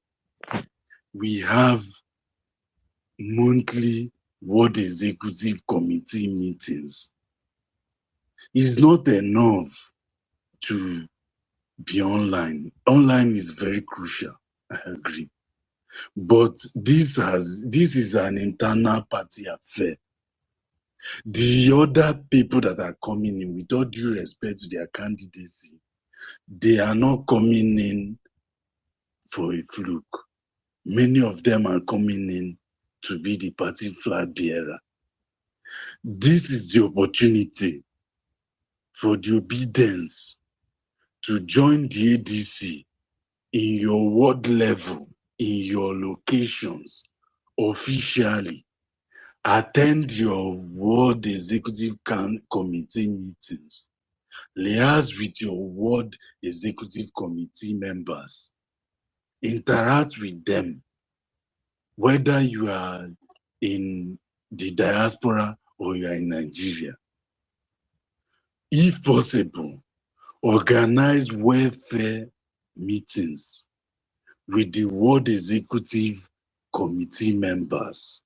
R: We have monthly Ward Executive Committee meetings. It's not enough to be online. Online is very crucial, I agree. But this is an internal party affair. The other people that are coming in, with all due respect to their candidacy, they are not coming in for a fluke. Many of them are coming in to be the party flag bearer. This is the opportunity for the obedience to join the ADC in your ward level, in your locations, officially. Attend your ward executive committee meetings. Liaise with your ward executive committee members. Interact with them, whether you are in the diaspora or you are in Nigeria. If possible, organize welfare meetings with the Ward Executive Committee members.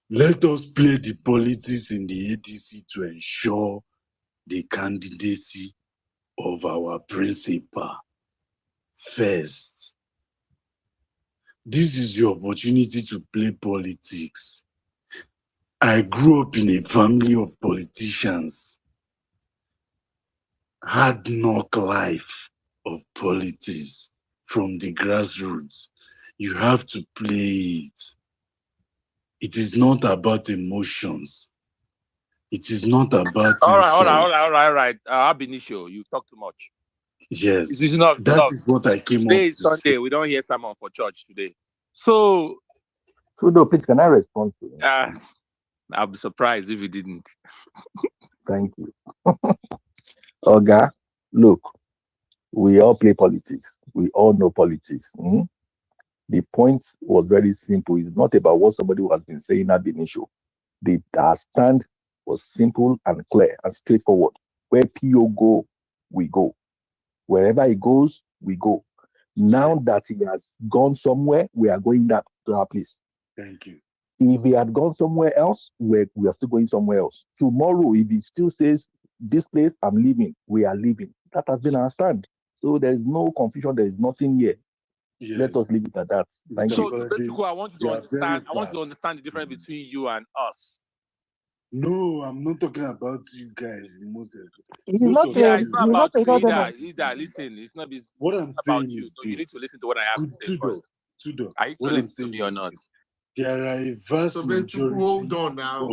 R: Let us play the politics in the ADC to ensure the candidacy of our principal first. This is your opportunity to play politics. I grew up in a family of politicians. Hard knock life of politics from the grassroots. You have to play it. It is not about emotions. It is not about
C: All
R: insult.
C: right. Ab initio, you talk too much.
R: Yes,
C: This is not
R: that is what I came
C: today
R: up
C: is
R: to
C: Sunday.
R: say.
C: We don't hear sermon for church today. So
A: Trudeau, please, can I respond to you?
C: I'll be surprised if you didn't.
A: Thank you. Oga, look, we all play politics. We all know politics. The point was very simple. It's not about what somebody has been saying at the initial. Our stand was simple and clear and straightforward. Where PO go, we go. Wherever he goes, we go. Now that he has gone somewhere, we are going back to our place.
R: Thank you.
A: If he had gone somewhere else, we are still going somewhere else. Tomorrow, if he still says, this place, I'm leaving, we are leaving. That has been our stand. So there's no confusion. There's nothing here.
R: Yes.
A: Let us leave it at that. Thank
C: So
A: you.
C: basically, I want you to understand the difference between you and us.
R: No, I'm not talking about you guys, Moses.
F: It's not
C: It's not about you either.
F: either.
C: Listen, it's not
R: what I'm
C: about
R: saying
C: you.
R: is
C: So you need to
R: this.
C: listen to what I have to say first.
R: Tudo,
C: Are you
R: what
C: going
R: I'm
C: to listen to
R: saying
C: me or
R: is
C: not?
R: this. There are a vast
O: So
R: majority.
O: hold on now.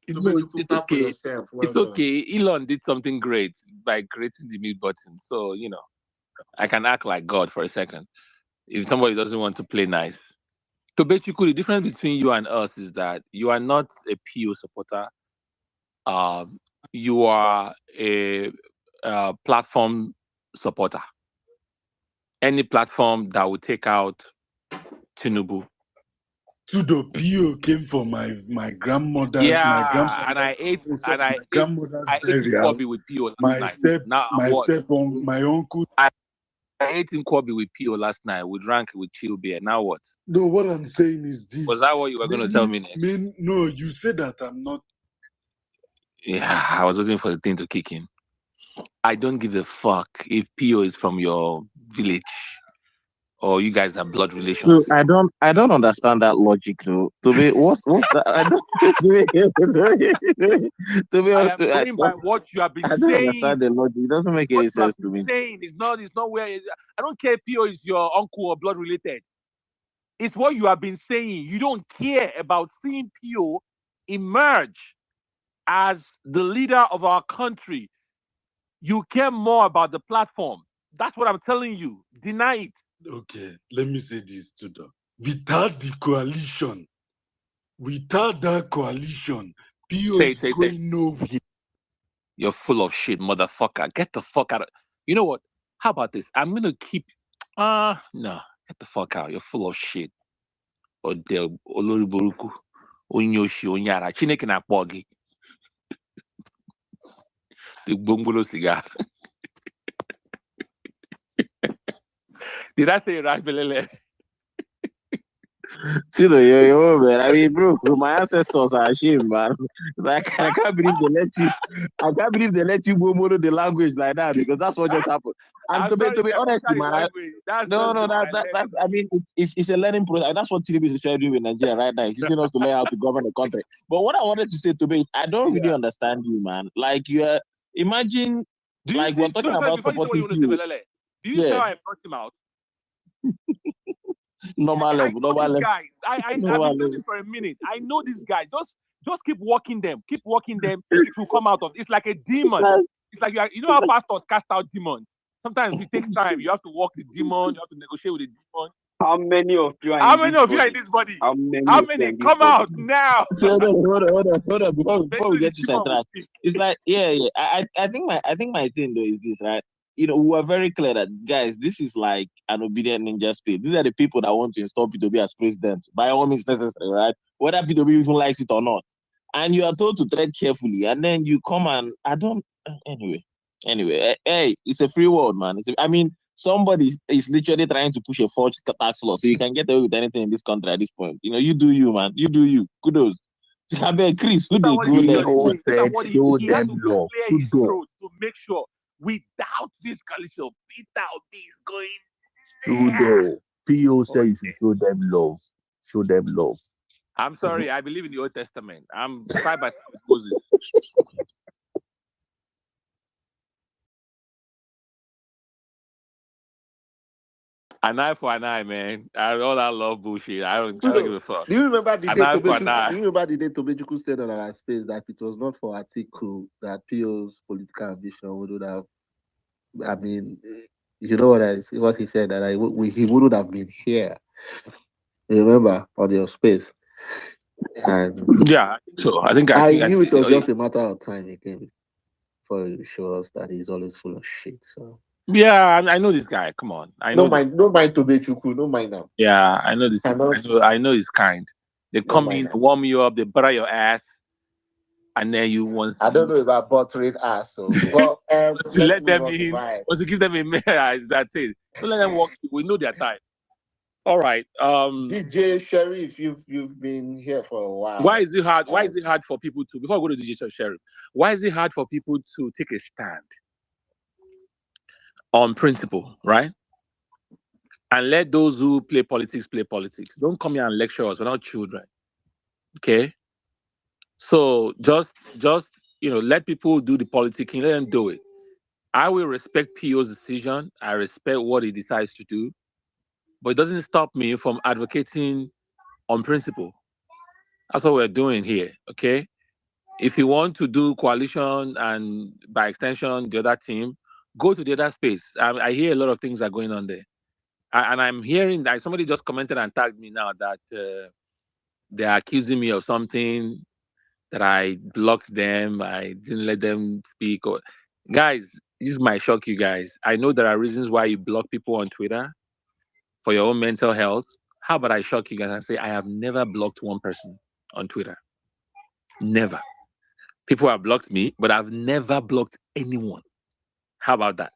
C: No, it's okay.
O: Yourself. Well
C: It's okay. Elon did something great by creating the mute button. So, I can act like God for a second if somebody doesn't want to play nice. So basically, the difference between you and us is that you are not a PO supporter. You are a platform supporter. Any platform that will take out Tinubu.
R: Tudo PO came from my grandmother's,
C: Yeah,
R: my grandfather's,
C: and I ate
R: grandmother's
C: in
R: burial.
C: Kwabi with PO last
R: My
C: night.
R: my uncle.
C: I ate in Kwabi with PO last night. We drank with chill beer. Now what?
R: No, what I'm saying is this.
C: Was that what you were going to tell me next?
R: No, you said that I'm not.
C: Yeah, I was waiting for the thing to kick in. I don't give a fuck if PO is from your village or you guys have blood relations.
E: So I don't understand that logic though. To be what's that? I don't
C: I am going by what you have been
E: I don't
C: saying.
E: understand the logic. It doesn't make any sense to me.
C: Saying it's not where I don't care if PO is your uncle or blood related. It's what you have been saying. You don't care about seeing PO emerge as the leader of our country. You care more about the platform. That's what I'm telling you. Deny it.
R: Okay, let me say this to them. Without the coalition, without that coalition, PO is going nowhere.
C: You're full of shit, motherfucker. Get the fuck out of. You know what? How about this? I'm gonna keep. No, get the fuck out. You're full of shit. Odel Oloriburuku, Onyoshi, Onyara, Chineke na Pogi. The Bungolo cigar. Did I say it right, Belele?
E: See, man. I mean, bro, my ancestors are ashamed, man. Like, I can't believe they let you go mono the language like that because that's what just happened. And to be honest, man, I mean, it's a learning process. And that's what TDB is trying to do in Nigeria right now. He's teaching us to learn how to govern the country. But what I wanted to say to me is, I don't really understand you, man. Like, imagine, like, we're talking about supporting you.
C: Do you see how I brought him out?
E: Normal level.
C: Guys, I've been doing this for a minute. I know these guys. Just keep walking them. Keep walking them. It will come out of. It's like a demon. It's like you know how pastors cast out demons. Sometimes it takes time. You have to walk the demon. You have to negotiate with the demon.
D: How many of you are
C: in this body? How many? Come out now.
E: So hold on. Before we get to sidetrack, it's like I think my thing though is this, right? We are very clear that, guys, this is like an obedient ninja space. These are the people that want to install P2B as president, by all means necessary, right? Whether P2B even likes it or not. And you are told to tread carefully, and then you come and anyway, hey, it's a free world, man. somebody is literally trying to push a forged tax law so you can get away with anything in this country at this point. You do you, man. You do you. Kudos. I bet Chris, who they go there?
A: Show them love.
D: Clear his throat to make sure without this coalition, Peter Obi is going.
A: Trudeau. PO says you should show them love. Show them love.
D: I'm sorry, I believe in the Old Testament. I'm side by side with Moses. An eye for an eye, man. All that love bullshit. I don't give a fuck.
O: Do you remember the
D: An
O: day
D: eye for an
O: Tobeku?
D: eye.
O: Do you remember the day Tobeku said on our space that if it was not for Atiku, that PO's political ambition would have? I mean, you know what he said, that he wouldn't have been here. You remember on your space? And
D: yeah, so I
O: knew it was just a matter of time again before he shows us that he's always full of shit. So.
D: Yeah, I know this guy. Come on, I know.
O: No mind Tobechuku, no mind now.
D: Yeah, I know this. I know his kind. They come in, warm you up, they butter your ass, and then you want.
O: I don't know about buttering ass, so but
D: let them in. Once you give them a mirror, that's it. Don't let them walk. We know their time. All right.
O: DJ Sheriff, you've been here for a while.
D: Why is it hard? Why is it hard for people to? Before I go to DJ Sheriff, why is it hard for people to take a stand on principle, right? And let those who play politics play politics. Don't come here and lecture us. We're not children. Okay? So just let people do the politicking. Let them do it. I will respect PO's decision. I respect what he decides to do. But it doesn't stop me from advocating on principle. That's what we're doing here, okay? If you want to do coalition and by extension, the other team, go to the other space. I hear a lot of things are going on there. And I'm hearing that somebody just commented and tagged me now that they're accusing me of something, that I blocked them, I didn't let them speak. Guys, this might shock you guys. I know there are reasons why you block people on Twitter for your own mental health. How about I shock you guys and say I have never blocked one person on Twitter. Never. People have blocked me, but I've never blocked anyone. How about that?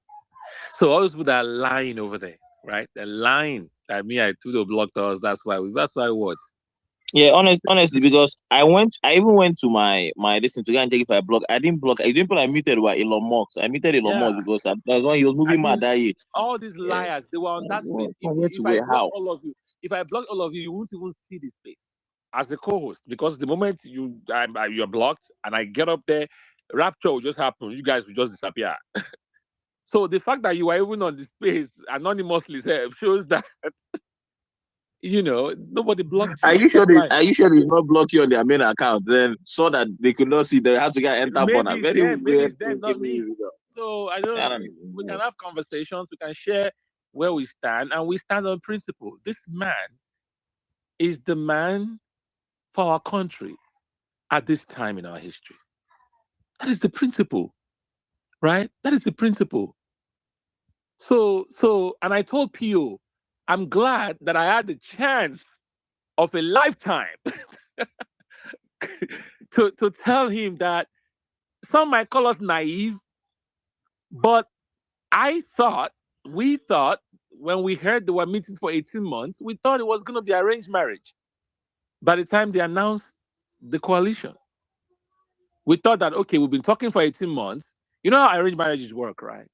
D: So all those people that are lying over there, right? They're lying. I Twitter blocked us. That's why what?
E: Yeah, honestly, because I even went to my listen to go and check if I blocked. I didn't block. I didn't put I muted by Elon Musk. I muted Elon Musk because that's when he was moving mad that year.
D: All these liars, they were on that space. If I blocked all of you, you won't even see this space as the co-host, because the moment you're blocked and I get up there, rapture will just happen. You guys will just disappear. So the fact that you are even on the space anonymously shows that nobody blocked you.
E: Are you sure they not block you on their main account? Then so that they could not see they had to get enter on a very
D: maybe it's them, not me. So I don't know. We can have conversations, we can share where we stand, and we stand on principle. This man is the man for our country at this time in our history. That is the principle, right? That is the principle. So, and I told PO, I'm glad that I had the chance of a lifetime to tell him that some might call us naive, but we thought, when we heard they were meeting for 18 months, we thought it was going to be arranged marriage. By the time they announced the coalition, we thought that, okay, we've been talking for 18 months. You know how arranged marriages work, right?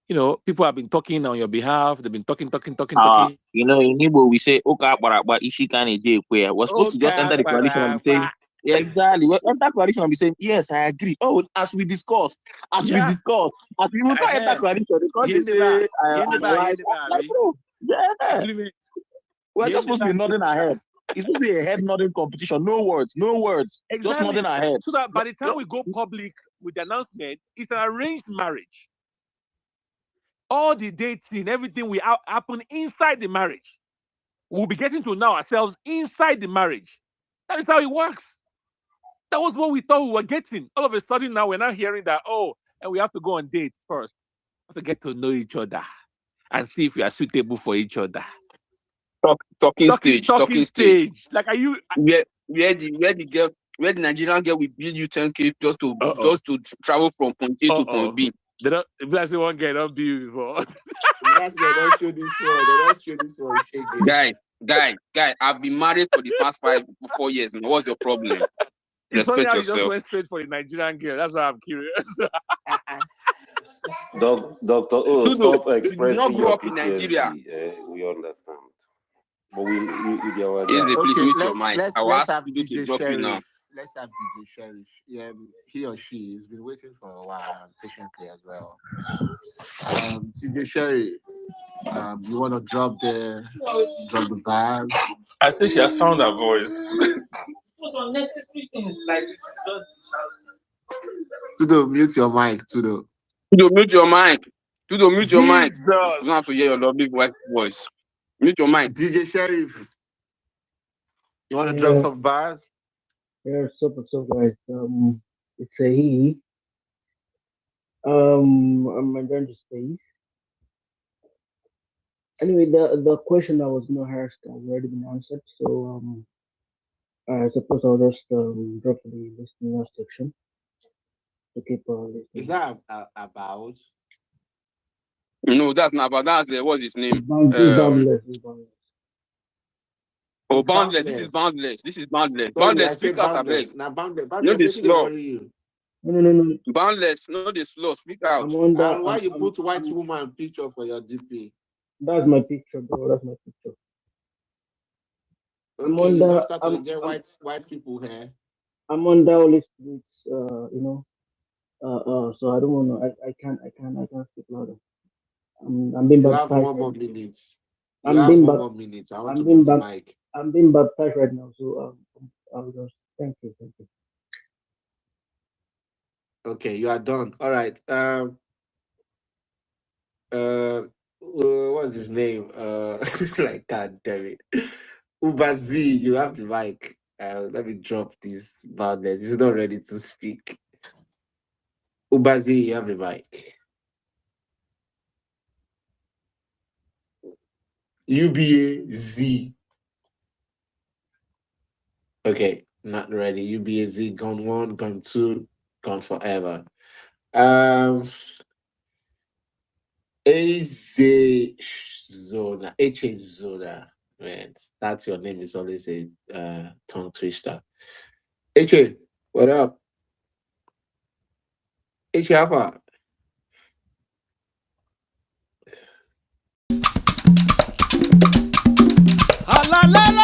D: People have been talking on your behalf. They've been talking.
E: In Igbo, we say, we're supposed to just enter the coalition and be saying, yeah, exactly. We'll enter coalition and be saying, yes, I agree. Oh, as we discussed. As we will not enter coalition, because they say, we're just supposed to be nodding our head. It's supposed to be a head nodding competition. No words. Exactly. Just nodding our head.
D: So that by the time we go public with the announcement, it's an arranged marriage. All the dating, everything will happen inside the marriage. We'll be getting to know ourselves inside the marriage. That is how it works. That was what we thought we were getting. All of a sudden now we're not hearing that, and we have to go on dates first. We have to get to know each other and see if we are suitable for each other.
T: Talking stage.
D: Like, are you
T: where the Nigerian girl will bill you 10K just to travel from point A to point B?
D: They don't. If I say one guy don't be before.
O: That's they don't show this one. They don't show this one.
T: Guy, I've been married for the past 4 years. Now, what's your problem?
D: It's funny
T: Respect
D: how you just
T: yourself.
D: went straight for the Nigerian girl. That's why I'm curious.
G: Doctor O,
T: Tudo,
G: stop
T: you did
G: expressing
T: not grow
G: your
T: up in Nigeria.
G: PTSD. We understand. But we are
T: Please
G: there.
T: mute your
O: let's
T: mic.
O: let's
T: I will
O: let's
T: ask
O: have
T: you to
O: DJ
T: drop you now.
O: Sheriff. Let's have DJ Sheriff. Yeah, he or she has been waiting for a while and patiently as well. DJ Sheriff, you want to drop the bag?
C: I think she has found her voice.
V: Those unnecessary things like this.
O: Tudo, mute your mic, Tudo.
T: Tudo, mute your mic. Tudo, mute your mic.
D: Jesus.
T: You don't have to hear your lovely white voice. Mute your mic.
O: DJ Sheriff, you want to drop some bars?
W: Yeah, what's up, guys? It's a he. I'm enjoying the space. Anyway, the question I was gonna ask has already been answered, so I suppose I'll just drop the listener section to keep listening.
O: Is that about?
T: No, that's not about. That's what's his name?
W: Boundless.
T: Oh, boundless. This is boundless.
O: Sorry,
T: Boundless.
O: I
T: Speak
O: said
T: out, I
O: boundless.
T: beg.
O: Now boundless.
T: No,
O: Boundless.
T: this
O: What did they
T: slow.
O: worry you?
W: No.
T: Boundless. No, this slow. Speak out.
O: And why you put white woman picture for your DP?
W: That's my picture, bro. That's my picture.
O: Okay, you don't start to get white people here.
W: I'm on the Holy Spirit's, so I don't want to. I can't speak louder. I'm being
O: You
W: baptized.
O: have one more minute.
W: I'm being
O: I want to move the mic.
W: I'm being baptized right now, so I'll just thank you.
O: Okay, you are done. All right. What's his name? Like, God damn it. Uba Z, you have the mic. Let me drop this boundless. He's not ready to speak. Uba Z, you have the mic. UBA Z. Okay, not ready. UBA Z, gone 1, gone 2, gone forever. AZ Zona, HA Zona. Man, that's your name is always a tongue twister. HA, what up? HA Alpha.
X: La la la.